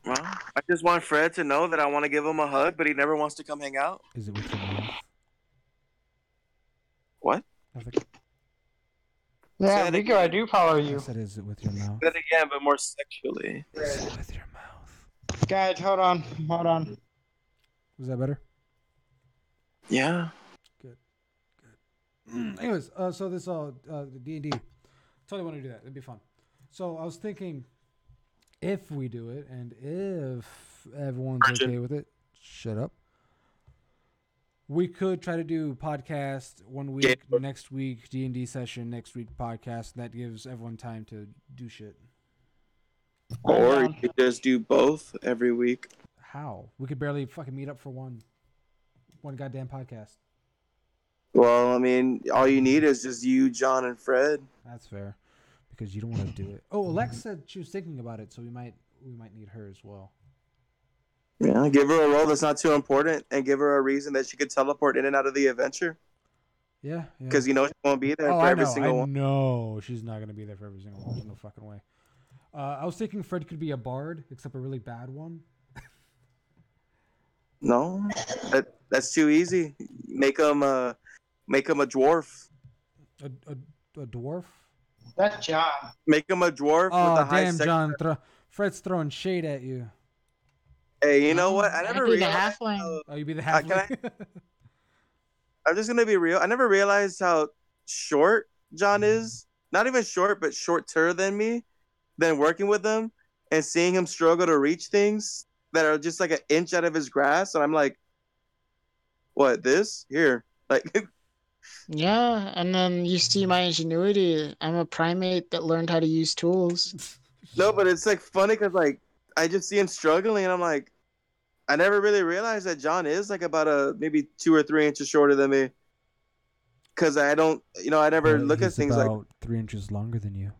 Well, I just want Fred to know that I want to give him a hug, but he never wants to come hang out. Is it with your mouth? What? Nothing. Yeah, Say that Rico, I do follow I you. said, is it with your mouth? Then again, but more sexually. Is it with your mouth? Guys, hold on. Was that better? Yeah. Anyways, so this D&D. Totally want to do that. It'd be fun. So I was thinking, if we do it, and if everyone's okay with it, shut up. We could try to do podcast one week, next week D&D session, next week podcast. That gives everyone time to do shit. Or you could just do both every week. How? We could barely fucking meet up for one goddamn podcast. Well, I mean, all you need is just you, John, and Fred. That's fair, because you don't want to do it. Oh, Alex said she was thinking about it, so we might need her as well. Yeah, give her a role that's not too important, and give her a reason that she could teleport in and out of the adventure. Yeah. Because you know she won't be there Oh, for I every know. single one. No, she's not gonna be there for every single one. There's no fucking way. I was thinking Fred could be a bard, except a really bad one. No, that's too easy. Make him a dwarf. A dwarf. That's John. Make him a dwarf Oh, with a high damn, sex. John. Fred's throwing shade at you. Hey, you know what? I I'd never be the realized. halfling. Oh, you be the can I- halfling. I'm just gonna be real. I never realized how short John is. Not even short, but shorter than me. Then working with him and seeing him struggle to reach things that are just like an inch out of his grasp, and I'm like, "What? This here?" Like, Yeah, and then you see my ingenuity. I'm a primate that learned how to use tools. no, but it's like funny because like I just see him struggling, and I'm like, I never really realized that John is like about maybe 2 or 3 inches shorter than me. Because I don't, I never look at He's things like. about 3 inches longer than you.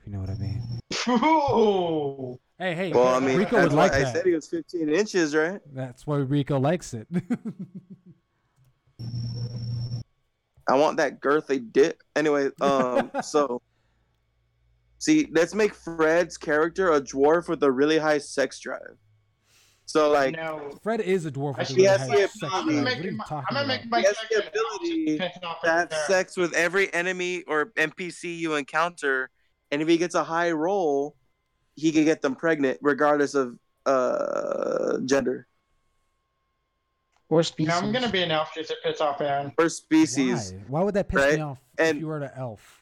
you know what I mean. Ooh. Hey, Well, I mean, Rico that's would why like I that. said he was 15 inches, right? That's why Rico likes it. I want that girthy dick. Anyway, so see, let's make Fred's character a dwarf with a really high sex drive. So like, No. Fred is a dwarf with a He really has high the sex I'm drive. gonna What make are you him. I'm talking gonna about? make my he has character the an elf just ability to piss off to have there. sex with every enemy or NPC you encounter, and if he gets a high roll, he can get them pregnant regardless of gender Or No, species. I'm gonna be an elf just to piss off Aaron. or species, Why? Why would that piss me right? off if And you were an elf?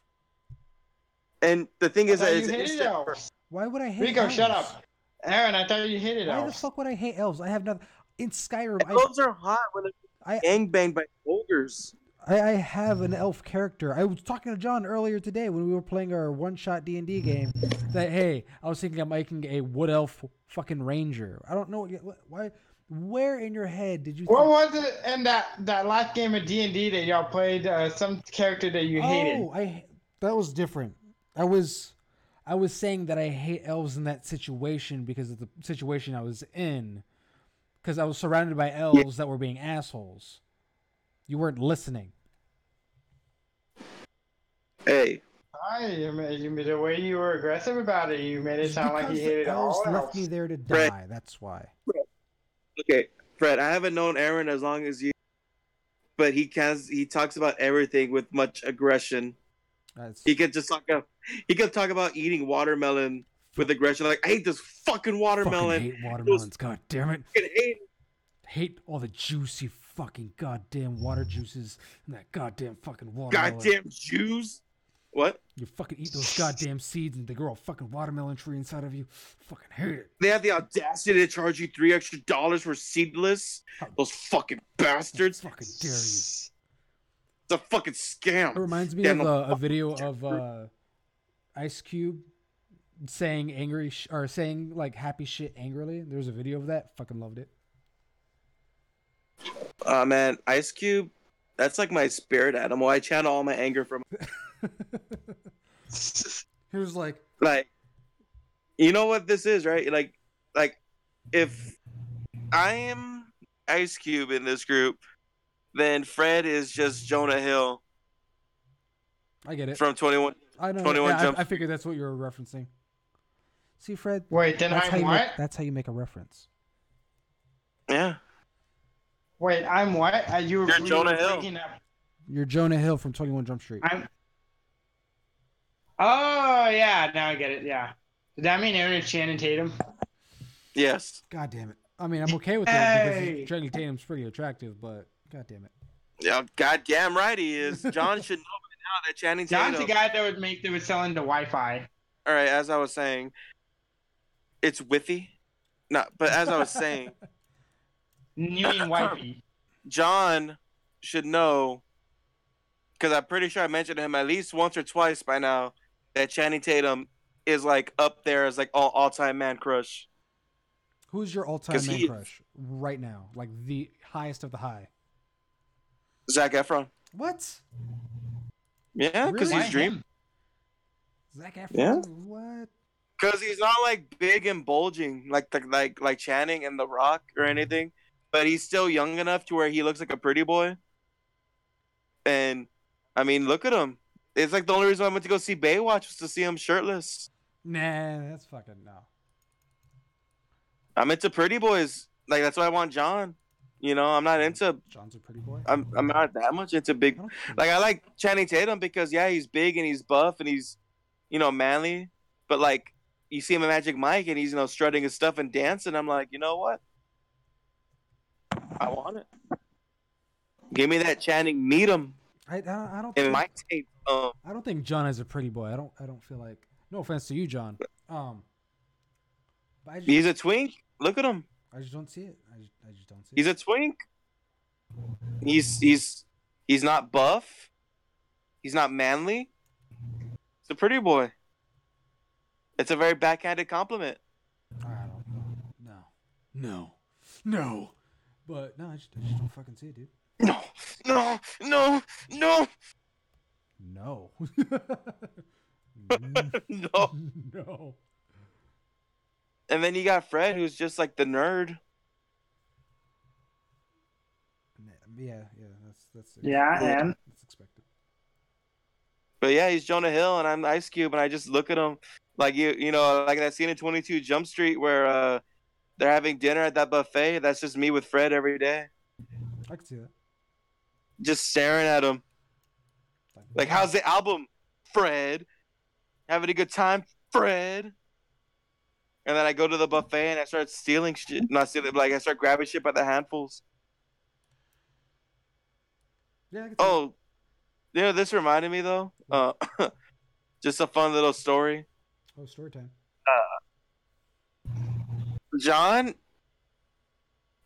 and the thing I is that thought it's you hated instant. elves. Why would I hate Rico, elves? shut up. Aaron, I thought you hated Why the elves. fuck would I hate elves? I have nothing. In Skyrim, Elves are hot when I they're gangbanged by ogres. I have an elf character. I was talking to John earlier today when we were playing our one-shot D&D game. That hey, I was thinking of making a wood elf fucking ranger. I don't know why. Where in your head did you? What was it in that last game of D&D that y'all played? Some character that you hated. That was different. I was saying that I hate elves in that situation because of the situation I was in. Because I was surrounded by elves that were being assholes. You weren't listening. Hey, The way you were aggressive about it, you made it sound like Because you the hated elves all left elves. me there to Fred. die. That's why. okay, Fred, I haven't known Aaron as long as you, but he talks about everything with much aggression. He could talk about eating watermelon with aggression. Like, I hate this fucking watermelon. Fucking hate watermelons. God damn it. I hate it. Hate all the juicy fucking goddamn water juices and that goddamn fucking watermelon. Goddamn Jews. What? You fucking eat those goddamn seeds and they grow a fucking watermelon tree inside of you. Fucking hate it. They have the audacity to charge you $3 extra for seedless. Those fucking bastards. Fucking dare you. It's a fucking scam. It reminds me of a video of Ice Cube saying or saying like happy shit angrily. There's a video of that. Fucking loved it. Man, Ice Cube, that's like my spirit animal. I channel all my anger from. He was like, you know what this is, right? Like, if I am Ice Cube in this group, then Fred is just Jonah Hill. I get it. From 21. I know. 21 Yeah, Jump. I figured that's what you were referencing. See, Fred. Wait, then I'm what? That's how you make a reference. Yeah. Wait, I'm what? You're Jonah Hill. You're Jonah Hill from 21 Jump Street. Oh, yeah. Now I get it. Yeah. Did that mean Aaron is Channing Tatum? Yes. God damn it. I mean, I'm okay with that because Channing Tatum's pretty attractive, but god damn it. Yeah, goddamn right he is. John should know by now that Channing Tatum. John's the guy that would sell into Wi-Fi. All right, as I was saying, it's whiffy. No, but as I was saying, You mean wifey? John should know, because I'm pretty sure I mentioned to him at least once or twice by now, that Channing Tatum is like up there as like all-time man crush. Who's your all-time man crush right now? Like the highest of the high? Zac Efron. What? Yeah, because Really? he's dream. Zac Efron? Yeah. What? Because he's not like big and bulging like Channing and The Rock or anything, but he's still young enough to where he looks like a pretty boy. And I mean, look at him. It's like the only reason I went to go see Baywatch was to see him shirtless. Nah, that's fucking no. I'm into pretty boys. Like, that's why I want John. You know, I'm not into. John's a pretty boy. I'm not that much into big. Like, I like Channing Tatum because yeah, he's big and he's buff and he's, you know, manly. But like, you see him at Magic Mike and he's, you know, strutting his stuff and dancing. I'm like, you know what? I want it. Give me that Channing. Meet him. I don't. In my tape. I don't think John is a pretty boy. I don't feel like. No offense to you, John. But He's a twink. Look at him. I just don't see it. I just don't see He's it. a twink. He's not buff. He's not manly. He's a pretty boy. It's a very backhanded compliment. I don't know. No. But no, I just don't fucking see it, dude. No. No. No. No. And then you got Fred, who's just like the nerd. Yeah, that's Yeah, and that's expected. But yeah, he's Jonah Hill, and I'm Ice Cube, and I just look at him like you know, like that scene in 22 Jump Street where they're having dinner at that buffet. That's just me with Fred every day, I can see that. just staring at him. Like, wow. how's the album, Fred? Having a good time, Fred? And then I go to the buffet and I start stealing shit. Not stealing, like I start grabbing shit by the handfuls. Yeah, I can see that. Oh, you know, this reminded me though. Just a fun little story. Oh, story time. John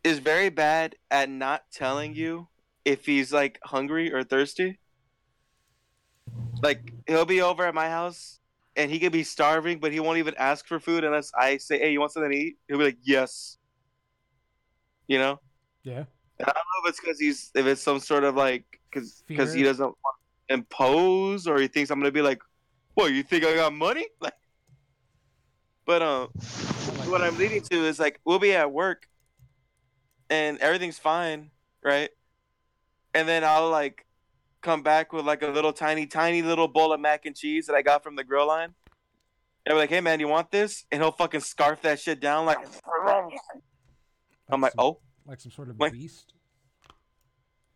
is very bad at not telling you if he's like hungry or thirsty. Like he'll be over at my house and he could be starving, but he won't even ask for food unless I say, "Hey, you want something to eat?" He'll be like, "Yes." You know. Yeah. And I don't know if it's because if it's some sort of like because Fear. he doesn't want to impose or he thinks I'm gonna be like, "What, you think I got money?" Like, but what I'm leading to is like we'll be at work and everything's fine, right? And then I'll like come back with like a little tiny little bowl of mac and cheese that I got from the grill line. And I'm like, "Hey man, you want this?" And he'll fucking scarf that shit down like. I'm like, "Oh." Like some sort of Like- beast.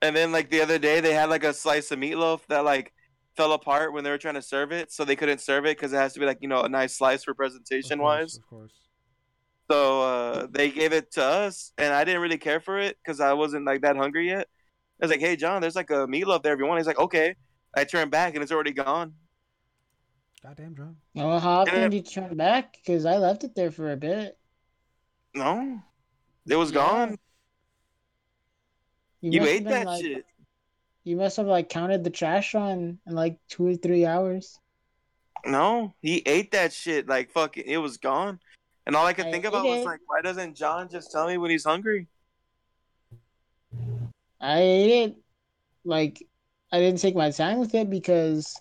And then like the other day they had like a slice of meatloaf that like fell apart when they were trying to serve it, so they couldn't serve it because it has to be like a nice slice for presentation wise. Of course. So they gave it to us, and I didn't really care for it because I wasn't like that hungry yet. I was like, "Hey John, there's like a meatloaf there if you want." He's like, "Okay." I turned back and it's already gone. Goddamn, John. Well, how often And did you turn back? Because I left it there for a bit. no, it was Yeah. gone. You You must have ate been that like, shit. you must have like counted the trash on in like 2 or 3 hours. No, he ate that shit like fucking. It was gone, and all I could I think ate about was it. like, why doesn't John just tell me when he's hungry? I ate it. Like, I didn't take my time with it because,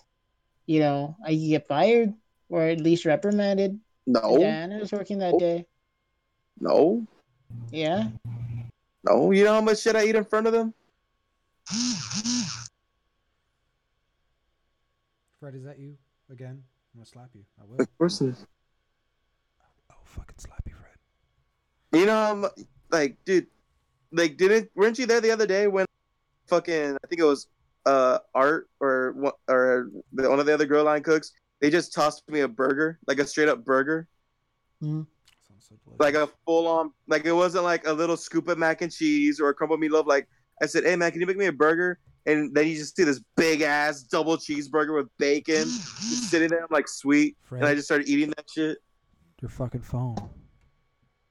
I could get fired or at least reprimanded. And No, Diana was working that day. no, Yeah. no. You know how much shit I eat in front of them? Fred, is that you again? I'm gonna slap you. I will. Of course it is. I'll fucking slap you, Fred. You know, I'm like, dude, like, weren't you there the other day when fucking, I think it was Art or one of the other grill line cooks, they just tossed me a burger, like a straight up burger, Mm. Sounds so like delicious. a full on, like it wasn't like a little scoop of mac and cheese or a crumble meatloaf. Like I said, "Hey man, can you make me a burger?" And then you just see this big ass double cheeseburger with bacon just sitting there. I'm like, sweet, Fred, and I just started eating that shit. your fucking phone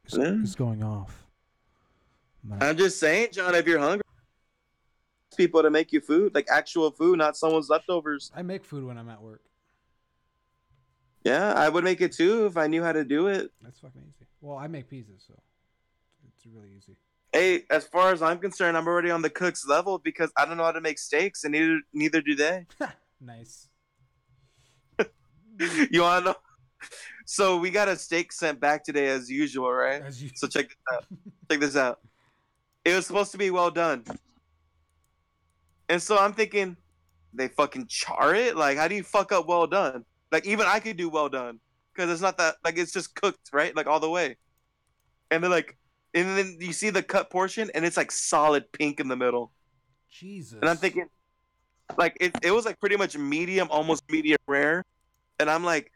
Yeah. is going off. I'm just saying, John, if you're hungry, people to make you food, like actual food, not someone's leftovers. I make food when I'm at work. Yeah, I would make it too if I knew how to do it. That's fucking easy. Well, I make pizzas, so it's really easy. Hey, as far as I'm concerned, I'm already on the cook's level because I don't know how to make steaks, and neither do they. Nice. You want to know? So we got a steak sent back today as usual, right? As you. So check this out. Check this out. It was supposed to be well done, and so I'm thinking, they fucking char it. Like, how do you fuck up well done? Like, even I could do well done because it's not that like it's just cooked, right? Like all the way. And they're like, and then you see the cut portion, and it's like solid pink in the middle. Jesus. And I'm thinking, like, it was like pretty much medium, almost medium rare. And I'm like,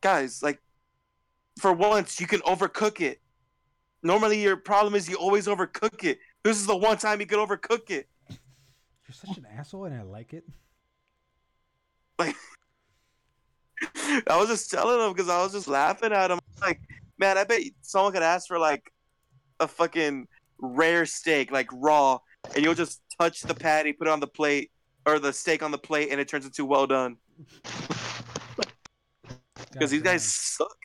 guys, like, for once, you can overcook it. Normally, your problem is you always overcook it. This is the one time you could overcook it. You're such an asshole, and I like it. Like, I was just telling him because I was just laughing at him. Like, man, I bet someone could ask for like a fucking rare steak, like raw, and you'll just touch the patty, put it on the plate, or the steak on the plate, and it turns into well done. Because these guys suck.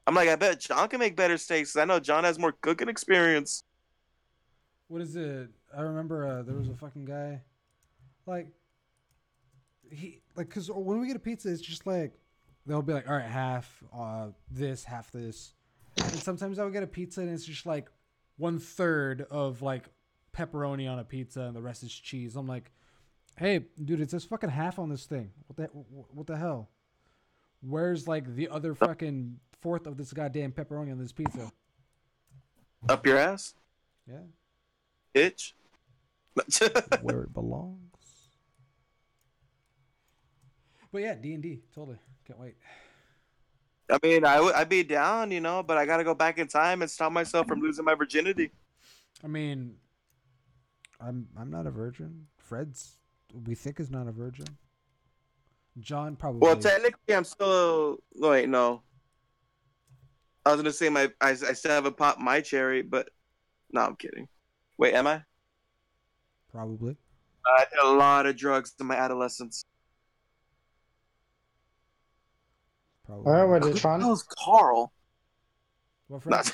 I'm like, I bet John can make better steaks. I know John has more cooking experience. What is it? I remember there was a fucking guy, like, because when we get a pizza, it's just like they'll be like, all right, half this, half this. And sometimes I'll get a pizza and it's just like 1/3 of like pepperoni on a pizza and the rest is cheese. I'm like, hey, dude, it says fucking half on this thing. What the hell? Where's like the other fucking fourth of this goddamn pepperoni on this pizza? Up your ass, Yeah. bitch. Where it belongs. But yeah, D&D, totally. Can't wait. I mean, I'd be down, you know, but I gotta go back in time and stop myself from losing my virginity. I mean, I'm not a virgin. Fred's we think is not a virgin. John probably. Well, technically, I'm still. Wait, no. I was gonna say I still haven't popped my cherry, but no, I'm kidding. Wait, am I? Probably. I did a lot of drugs in my adolescence. Probably. Oh, was it That fun? was Carl. Well, Fred, Not-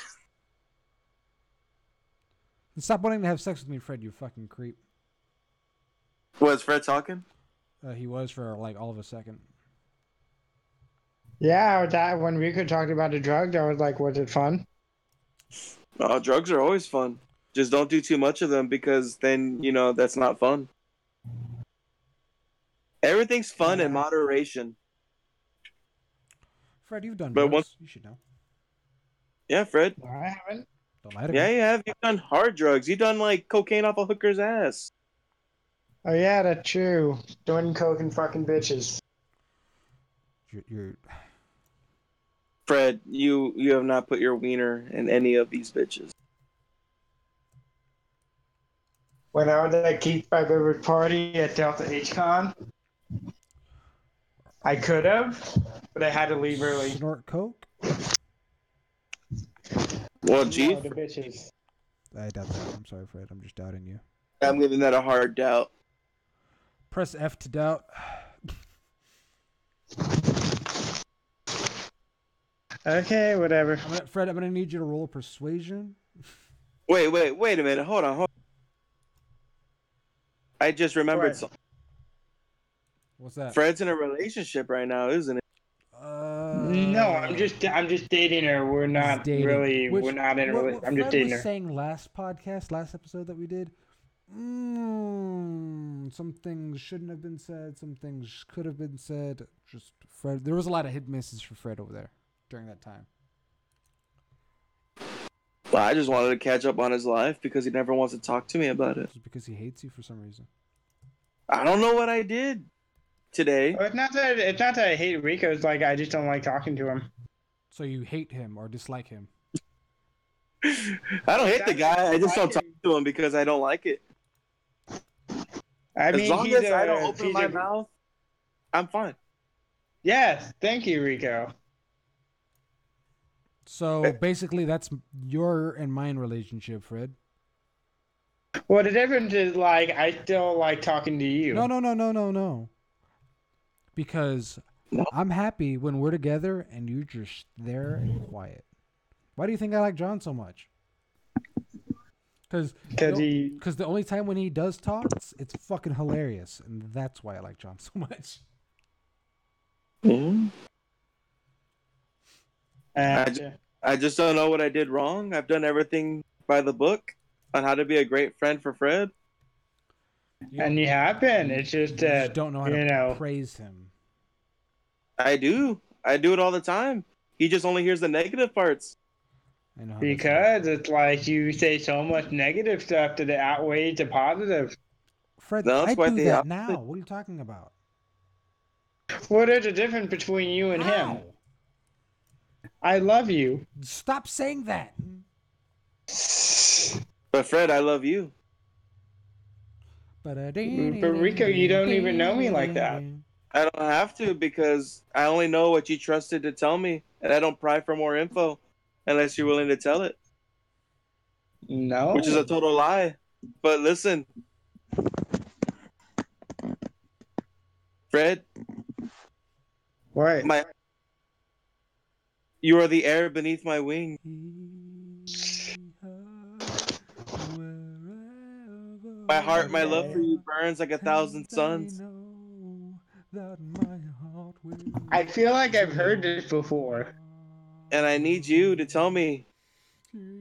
stop wanting to have sex with me, Fred. You fucking creep. Was Fred talking? He was for like all of a second. Yeah, that when Rico talked about the drug, I was like, was it fun? Oh, drugs are always fun. Just don't do too much of them because then, you know, that's not fun. Everything's fun in moderation. Fred, you've done But drugs. You should know. Yeah, Fred. No, I haven't. Don't lie to Yeah, me. you have. You've done hard drugs. You've done like cocaine off a hooker's ass. Oh yeah, that's true. Doing coke and fucking bitches. You're Fred, you have not put your wiener in any of these bitches. When I was at Keith My Favorite Party at Delta HCon, I could have, but I had to leave early. snort coke. Well, No, gee, the bitches. I doubt that. I'm sorry, Fred. I'm just doubting you. I'm giving that a hard doubt. Press F to doubt. Okay, whatever. Fred, I'm gonna need you to roll a persuasion. Wait a minute. Hold on. I just remembered What? something. What's that? Fred's in a relationship right now, isn't it? No, I'm just dating her. We're not dating. really, Which, we're not in a relationship. I'm just Fred dating was her. saying last episode that we did. Some things shouldn't have been said. Some things could have been said. Just Fred. There was a lot of hit misses for Fred over there during that time. Well, I just wanted to catch up on his life because he never wants to talk to me about it. Just because he hates you for some reason. I don't know what I did today. Oh, it's not that I hate Rico. It's like I just don't like talking to him. So you hate him or dislike him? I don't hate the guy. I just don't talk to him because I don't like it. I mean, as long he's as I don't a, open he's my a, mouth, I'm fine. Yes, thank you, Rico. So basically, that's your and mine relationship, Fred. Well, the difference is like I still like talking to you. No. Because No. I'm happy when we're together and you're just there and quiet. Why do you think I like John so much? Because the only time when he does talk, it's fucking hilarious, and that's why I like John so much. Mm-hmm. I just don't know what I did wrong. I've done everything by the book on how to be a great friend for Fred. And you have been. It's just You that just don't know how to praise him. I do. I do it all the time. He just only hears the negative parts. I know how because it's like you say so much negative stuff that it outweighs the positive. Fred, No, that's I quite do the that opposite. now. What are you talking about? What is the difference between you and him? How? I love you. Stop saying that. But Fred, I love you. But Rico, you don't even know me like that. I don't have to because I only know what you trusted to tell me, and I don't pry for more info unless you're willing to tell it. No. Which is a total lie. But listen, Fred, What? you are the air beneath my wing. My heart, my love for you burns like 1,000 suns. that my heart will. I feel like I've heard this before. And I need you to tell me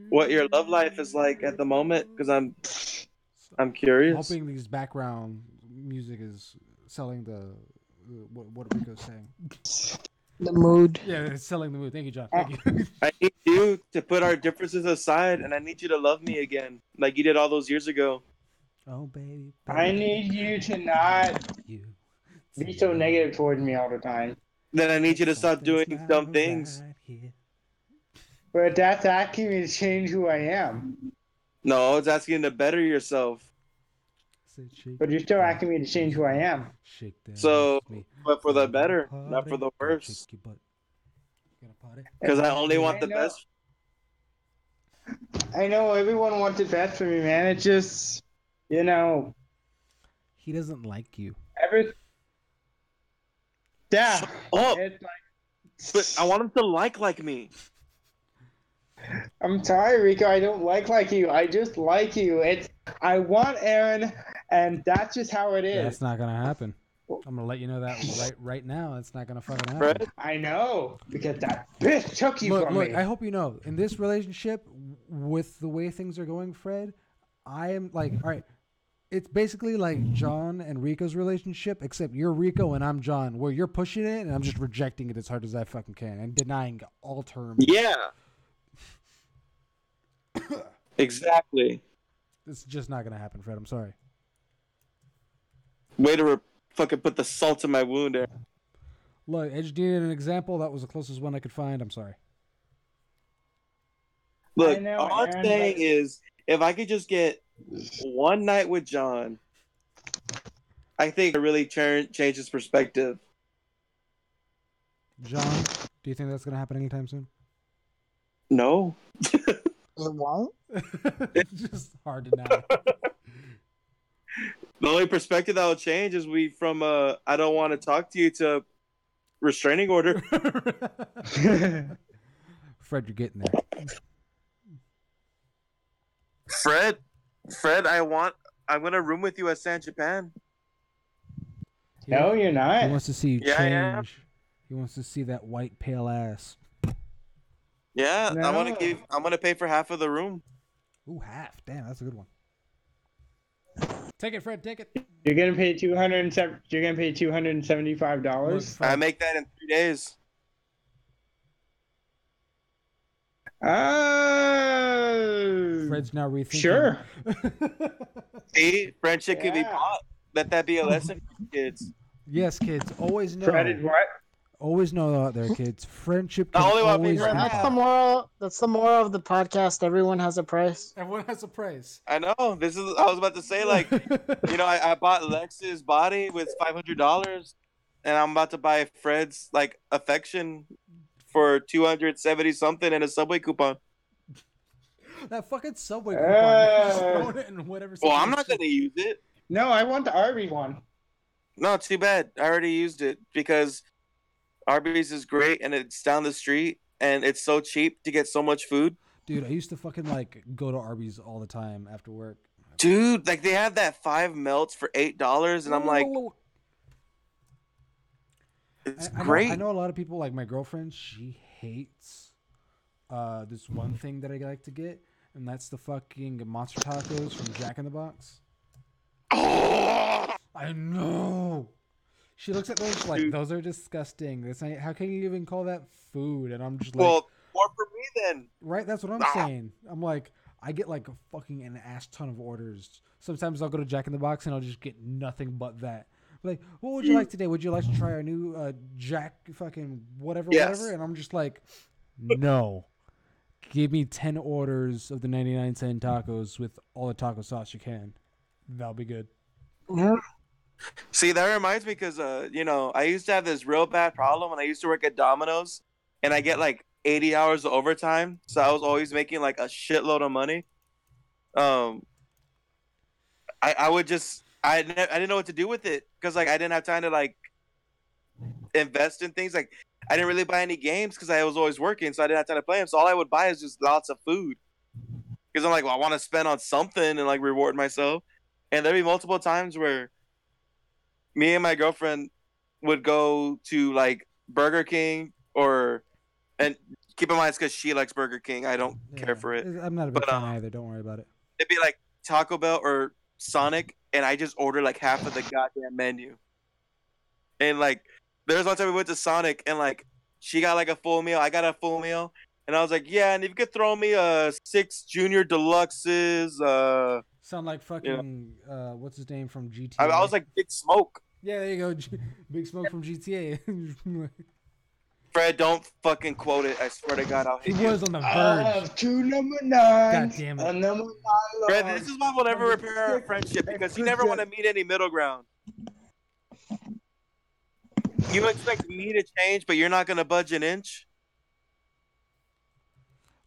what your love life is like at the moment, because I'm curious. Hoping these background music is selling the what Rico's saying. The mood. Yeah, it's selling the mood. Thank you, John. Thank you. I need you to put our differences aside, and I need you to love me again, like you did all those years ago. Oh baby, I need you to not you. be so negative towards me all the time. Then I need you to stop doing Something's dumb not things. right here. But that's asking me to change who I am. No, it's asking you to better yourself. Said, shake But you're still that asking me to change who I am. Shake that So, ass to me. but for the Gonna better, party, not for the gonna worse. shake your butt. Gonna party. Because I only want I the know. best. I know everyone wants the best for me, man. It's just, you know, He doesn't like you. every. Yeah. Shut up. It's like, But I want him to like me. I'm sorry, Rico. I don't like you. I just like you. I want Aaron, and that's just how it is. That's not gonna happen. I'm gonna let you know that right now. It's not gonna fucking happen. Fred? I know because that bitch took you Look, from me. I hope you know, in this relationship, with the way things are going, Fred, I am like, all right, it's basically like John and Rico's relationship, except you're Rico and I'm John, where you're pushing it and I'm just rejecting it as hard as I fucking can and denying all terms. Yeah. Exactly. It's just not gonna happen, Fred. I'm sorry. Way to fucking put the salt in my wound there. Look, Edge needed an example. That was the closest one I could find. I'm sorry. Look, I know, all I'm Aaron, saying but- is, if I could just get one night with John, I think it really change his perspective. John, do you think that's gonna happen anytime soon? No. It won't. It's just hard to know. The only perspective that will change is we from I don't want to talk to you to restraining order. Fred, you're getting there. Fred, I'm gonna room with you at San Japan. No, you're He not. wants to see you Yeah, I am. change. He wants to see that white pale ass. Yeah, No. I'm gonna pay for half of the room. Ooh, half. Damn, that's a good one. Take it, Fred. Take it. You're gonna pay $275. Look, Fred, I make that in 3 days. Fred's now rethinking. Sure. See, friendship can be Yeah. bought. Let that be a lesson for kids. Yes, kids. Always know. Fred is what? Always know out there, kids. Friendship can The only one always being be right That's now. the moral. That's the moral of the podcast. Everyone has a price. Everyone has a price. I know. I was about to say, like, you know, I bought Lex's body with $500, and I'm about to buy Fred's like affection for 270 something and a Subway coupon. That fucking Subway coupon. You're just Uh, throwing it in whatever. Well, I'm not situation. gonna use it. No, I want the Arby's one. No, too bad. I already used it because Arby's is great and it's down the street and it's so cheap to get so much food. Dude, I used to fucking like go to Arby's all the time after work. Dude, like they have that 5 melts for $8 and I'm like, it's great. I know a lot of people, like my girlfriend, she hates this one thing that I like to get, and that's the fucking monster tacos from Jack in the Box. Oh! I know. She looks at those like, Dude. those are disgusting. That's not, how can you even call that food? And I'm just like, Well, more for me then. right? That's what I'm Ah. saying. I'm like, I get like a fucking an ass ton of orders. Sometimes I'll go to Jack in the Box and I'll just get nothing but that. Like, what would you like today? Would you like to try our new Jack fucking whatever, Yes. whatever? And I'm just like, no. Give me 10 orders of the 99-cent tacos with all the taco sauce you can. That'll be good. Yeah. See, that reminds me because, you know, I used to have this real bad problem when I used to work at Domino's and I get like 80 hours of overtime. So I was always making like a shitload of money. I would just, I didn't know what to do with it because like I didn't have time to like invest in things. Like I didn't really buy any games because I was always working. So I didn't have time to play them. So all I would buy is just lots of food because I'm like, well, I want to spend on something and like reward myself. And there'd be multiple times where me and my girlfriend would go to like Burger King and keep in mind it's because she likes Burger King. I don't care for it. I'm not a big But fan either. Don't worry about it. it'd be like Taco Bell or Sonic, and I just order like half of the goddamn menu. And like, there's one time we went to Sonic, and like, she got like a full meal, I got a full meal, and I was like, yeah, and if you could throw me 6 Junior Deluxes, Sound like fucking what's his name from GTA? I was like Big Smoke. yeah, there you go, Big Smoke from GTA. Fred, don't fucking quote it. I swear to God, I'll He hit you. was on the I verge. have 2 number 9. God damn it. A number 9 Fred, long. this is why we'll never repair our friendship because you never want to meet any middle ground. You expect me to change, but you're not gonna budge an inch.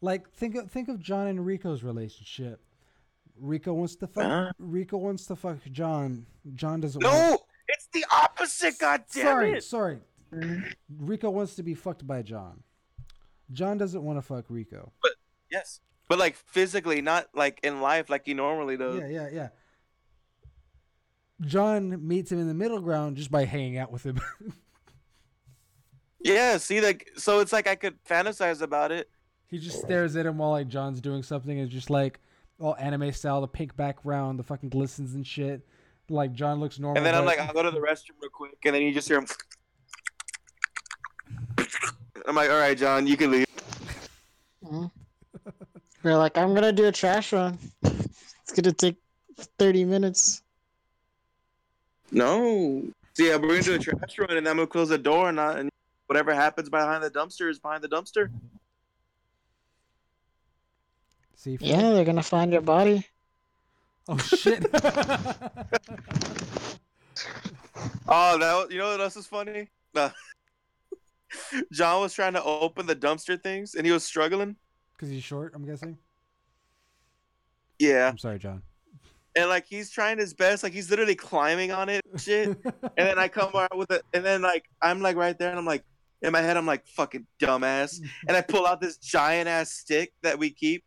Like think of John and Rico's relationship. Rico wants to fuck. Huh? Rico wants to fuck John. John doesn't. No, it's the opposite. God damn it. Sorry. Rico wants to be fucked by John. John doesn't want to fuck Rico. Yes, but like physically, not like in life, like he normally does. Yeah. John meets him in the middle ground just by hanging out with him. Yeah, see, like, so it's like I could fantasize about it. He just stares at him while like John's doing something. It's just like all anime style, the pink background, the fucking glistens and shit. Like John looks normal. And then I'm but- like, I'll go to the restroom real quick, and then you just hear him. I'm like, all right, John, you can leave. You're like, I'm gonna do a trash run. It's gonna take 30 minutes. No. See, yeah, we're gonna do a trash run, and I'm gonna close the door, and whatever happens behind the dumpster is behind the dumpster. See, Yeah, they're gonna find your body. Oh shit. Oh, you know what else is funny? John was trying to open the dumpster things, and he was struggling. Because he's short, I'm guessing. Yeah. I'm sorry, John. And like he's trying his best, like he's literally climbing on it, and shit. And then I come out with it, and then like I'm like right there, and I'm like in my head, I'm like fucking dumbass, and I pull out this giant ass stick that we keep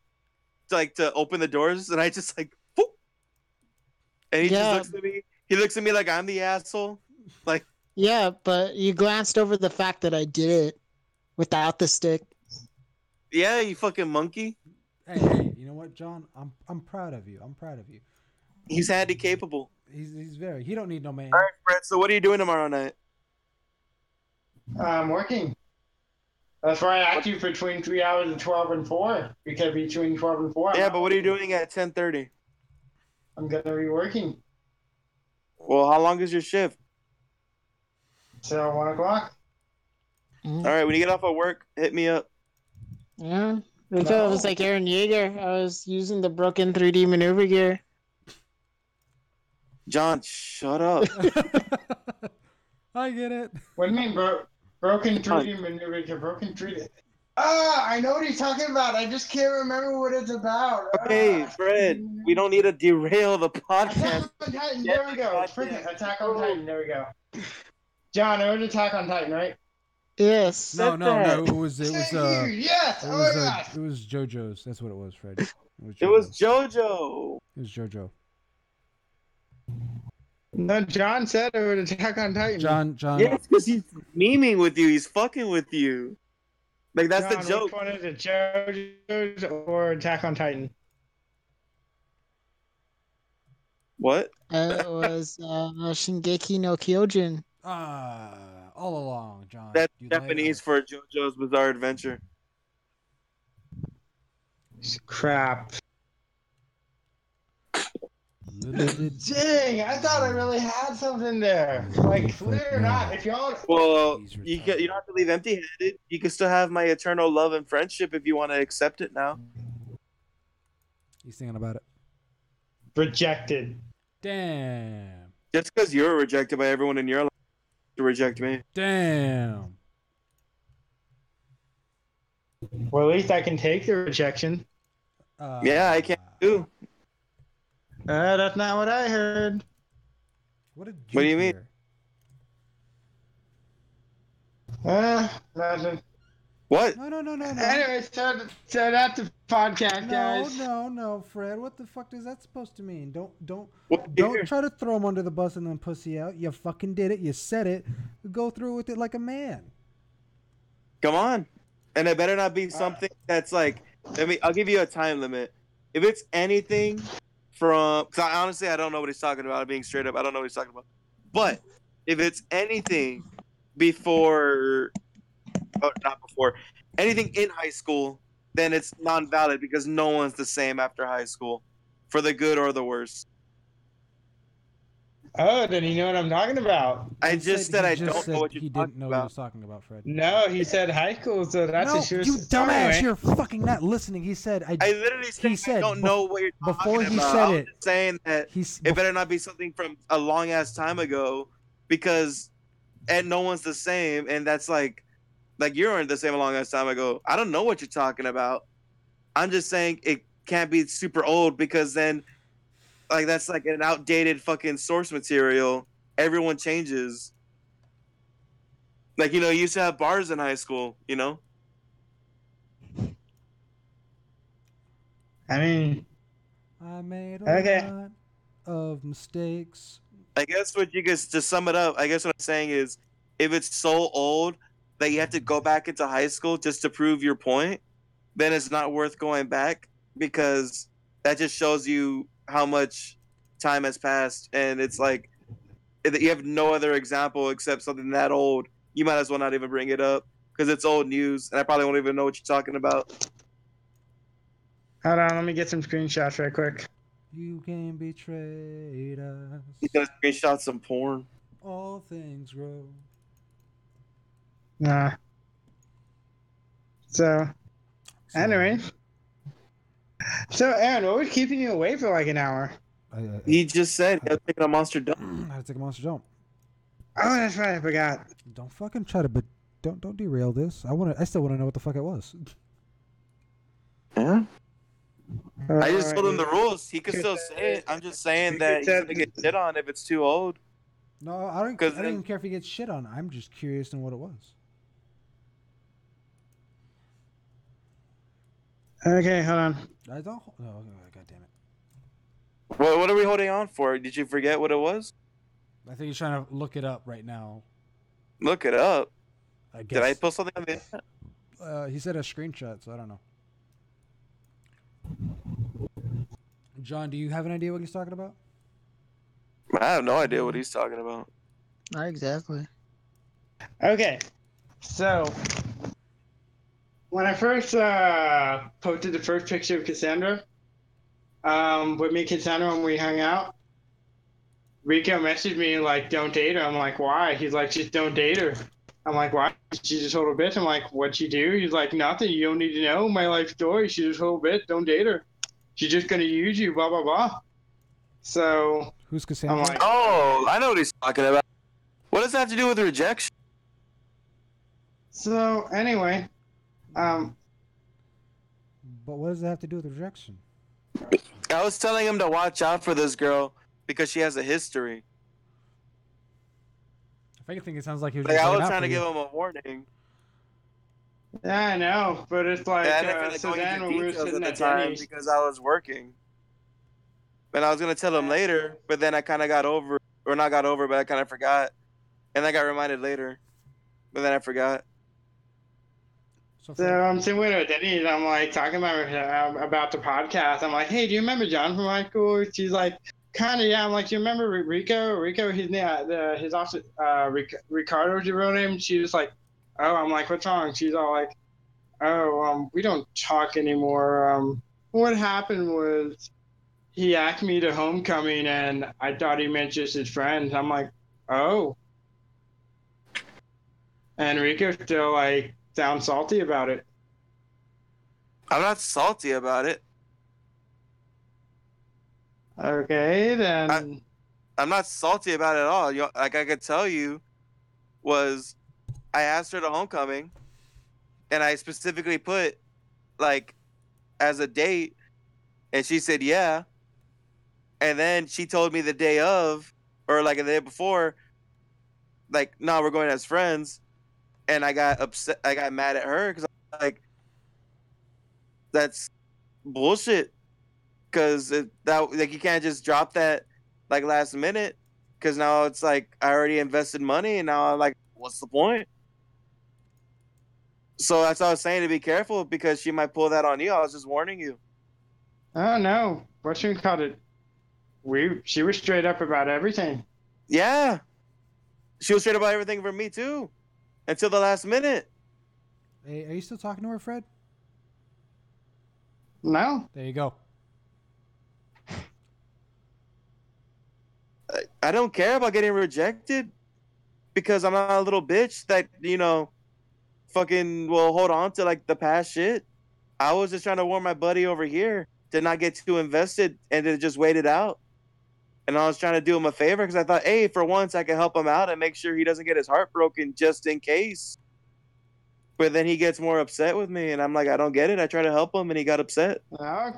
to open the doors, and I just like, whoop. And he just looks at me. He looks at me like I'm the asshole. Like, yeah, but you glanced over the fact that I did it without the stick. yeah, you fucking monkey. Hey, you know what, John? I'm proud of you. I'm proud of you. He's handy capable. He's very. He don't need no man. All right, Fred. So what are you doing tomorrow night? I'm working. That's why I asked you between 3 hours and 12 and 4. Because between 12 and 4, Yeah, but what are you doing at 10:30? I'm gonna be working Well, how long is your shift? till 1 o'clock. All right, when you get off of work, hit me up. Yeah. Because I was like Aaron Yeager. I was using the broken 3D maneuver gear. John, shut up. I get it. What do you mean, broken 3D maneuver gear? Broken 3D. I know what he's talking about. I just can't remember what it's about. Hey, Fred, we don't need to derail the podcast. Attack on Titan. There we go. Freaking Attack on Titan. There we go. John, it was Attack on Titan, right? Yes. No. It was Thank you. Yes. It Oh was my gosh. it was JoJo's. That's what it was, Fred. It It was JoJo. JoJo. No, John said it was Attack on Titan. John. Yes, because he's memeing with you. He's fucking with you. Like, that's John, the joke. Which one is it, JoJo's or Attack on Titan? What? It was Shingeki no Kyojin. All along, John. That's you Japanese liar. for JoJo's Bizarre Adventure. Crap. Little did- Dang, I thought I really had something there. Like, believe it or not, if y'all... Well, He's you retarded. don't have to leave empty-handed. You can still have my eternal love and friendship if you want to accept it now. He's thinking about it. Rejected. Damn. Just because you're rejected by everyone in your life to reject me. Damn. Well, at least I can take the rejection. Yeah, I can too. That's not what I heard. What did What do you mean? hear? Nothing. What? No. Anyway, so that's podcast, guys. No, Fred. What the fuck is that supposed to mean? Don't Here. try to throw him under the bus and then pussy out. You fucking did it. You said it. Go through with it like a man. Come on. And it better not be something that's like, I'll give you a time limit. If it's anything from, because honestly, I don't know what he's talking about. Being straight up, I don't know what he's talking about. But if it's anything before, oh, not before, anything in high school, then it's non-valid because no one's the same after high school, for the good or the worse. Oh, then you know what I'm talking about. I just said I don't know what you're he talking didn't know what he about. was talking about, Fred. No, he said high school, so that's No, a sure. you dumbass! Anyway. You're fucking not listening. He said, I literally said, he said I don't know what you're talking before about. he said I was it, just saying that it better not be something from a long ass time ago, because and no one's the same, and that's like you weren't the same a long ass time ago. I don't know what you're talking about. I'm just saying it can't be super old, because then like that's like an outdated fucking source material. Everyone changes. Like, you used to have bars in high school, I mean, I made a lot of mistakes. I guess to sum it up, I guess what I'm saying is, if it's so old that you have to go back into high school just to prove your point, then it's not worth going back, because that just shows you how much time has passed, and it's like you have no other example except something that old. You might as well not even bring it up, because it's old news, and I probably won't even know what you're talking about. hold on, let me get some screenshots right quick. You can betray us. He's gonna screenshot some porn. All things grow. Nah. So, anyway. So, Aaron, what was keeping you away for like an hour? He just said he was taking a monster dump. I had to take a monster jump. Oh, that's right, I forgot. Don't fucking try to, don't derail this. I still want to know what the fuck it was. Yeah. I just told him the rules. He could still say it. I'm just saying that he's gonna get shit on if it's too old. No, I don't even care if he gets shit on. I'm just curious in what it was. Okay, hold on. I don't. Oh, God damn it! What are we holding on for? Did you forget what it was? I think he's trying to look it up right now. Look it up. I guess. Did I post something on the internet? He said a screenshot, so I don't know. John, do you have an idea what he's talking about? I have no idea what he's talking about. Not exactly. Okay, so when I first posted the first picture of Cassandra, with me and Cassandra when we hung out, Rico messaged me like, "Don't date her." I'm like, "Why?" He's like, "Just don't date her." I'm like, "Why?" She's just a little bitch. I'm like, "What'd she do?" He's like, "Nothing. You don't need to know my life story. She's just a little bitch. Don't date her. She's just gonna use you. Blah blah blah." So Who's Cassandra? I'm like, Oh, I know what he's talking about. What does that have to do with rejection? so anyway, But what does that have to do with rejection? I was telling him to watch out for this girl because she has a history. If anything, it sounds like he was Like, just I looking was out trying for to you. give him a warning. yeah, I know, but it's like, I didn't feel like so going then into when we were details sitting at the at time Denny's, because I was working. And I was going to tell him later, but then I kind of got over, or not got over, but I kind of forgot. And I got reminded later, but then I forgot. so I'm sitting with her at Denny's, and I'm like talking about the podcast. I'm like, "Hey, do you remember John from high school?" She's like, "Kind of, yeah." I'm like, "Do you remember Rico? Rico, his also Ricardo's your real name." She's just like, "Oh." I'm like, "What's wrong?" She's all like, "Oh, we don't talk anymore. What happened was he asked me to homecoming, and I thought he meant just his friends." I'm like, "Oh." And Rico still like sounds salty about it. I'm not salty about it. Okay, then. I'm not salty about it at all. Like I could tell you, was I asked her to homecoming, and I specifically put like as a date, and she said yeah. And then she told me the day of, or like the day before, like, no, we're going as friends. And I got upset. I got mad at her because I'm like, that's bullshit. Because that like you can't just drop that like last minute. Because now it's like I already invested money, and now I'm like, what's the point? So that's what I was saying, to be careful, because she might pull that on you. I was just warning you. Oh no, what you called it? She was straight up about everything. Yeah, she was straight about everything for me too, until the last minute. Hey, are you still talking to her, Fred? No. There you go. I don't care about getting rejected because I'm not a little bitch that fucking will hold on to like the past shit. I was just trying to warn my buddy over here to not get too invested and to just wait it out. And I was trying to do him a favor because I thought, hey, for once I can help him out and make sure he doesn't get his heart broken just in case. But then he gets more upset with me, and I'm like, I don't get it. I try to help him, and he got upset. No,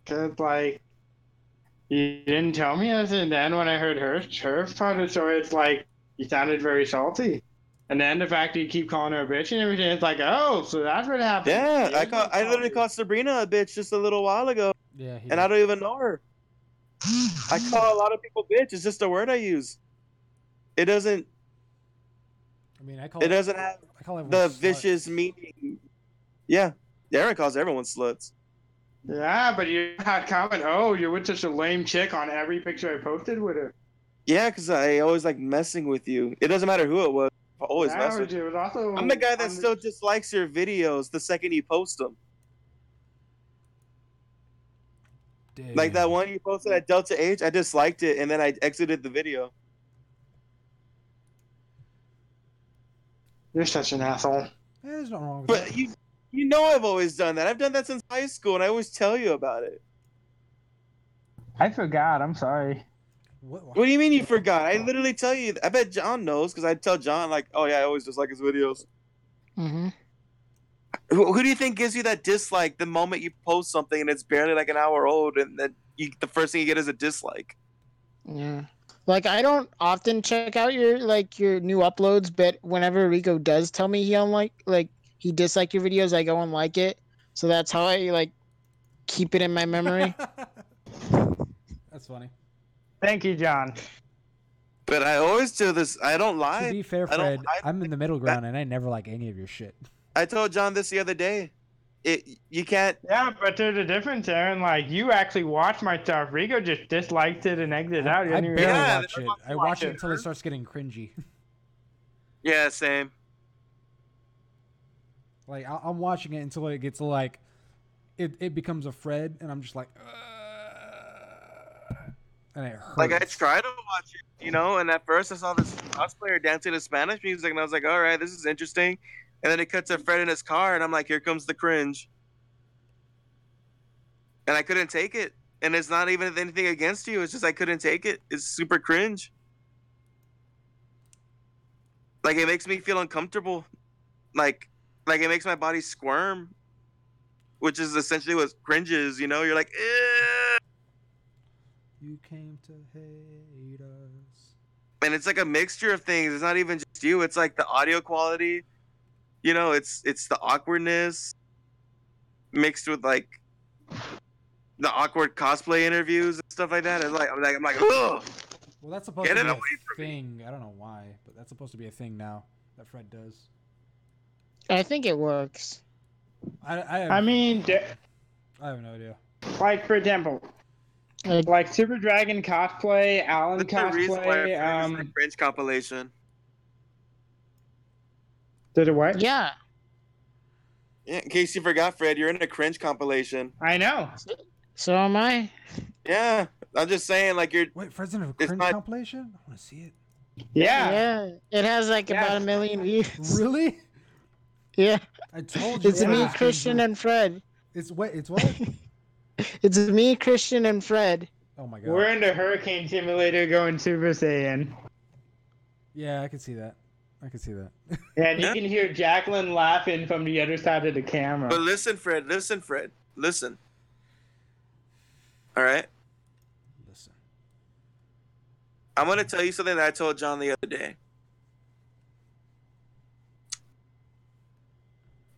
because like you didn't tell me this, and then when I heard her part of the story, it's like you sounded very salty. And then the fact that you keep calling her a bitch and everything, it's like, oh, so that's what happened. Yeah, Here's what I literally called Sabrina a bitch just a little while ago, Yeah, he and did. I don't even know her. I call a lot of people bitch. It's just a word I use. It doesn't. I mean, I doesn't have call everyone the sluts. vicious meaning. Yeah, Aaron calls everyone sluts. Yeah, but you had comment, oh, you're with such a lame chick on every picture I posted with her. Yeah, because I always like messing with you. It doesn't matter who it was. I always Yeah, mess with you. it was also I'm the guy that still dislikes your videos the second you post them. Damn. Like that one you posted at Delta H, I disliked it and then I exited the video. You're such an asshole. There's nothing wrong with But that. you know I've always done that. I've done that since high school, and I always tell you about it. I forgot. I'm sorry. What do you mean you forgot? I literally tell you. I bet John knows because I tell John like, oh yeah, I always dislike his videos. Mm-hmm. Who do you think gives you that dislike the moment you post something and it's barely like an hour old, and then the first thing you get is a dislike? Yeah. Like I don't often check out your new uploads, but whenever Rico does tell me he disliked your videos, I go and like it. So that's how I like keep it in my memory. That's funny. Thank you, John. But I always do this. I don't lie. To be fair, I don't Fred, lie. I'm in the middle ground, and I never like any of your shit. I told John this the other day. You can't. Yeah, but there's a difference, Aaron. Like, you actually watch my stuff. Rico just disliked it and exited out. You I didn't even barely Yeah, watch they it. don't I watch watch it it. until it starts getting cringy. Yeah, same. Like I'm watching it until it gets like, it becomes a Fred, and I'm just like, and it hurts. Like I try to watch it, and at first I saw this cosplayer dancing to Spanish music, and I was like, all right, this is interesting. And then it cuts to Fred in his car, and I'm like, here comes the cringe. And I couldn't take it. And it's not even anything against you. It's just I couldn't take it. It's super cringe. Like it makes me feel uncomfortable. Like it makes my body squirm, which is essentially what cringe is. You're like, eh. You came to hate us. And it's like a mixture of things. It's not even just you. It's like the audio quality. It's the awkwardness mixed with like the awkward cosplay interviews and stuff like that. I'm like, ugh. Well, that's supposed Get to it be away a from me. thing. I don't know why, but that's supposed to be a thing now that Fred does. I think it works. I I mean, have no idea. like, for example, like Super Dragon cosplay, Alan That's the reason why cosplay, Fred is the cringe compilation. did it what? Yeah. Yeah, in case you forgot, Fred, you're in a cringe compilation. I know. So am I. Yeah, I'm just saying, like you're. Wait, Fred's in a It's cringe not- compilation? I want to see it. Yeah. Yeah. It has like Yeah. about 1 million views. Really? Yeah. I told you. It's Fred me, was Christian, cringe. and Fred. It's what? It's what? It's me, Christian, and Fred. Oh my god. We're in the Hurricane Simulator going Super Saiyan. Yeah, I can see that. I can see that. And you Yeah. can hear Jacqueline laughing from the other side of the camera. But listen, Fred. Listen. All right, Listen. I'm gonna tell you something that I told John the other day.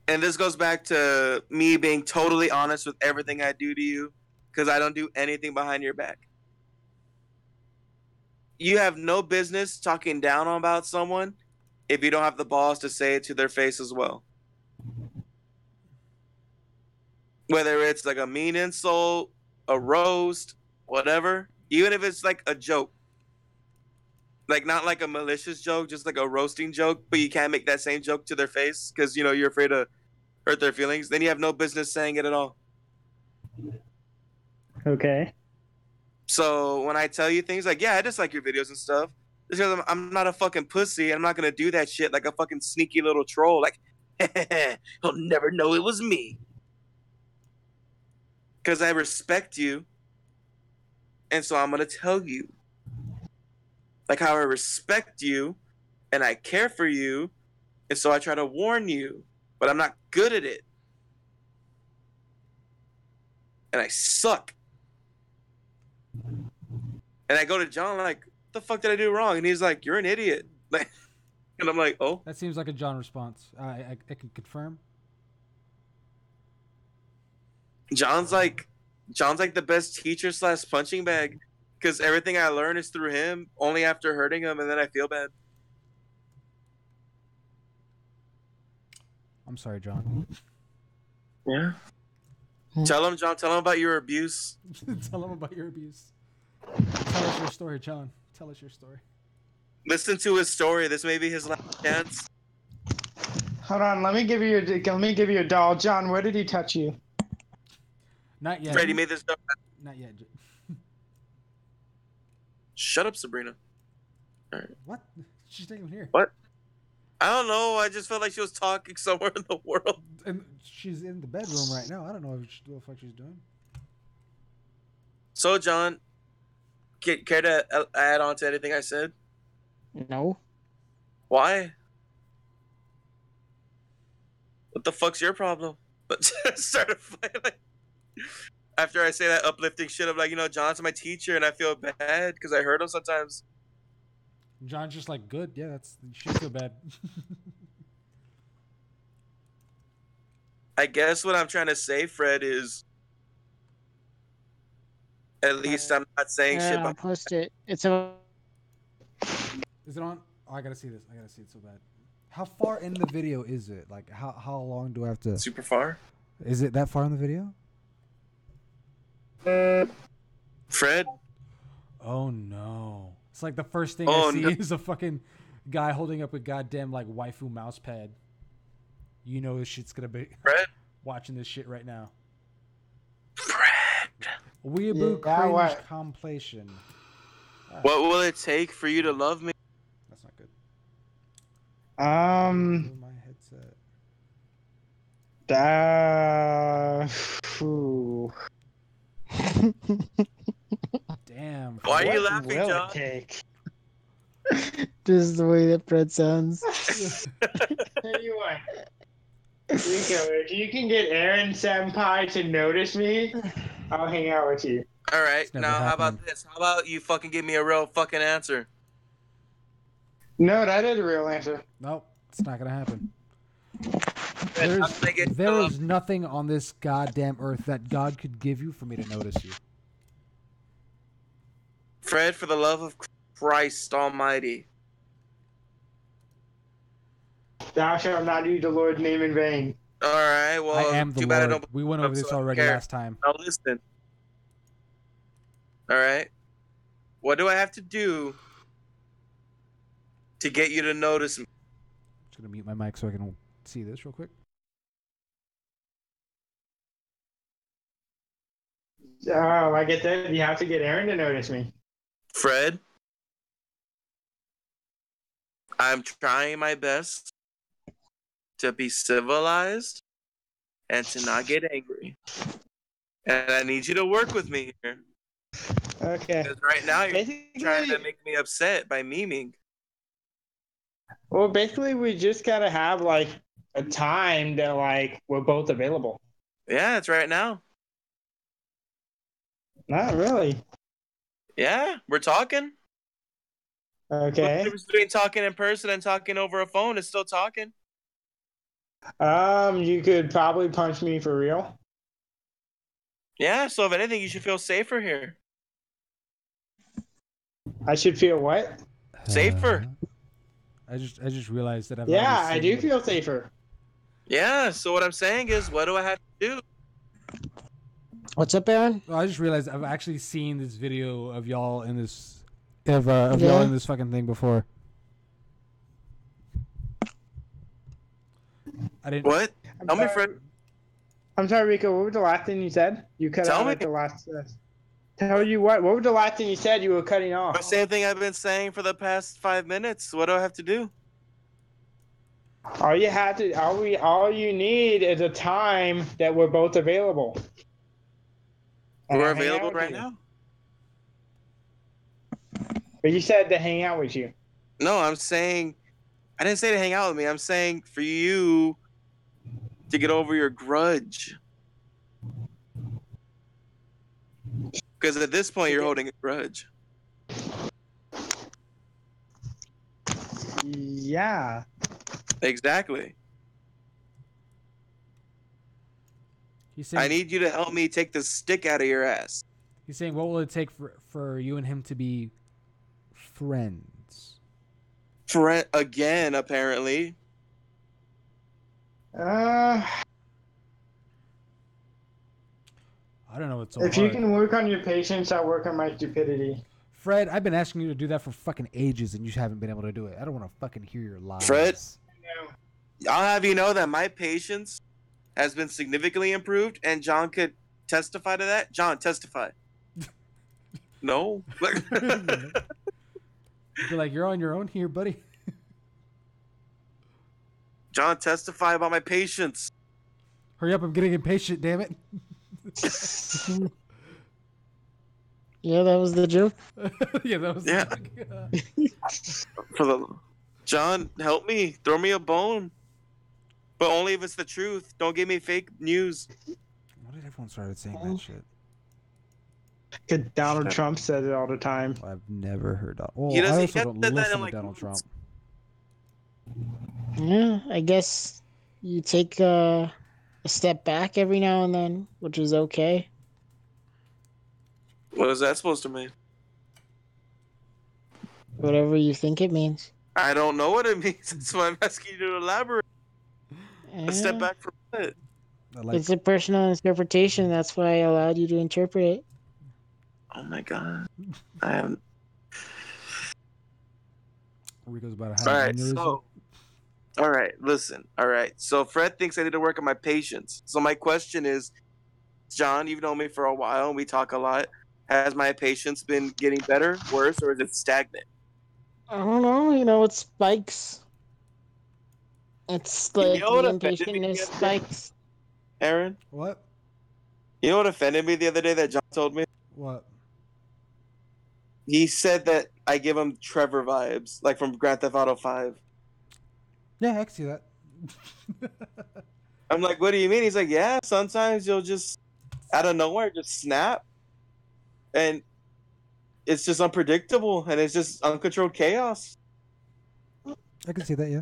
And this goes back to me being totally honest with everything I do to you, because I don't do anything behind your back. You have no business talking down about someone if you don't have the balls to say it to their face as well. Whether it's like a mean insult, a roast, whatever, even if it's like a joke. Like not like a malicious joke, just like a roasting joke, but you can't make that same joke to their face because you're afraid to hurt their feelings, then you have no business saying it at all. Okay. So when I tell you things like, yeah, I dislike your videos and stuff, it's because I'm not a fucking pussy and I'm not gonna do that shit like a fucking sneaky little troll. Like, he'll never know it was me. Because I respect you, and so I'm gonna tell you. Like how I respect you and I care for you, and so I try to warn you, but I'm not good at it. And I suck. And I go to John like, what the fuck did I do wrong? And he's like, you're an idiot. Like, and I'm like, oh. That seems like a John response. I can confirm. John's like the best teacher / punching bag, because everything I learn is through him, only after hurting him, and then I feel bad. I'm sorry, John. Yeah. Tell him, John. Tell him about your abuse. Tell him about your abuse. Tell us your story, John. Tell us your story. Listen to his story. This may be his last chance. Hold on, let me give you a doll. John, where did he touch you? Not yet. Fred, you made this up. Not yet. Shut up, Sabrina. All right. What? She's not even here. What? I don't know. I just felt like she was talking somewhere in the world. And she's in the bedroom right now. I don't know what the fuck she's doing. So, John, care to add on to anything I said? No. Why? What the fuck's your problem? But start a fight. Like, after I say that uplifting shit, I'm like, John's my teacher, and I feel bad because I hurt him sometimes. John's just like, good. Yeah, you should feel bad. I guess what I'm trying to say, Fred, is at least I'm not saying shit. I'll post it. It's a. Is it on? Oh, I gotta see this. I gotta see it so bad. How far in the video is it? Like, how long do I have to? Super far. Is it that far in the video? Fred? Oh no! It's like the first thing I see is a fucking guy holding up a goddamn like waifu mouse pad. You know this shit's gonna be. Fred? Watching this shit right now. Fred. Weeaboo cringe compilation. What will it take for you to love me? That's not good. My headset. Damn. Why are you What laughing, will John? it take? Just the way that Fred sounds. Tell you what, Rico, if you can get Aaron Senpai to notice me, I'll hang out with you. All right, It's never now how happening. about this? How about you fucking give me a real fucking answer? No, that is a real answer. Nope, it's not gonna happen. Fred, I'm gonna get There is nothing on this goddamn earth that God could give you for me to notice you. Fred, for the love of Christ Almighty. Thou shalt not use the Lord's name in vain. All right, well, I am the too bad I Lord. don't. We went over this so I don't already care. last time. Now listen. All right, what do I have to do to get you to notice me? Just gonna mute my mic so I can see this real quick. Oh, like I said, you have to get Aaron to notice me. Fred, I'm trying my best to be civilized and to not get angry. And I need you to work with me here. Okay. Because right now you're Basically, trying to make me upset by memeing. well, basically, we just gotta have like a time that like we're both available. Yeah, it's right now. Not really. Yeah, we're talking. What's the Okay. difference between talking in person and talking over a phone? It's still talking. You could probably punch me for real. Yeah, so if anything, you should feel safer here. I should feel what? Safer. I just realized that I've Yeah, already I do seen. feel safer. Yeah, so what I'm saying is, what do I have to do? What's up, Aaron? Well, I just realized I've actually seen this video of y'all in this of y'all Yeah? in this fucking thing before. I didn't. What? Tell me, Fred. I'm sorry, Rico. What was the last thing you said? You cut Tell out me. at the last. Tell you what? What was the last thing you said? You were cutting The off. same thing I've been saying for the past 5 minutes. What do I have to do? All you have to, all you need is a time that we're both available. And We're I'll hang out available with right you. now. But you said to hang out with you. No, I'm saying, I didn't say to hang out with me. I'm saying for you to get over your grudge. Because at this point, you're holding a grudge. Yeah. Exactly. He's saying, I need you to help me take the stick out of your ass. He's saying, what will it take for you and him to be friends? For again, apparently. I don't know. It's so If hard. you can work on your patience, I'll work on my stupidity. Fred, I've been asking you to do that for fucking ages, and you haven't been able to do it. I don't want to fucking hear your lies. Fred? I'll have you know that my patience has been significantly improved, and John could testify to that. John, testify. No. You're like, you're on your own here, buddy. John, testify about my patience. Hurry up, I'm getting impatient, damn it. Yeah, that was the joke. Yeah, that was Yeah. For the John, help me. Throw me a bone. But only if it's the truth. Don't give me fake news. Why did everyone started saying that shit? Because Donald Trump says it all the time. Well, I've never heard that. Well, He I doesn't- also he don't hasn't said that listen in, to like, Donald Trump. Yeah, I guess you take a step back every now and then, which is okay. What is that supposed to mean? Whatever you think it means. I don't know what it means. That's why I'm asking you to elaborate. A step Yeah, back from it. I like, it's a personal interpretation. That's why I allowed you to interpret it. Oh my god. I haven't. Rico's about to have All an right, aneurysm. so. All right, listen. All right. So Fred thinks I need to work on my patience. So my question is, John, you've known me for a while and we talk a lot. Has my patience been getting better, worse, or is it stagnant? I don't know. It spikes. It's You like know what the offended me impatientness the other day, spikes. Aaron? What? You know what offended me the other day that John told me? What? He said that I give him Trevor vibes, like from Grand Theft Auto 5. Yeah, I can see that. I'm like, what do you mean? He's like, yeah, sometimes you'll just, out of nowhere, just snap. And it's just unpredictable, and it's just uncontrolled chaos. I can see that, yeah.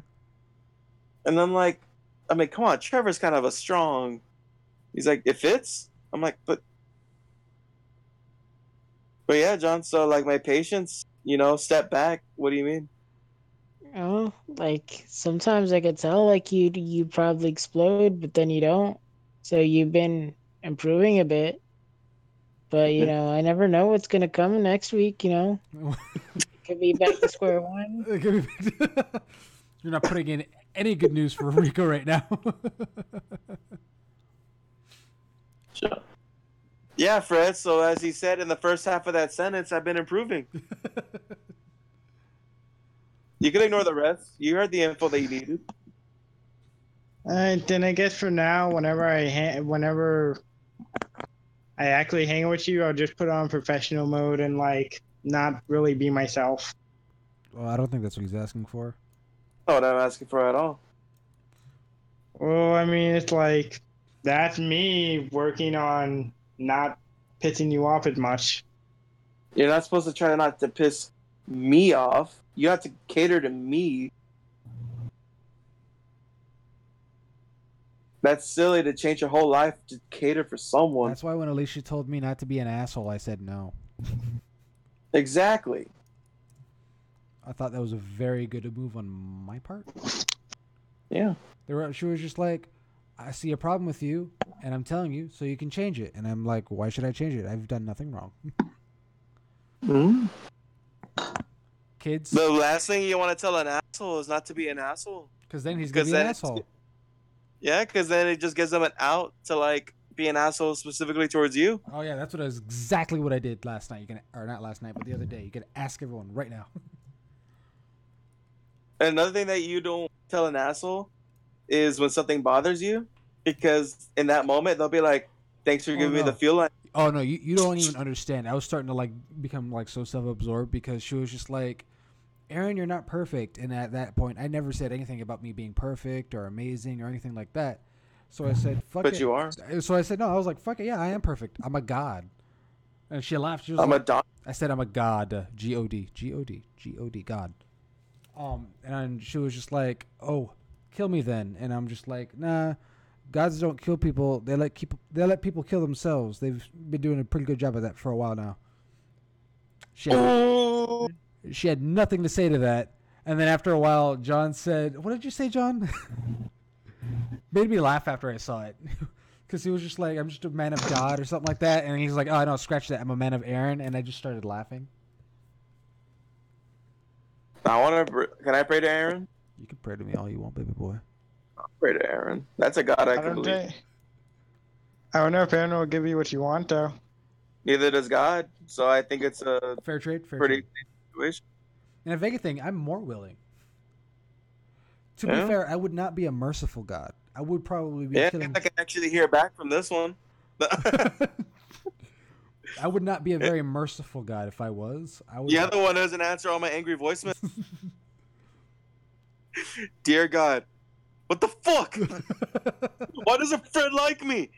And I'm like, I mean, come on, Trevor's kind of a strong. He's like, it fits. I'm like, but yeah, John. So like, my patience, step back. What do you mean? Oh, like sometimes I could tell like you probably explode, but then you don't. So you've been improving a bit. But I never know what's gonna come next week, Could be back to square one. You're not putting in any good news for Rico right now. Sure. Yeah, Fred. So as he said in the first half of that sentence, I've been improving. You can ignore the rest. You heard the info that you needed. Then I guess for now, whenever I actually hang with you, I'll just put on professional mode and like not really be myself. Well, I don't think that's what he's asking for. Not what I'm asking for at all. Well, I mean, it's like that's me working on not pissing you off as much. You're not supposed to try not to piss me off. You have to cater to me. That's silly to change your whole life to cater for someone. That's why when Alicia told me not to be an asshole, I said no. Exactly. I thought that was a very good move on my part. Yeah. She was just like, I see a problem with you, and I'm telling you so you can change it. And I'm like, why should I change it? I've done nothing wrong. Mm. Kids. The last thing you want to tell an asshole is not to be an asshole. Because then he's going to be an asshole. Yeah, because then it just gives them an out to like be an asshole specifically towards you. Oh yeah, that's exactly what I did last night. Or not last night, but the other day. You can ask everyone right now. And another thing that you don't tell an asshole is when something bothers you, because in that moment they'll be like, "Thanks for giving me the feel line." Oh no, you don't even understand. I was starting to like become like so self-absorbed because she was just like, Aaron, you're not perfect. And at that point, I never said anything about me being perfect or amazing or anything like that. So I said, fuck it. But you are. So I said, no, I was like, fuck it. Yeah, I am perfect. I'm a god. And she laughed. She was I'm like, a dog. I said, I'm a god. G-O-D. G-O-D. G-O-D. God. And she was just like, oh, kill me then. And I'm just like, nah, gods don't kill people. They let people kill themselves. They've been doing a pretty good job of that for a while now. She had nothing to say to that. And then after a while, John said, what did you say, John? Made me laugh after I saw it. Because he was just like, I'm just a man of God or something like that. And he's like, oh, no, scratch that. I'm a man of Aaron. And I just started laughing. Can I pray to Aaron? You can pray to me all you want, baby boy. I'll pray to Aaron. That's a God I can believe. I don't know if Aaron will give you what you want, though. Neither does God. So I think it's a fair trade. Pretty situation. And if anything, I'm more willing. To be fair, I would not be a merciful God. I would probably be killing. I can actually hear back from this one. I would not be a very merciful God if I was. The other one doesn't answer all my angry voicemails. Dear God, what the fuck? Why does a friend like me?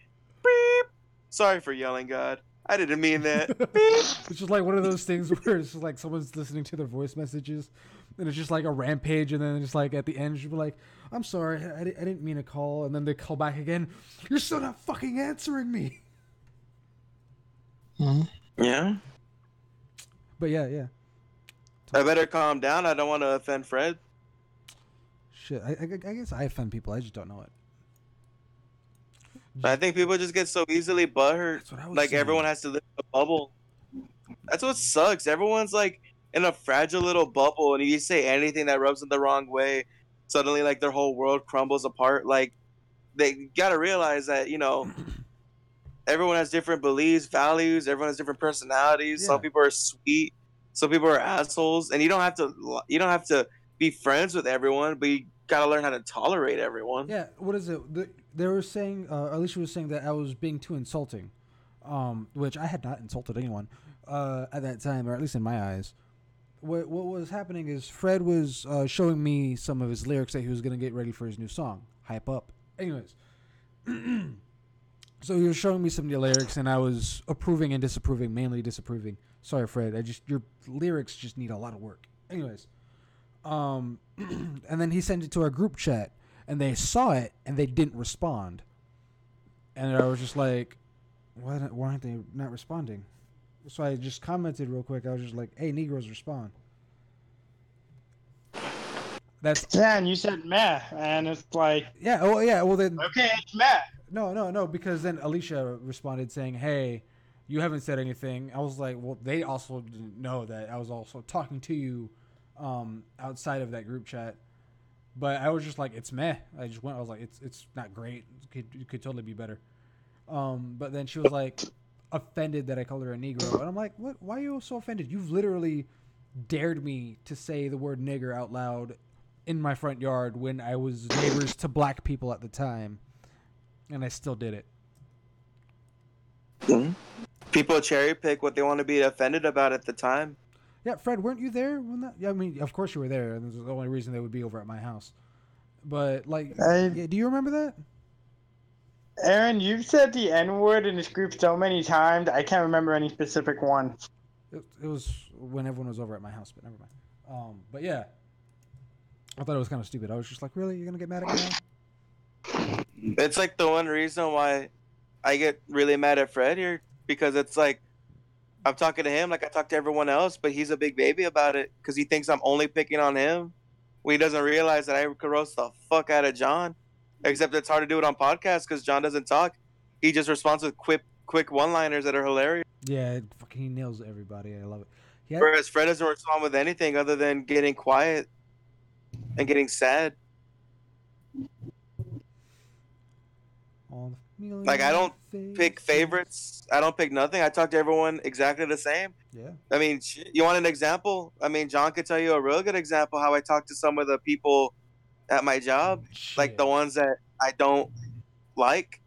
Beep. Sorry for yelling, God. I didn't mean that. It's just like one of those things where it's just like someone's listening to their voice messages, and it's just like a rampage, and then it's like at the end, you'll be like, I'm sorry, I didn't mean to call, and then they call back again, you're still not fucking answering me. Mm-hmm. Yeah. But yeah. I better calm down. I don't want to offend Fred. Shit, I guess I offend people. I just don't know it. I think people just get so easily butthurt. Like saying. Everyone has to live in a bubble. That's what sucks. Everyone's like in a fragile little bubble, and if you say anything that rubs them the wrong way, suddenly like their whole world crumbles apart. Like they gotta realize that everyone has different beliefs, values. Everyone has different personalities. Yeah. Some people are sweet. Some people are assholes, and you don't have to be friends with everyone, but you gotta learn how to tolerate everyone. Yeah. What is it? They were saying, Alicia was saying that I was being too insulting, which I had not insulted anyone at that time, or at least in my eyes. What was happening is Fred was showing me some of his lyrics that he was going to get ready for his new song, Hype Up. Anyways, so he was showing me some of the lyrics, and I was approving and disapproving, mainly disapproving. Sorry, Fred, your lyrics just need a lot of work. Anyways, and then he sent it to our group chat. And they saw it, and they didn't respond. And I was just like, why aren't they not responding? So I just commented real quick. I was just like, hey, Negroes, respond. And you said meh, and it's like... Yeah, well then... Okay, it's meh. No, because then Alicia responded saying, hey, you haven't said anything. I was like, well, they also didn't know that I was also talking to you outside of that group chat. But I was just like, it's meh. I was like, it's not great. It could totally be better. But then she was like offended that I called her a Negro. And I'm like, what? Why are you so offended? You've literally dared me to say the word nigger out loud in my front yard when I was neighbors to black people at the time. And I still did it. Mm-hmm. People cherry pick what they want to be offended about at the time. Yeah, Fred, weren't you there when that? Yeah, I mean, of course you were there, and this is the only reason they would be over at my house. But like, do you remember that? Aaron, you've said the N-word in this group so many times, I can't remember any specific one. It was when everyone was over at my house, but never mind. But yeah, I thought it was kind of stupid. I was just like, really, you're gonna get mad at me now? It's like the one reason why I get really mad at Fred here, because it's like I'm talking to him like I talk to everyone else, but he's a big baby about it because he thinks I'm only picking on him. When he doesn't realize that I could roast the fuck out of John. Except it's hard to do it on podcasts because John doesn't talk. He just responds with quick one-liners that are hilarious. Yeah, fucking he nails everybody. I love it. Yeah. Whereas Fred doesn't respond with anything other than getting quiet and getting sad. Like I don't pick favorites. I don't pick nothing. I talk to everyone exactly the same. Yeah. I mean, you want an example? I mean, John could tell you a real good example how I talk to some of the people at my job, like the ones that I don't like.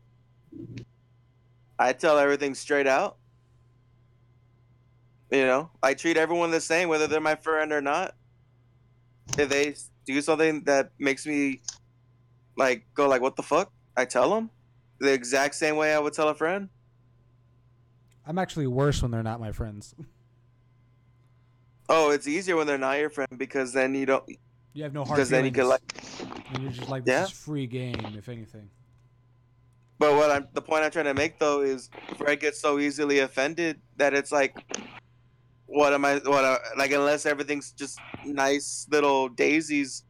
I tell everything straight out. You know, I treat everyone the same, whether they're my friend or not. If they do something that makes me like go like, "What the fuck?" I tell them the exact same way I would tell a friend. I'm actually worse when they're not my friends. Oh, it's easier when they're not your friend because then you don't. You have no hard Because then feelings. you can like. And you're just like, this is free game, if anything. But the point I'm trying to make though is Fred gets so easily offended that it's like, like unless everything's just nice little daisies,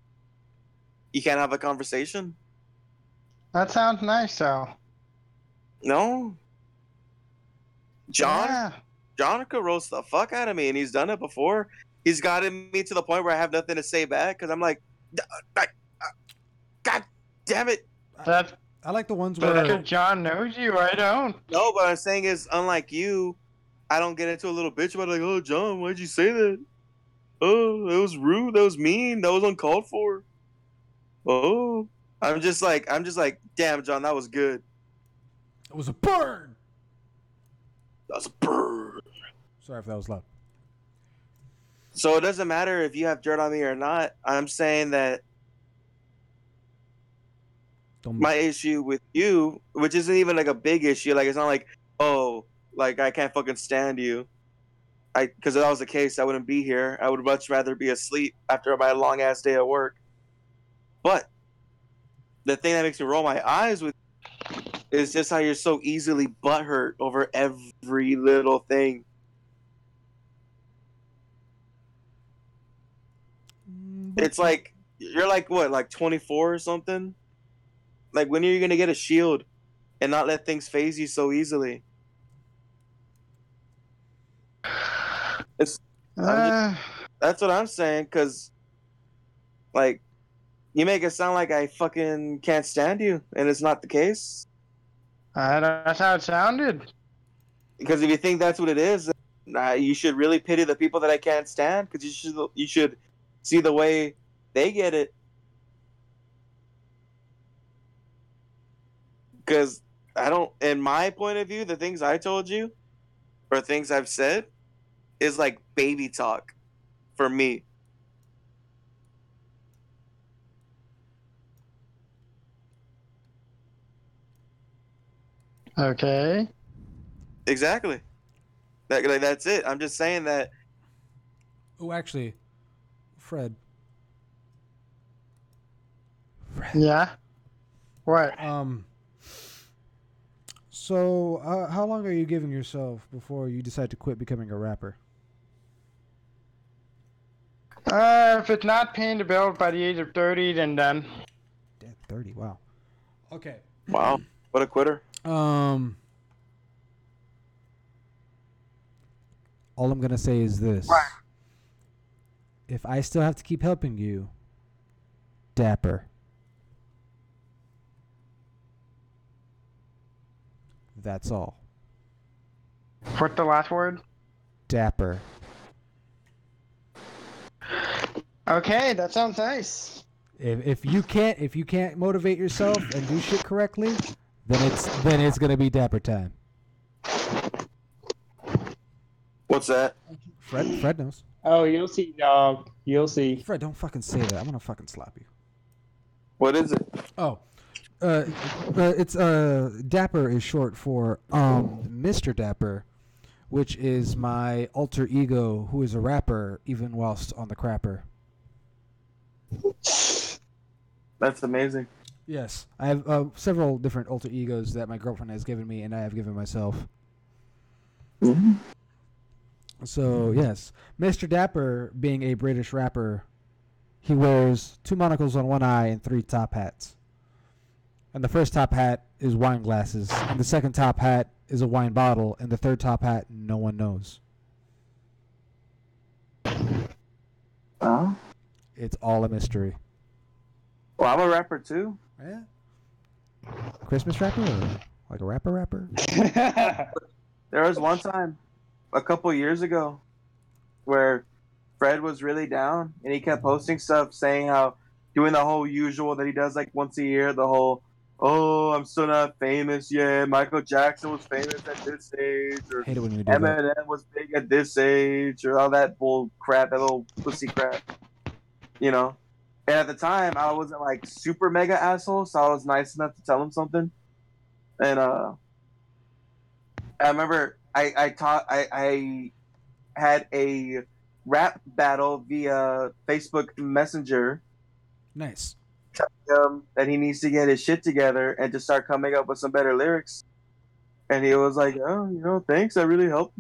you can't have a conversation. That sounds nice, though. No. John could roast the fuck out of me, and he's done it before. He's gotten me to the point where I have nothing to say back because I'm like, God damn it. I like the ones But where John knows you, I don't. No, what I'm saying is, unlike you, I don't get into a little bitch about it, like, oh, John, why'd you say that? Oh, that was rude. That was mean. That was uncalled for. Oh, I'm just like, damn, John, that was good. it was a burn. That was a bird. Sorry if that was loud. So it doesn't matter if you have dirt on me or not. I'm saying that my issue with you, which isn't even like a big issue, like it's not like, oh, like I can't fucking stand you. Because if that was the case, I wouldn't be here. I would much rather be asleep after my long ass day at work. But the thing that makes me roll my eyes with is just how you're so easily butthurt over every little thing. It's like you're like what, like 24 or something? Like when are you gonna get a shield and not let things phase you so easily? That's what I'm saying, because like you make it sound like I fucking can't stand you, and it's not the case. That's how it sounded. Because if you think that's what it is, you should really pity the people that I can't stand, because you should see the way they get it. Because I don't, in my point of view, the things I told you or things I've said is like baby talk for me. Okay. Exactly. That's it. I'm just saying that. Oh, actually, Fred. Yeah. What? So, how long are you giving yourself before you decide to quit becoming a rapper? If it's not paying the bill by the age of 30, then done. 30. Wow. Okay. Wow. What a quitter. All I'm gonna say is this: if I still have to keep helping you, Dapper. That's all. What's the last word? Dapper. Okay, that sounds nice. If you can't motivate yourself and do shit correctly, then it's gonna be Dapper time. What's that? Fred knows. Oh, you'll see, dog. You'll see. Fred, don't fucking say that. I'm gonna fucking slap you. What is it? Oh, it's Dapper is short for Mr. Dapper, which is my alter ego who is a rapper even whilst on the crapper. That's amazing. Yes, I have several different alter egos that my girlfriend has given me, and I have given myself. Mhm. So yes, Mr. Dapper, being a British rapper, he wears 2 monocles on one eye and 3 top hats. And the first top hat is wine glasses, and the second top hat is a wine bottle, and the third top hat no one knows. Oh. It's all a mystery. Well, I'm a rapper too. Yeah. Christmas rapper or like a rapper? There was one time, a couple years ago, where Fred was really down and he kept posting stuff saying how doing the whole usual that he does like once a year, the whole I'm still not famous yet. Michael Jackson was famous at this age, or Hate it when you do that. Eminem was big at this age, or all that bull crap, that little pussy crap, you know. And at the time, I wasn't like super mega asshole, so I was nice enough to tell him something. And I remember I had a rap battle via Facebook Messenger Nice. that he needs to get his shit together and to start coming up with some better lyrics. And he was like, "Oh, thanks, that really helped."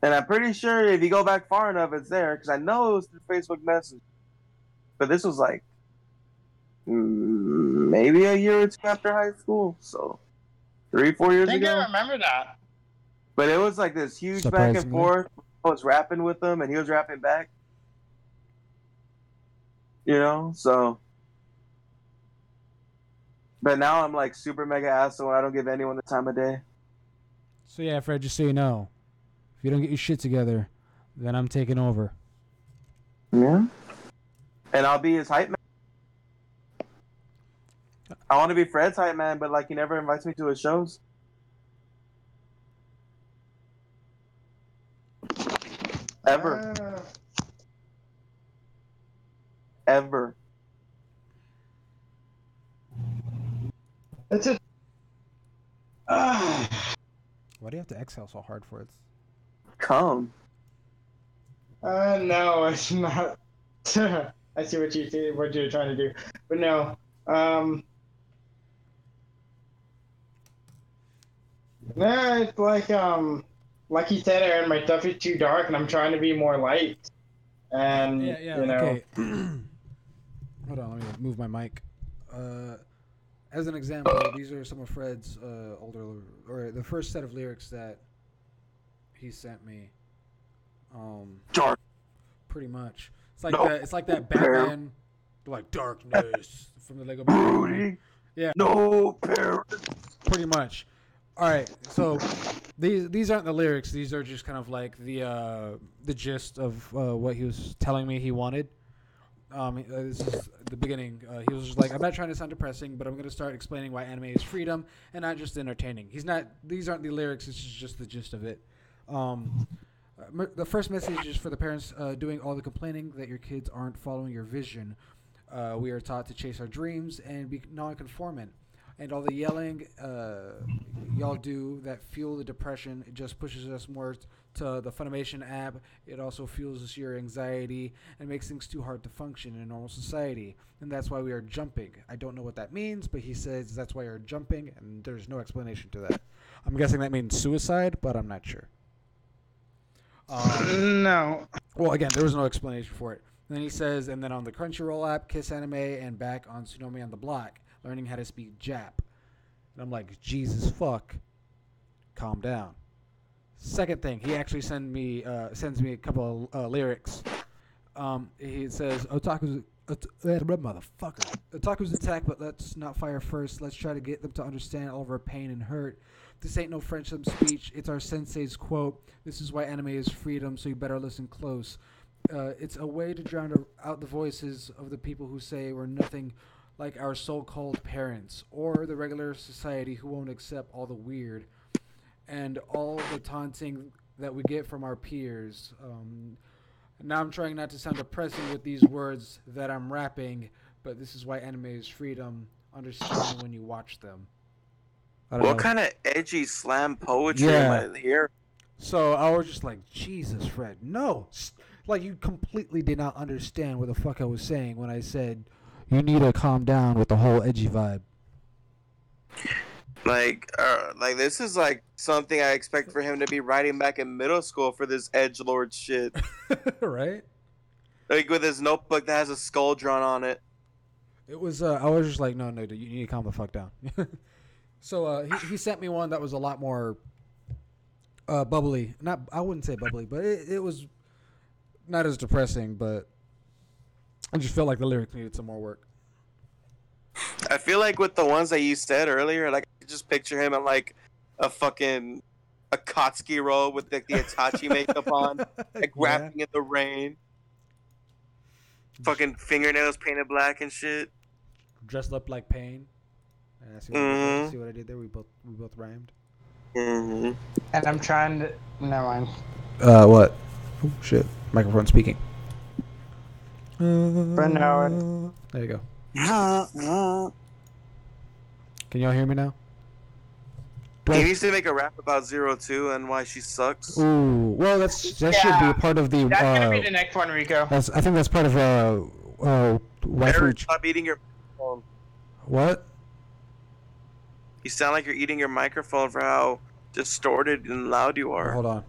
And I'm pretty sure if you go back far enough, it's there because I know it was through Facebook Messenger. But this was like maybe a year or two after high school, so 3-4 years I think ago. I remember that. But it was like this huge back and Surprisingly. forth. I was rapping with him, and he was rapping back. So. But now I'm like super mega asshole, and I don't give anyone the time of day. So yeah, Fred, just so you know, if you don't get your shit together, then I'm taking over. Yeah. And I'll be his hype man. I want to be Fred's hype man, but like he never invites me to his shows. Ever. Ever. It's a. Why do you have to exhale so hard for it? Come. No, it's not. I see what you're trying to do, but no. Nah, it's like you said, Aaron, my stuff is too dark, and I'm trying to be more light. And Okay. Hold on, let me move my mic. As an example, these are some of Fred's older, or the first set of lyrics that he sent me. Dark. Pretty much. It's like No. that. It's like that Batman, like darkness from the Lego Batman movie. Broody. Yeah. No parents. Pretty much. All right. So these aren't the lyrics. These are just kind of like the gist of what he was telling me he wanted. This is the beginning. He was just like, I'm not trying to sound depressing, but I'm going to start explaining why anime is freedom and not just entertaining. These aren't the lyrics. This is just the gist of it. The first message is for the parents doing all the complaining that your kids aren't following your vision. We are taught to chase our dreams and be non-conformant. And all the yelling y'all do that fuel the depression, it just pushes us more to the Funimation app. It also fuels your anxiety and makes things too hard to function in a normal society. And that's why we are jumping. I don't know what that means, but he says that's why you're jumping, and there's no explanation to that. I'm guessing that means suicide, but I'm not sure. No. Well, again, there was no explanation for it. And then he says, and then on the Crunchyroll app, Kiss Anime, and back on Tsunami on the Block, learning how to speak Jap. And I'm like, Jesus fuck, calm down. Second thing, he actually sends me a couple of lyrics. He says, "Otaku's motherfucker. Otaku's attack, but let's not fire first. Let's try to get them to understand all of our pain and hurt. This ain't no friendship speech. It's our sensei's quote. This is why anime is freedom, so you better listen close. It's a way to drown out the voices of the people who say we're nothing like our so-called parents or the regular society who won't accept all the weird and all the taunting that we get from our peers. Now I'm trying not to sound depressing with these words that I'm rapping, but this is why anime is freedom. Understand when you watch them." What kind of edgy slam poetry am I hearing? So I was just like, Jesus, Fred, no. Like, you completely did not understand what the fuck I was saying when I said, You need to calm down with the whole edgy vibe. Like this is like something I expect for him to be writing back in middle school for this edgelord shit. Right? Like with his notebook that has a skull drawn on it. It was. I was just like, no, dude, you need to calm the fuck down. So he sent me one that was a lot more bubbly. Not, I wouldn't say bubbly, but it was not as depressing. But I just felt like the lyrics needed some more work. I feel like with the ones that you said earlier, like I could just picture him in like a fucking Akatsuki role with like the Itachi makeup on, like Yeah. rapping in the rain. Fucking fingernails painted black and shit. Dressed up like Pain. And I see what I did there. We both rhymed. Mm-hmm. And I'm trying to. Never mind. What? Oh shit! Microphone speaking. But no. There you go. Can y'all hear me now? He needs to make a rap about 02 and why she sucks. Ooh, well, that should be a part of the. That's gonna be the next one, Rico. I think that's part of Eric, stop eating your microphone. What? You sound like you're eating your microphone for how distorted and loud you are. Hold on.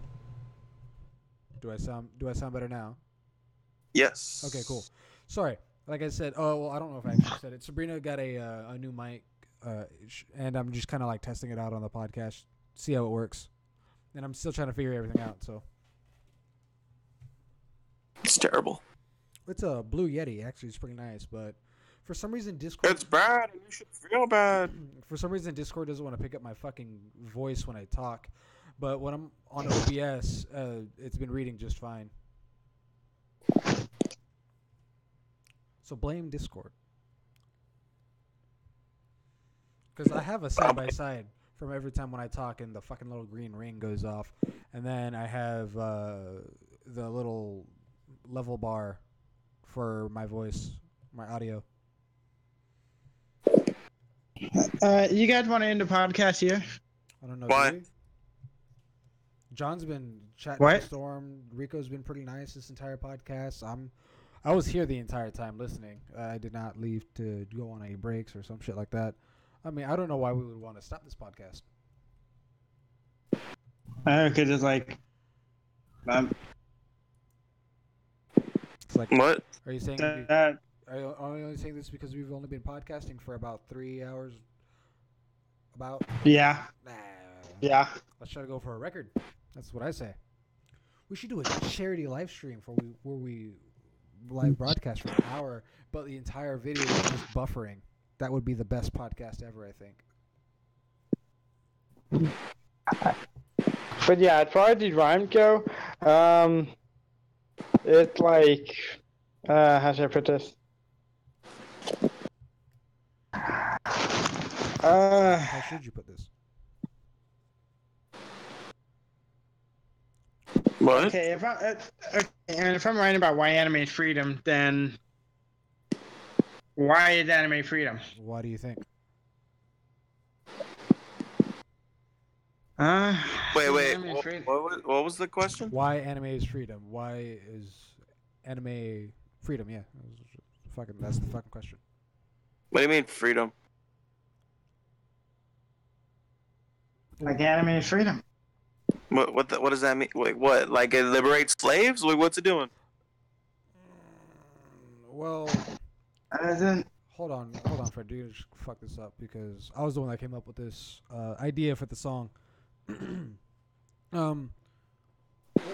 Do I sound better now? Yes. Okay, cool. Sorry. Like I said, well, I don't know if I actually said it. Sabrina got a new mic, and I'm just kind of like testing it out on the podcast, see how it works. And I'm still trying to figure everything out. So It's terrible. it's a Blue Yeti. Actually, it's pretty nice, but for some reason Discord. It's bad, and you should feel bad. For some reason, Discord doesn't want to pick up my fucking voice when I talk. But when I'm on OBS, it's been reading just fine. So blame Discord. Because I have a side-by-side from every time when I talk and the fucking little green ring goes off. And then I have the little level bar for my voice, my audio. You guys want to end the podcast here? I don't know. Why? Do we? John's been chatting What? with Storm. Rico's been pretty nice this entire podcast. I was here the entire time listening. I did not leave to go on any breaks or some shit like that. I mean, I don't know why we would want to stop this podcast. Because it's like, It's like, What? are you saying? that, Are you only saying this because we've only been podcasting for about 3 hours? About? yeah, Nah. yeah. Let's try to go for a record. That's what I say. We should do a charity live stream where we live broadcast for an hour, but the entire video is just buffering. That would be the best podcast ever, I think. But yeah, as far as the rhyme go, it's like, how should I put this? How should you put this? What? Okay, if I'm writing about why anime is freedom, then why is anime freedom? Why do you think? Wait. Anime is freedom. What was the question? Why anime is freedom? Why is anime freedom? Yeah, that's the fucking question. What do you mean freedom? Like anime is freedom. What does that mean? Wait, what? Like it liberates slaves? Like what's it doing? Well, As in, hold on, Fred. Do you just fuck this up because I was the one that came up with this idea for the song. What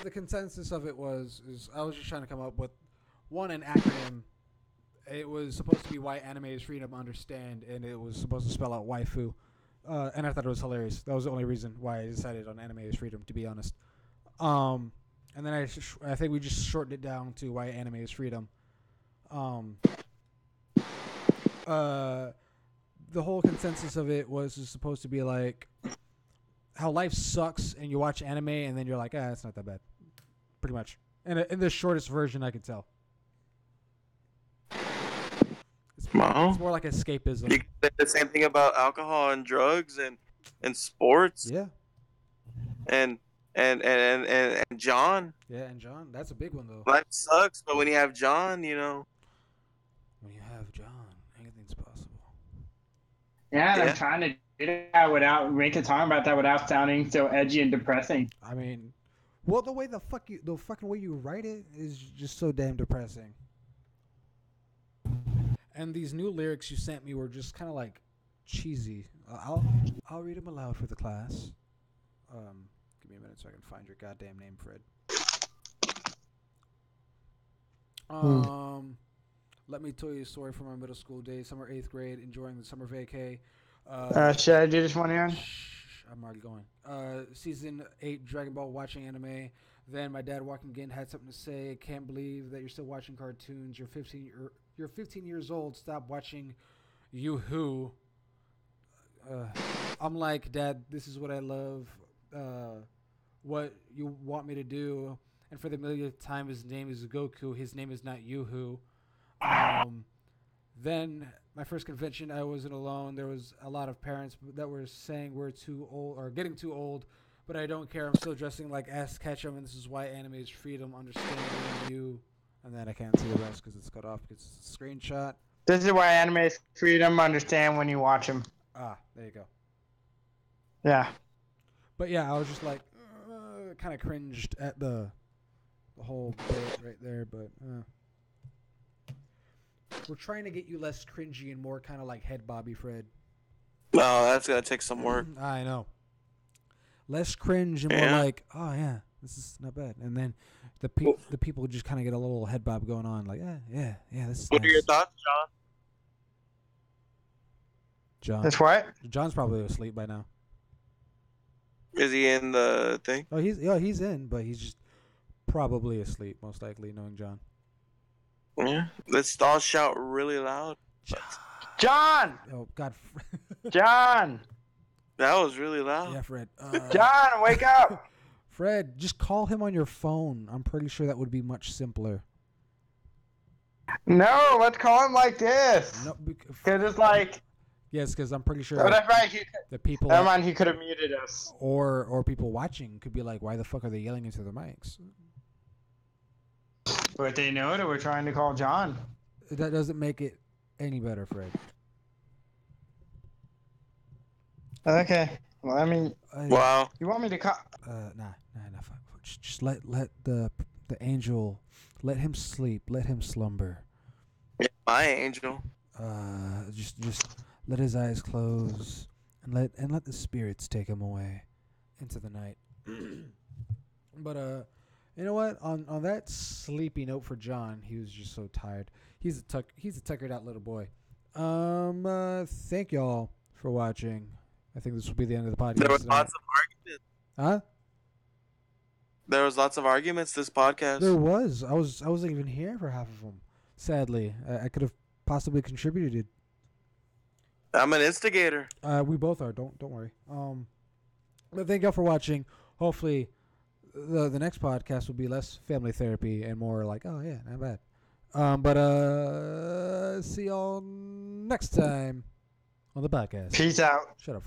the consensus of it is I was just trying to come up with an acronym. It was supposed to be why anime is freedom, understand, and it was supposed to spell out waifu. And I thought it was hilarious. That was the only reason why I decided on anime is freedom, to be honest. And then I think we just shortened it down to why anime is freedom. The whole consensus of it was supposed to be like how life sucks and you watch anime and then you're like, it's not that bad. Pretty much. In the shortest version I could tell. It's more like escapism. You can say the same thing about alcohol and drugs and sports. Yeah. And John. Yeah, and John. That's a big one, though. Life sucks, but when you have John, When you have John. Yeah, and Yeah. I'm trying to do that without make a song about that without sounding so edgy and depressing. I mean, well, the fucking way you write it is just so damn depressing. And these new lyrics you sent me were just kind of like cheesy. I'll read them aloud for the class. Give me a minute so I can find your goddamn name, Fred. Let me tell you a story from my middle school days. Summer 8th grade, enjoying the summer vacay. Should I do this one again? I'm already going. Season 8 Dragon Ball, watching anime. Then my dad walking in had something to say. Can't believe that you're still watching cartoons. You're 15 years old. Stop watching Yoo-Hoo. I'm like, Dad, this is what I love. What you want me to do? And for the millionth time, his name is Goku. His name is not Yoo-Hoo. Then my first convention, I wasn't alone. There was a lot of parents that were saying we're too old or getting too old, but I don't care. I'm still dressing like Ass Ketchum, and this is why anime is freedom. Understanding you, and then I can't see the rest because it's cut off. Because it's a screenshot. This is why anime is freedom. Understand when you watch them. There you go. Yeah. But yeah, I was just like, kind of cringed at the whole bit right there. But we're trying to get you less cringy and more kind of like head Bobby Fred. No, that's gonna take some work. I know. Less cringe and more like, oh yeah, this is not bad. And then the people just kind of get a little head bob going on, like, yeah, this is What nice. are your thoughts, John? John? That's what? John's probably asleep by now. Is he in the thing? Oh, he's in, but he's just probably asleep, most likely, knowing John. Yeah. Let's all shout really loud. John! Oh God, John! That was really loud. yeah, Fred. John, wake up! Fred, just call him on your phone. I'm pretty sure that would be much simpler. No, let's call him like this. No, Because it's like... yes, because I'm pretty sure Oh, that's right. the people Never mind, he could have muted us. or people watching could be like, why the fuck are they yelling into their mics? But they know that we're trying to call John. That doesn't make it any better, Fred. Okay. Well, I mean, Wow. you want me to call... Nah. Fuck. Just let the angel, let him sleep, let him slumber. Yeah, my angel. Just let his eyes close and let the spirits take him away into the night. But you know what? On that sleepy note for John, he was just so tired. He's a tuckered out little boy. Thank y'all for watching. I think this will be the end of the podcast. There was lots of arguments. Huh? There was lots of arguments this podcast. There was. I wasn't even here for half of them. Sadly, I could have possibly contributed. I'm an instigator. We both are. Don't worry. But thank y'all for watching. Hopefully, the next podcast will be less family therapy and more like, oh yeah, not bad. But see y'all next time on the podcast. Peace out. Shut up, Fred.